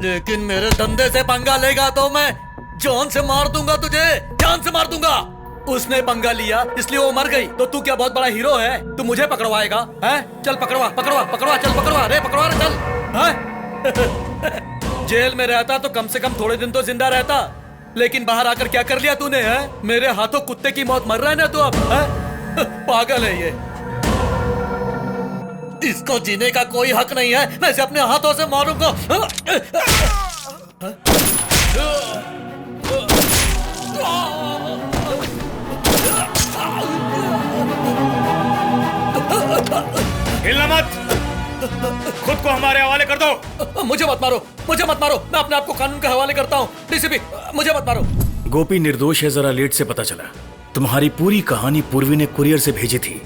लेकिन मेरे धंधे से पंगा लेगा तो मैं जान से मार दूंगा तुझे, जान से मार दूंगा। उसने पंगा लिया इसलिए वो मर गई, तो तू क्या बहुत बड़ा हीरो है? तू मुझे पकड़वाएगा? हैं? चल पकड़वा पकड़वा पकड़वा, चल पकड़वा रे, पकड़वा रे, चल। हैं? जेल में रहता तो कम से कम थोड़े दिन तो जिंदा रहता, लेकिन बाहर आकर क्या कर लिया तूने? है मेरे हाथों कुत्ते की मौत मर रहा है ना तू अब? पागल है ये, इसको जीने का कोई हक नहीं है, मैं इसे अपने हाथों से मारूंगा। हिलना मत, खुद को हमारे हवाले कर दो। मुझे मत मारो, मुझे मत मारो, मैं अपने आप को कानून के हवाले करता हूँ। डीसीपी मुझे मत मारो। गोपी निर्दोष है, जरा लेट से पता चला। तुम्हारी पूरी कहानी पूर्वी ने कुरियर से भेजी थी।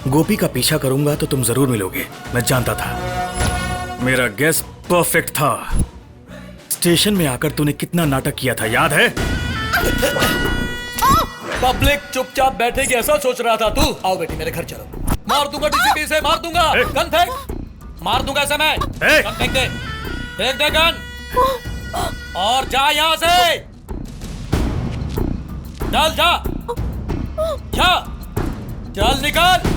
गोपी का पीछा करूंगा तो तुम जरूर मिलोगे, मैं जानता था। मेरा गेस परफेक्ट था। स्टेशन में आकर तूने कितना नाटक किया था याद है? पब्लिक चुपचाप बैठेगी ऐसा सोच रहा था तू? आओ बेटी मेरे घर चलो, मार दूंगा डीसीपी से, मार दूंगा। गन फेंक, मार दूंगा ऐसे मैं। गन फेंक दे, फेंक दे गन, और जा यहाँ से, चल जा, जा, चल निकल।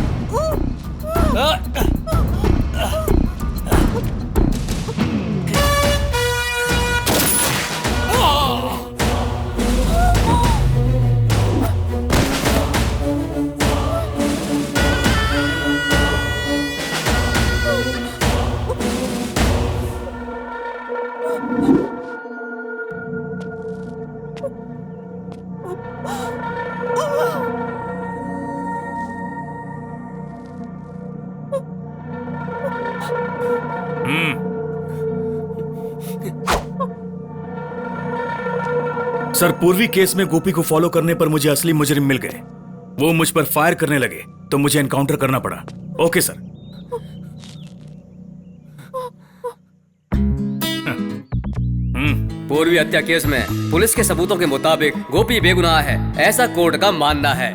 सर, पूर्वी केस में गोपी को फॉलो करने पर मुझे असली मुजरिम मिल गए। वो मुझ पर फायर करने लगे तो मुझे एनकाउंटर करना पड़ा। Okay sir. पूर्वी हत्या केस में पुलिस के सबूतों के मुताबिक गोपी बेगुनाह है, ऐसा कोर्ट का मानना है।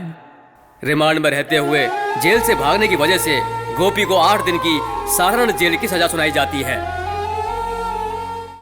रिमांड में रहते हुए जेल से भागने की वजह से गोपी को 8 दिन की साधारण जेल की सजा सुनाई जाती है।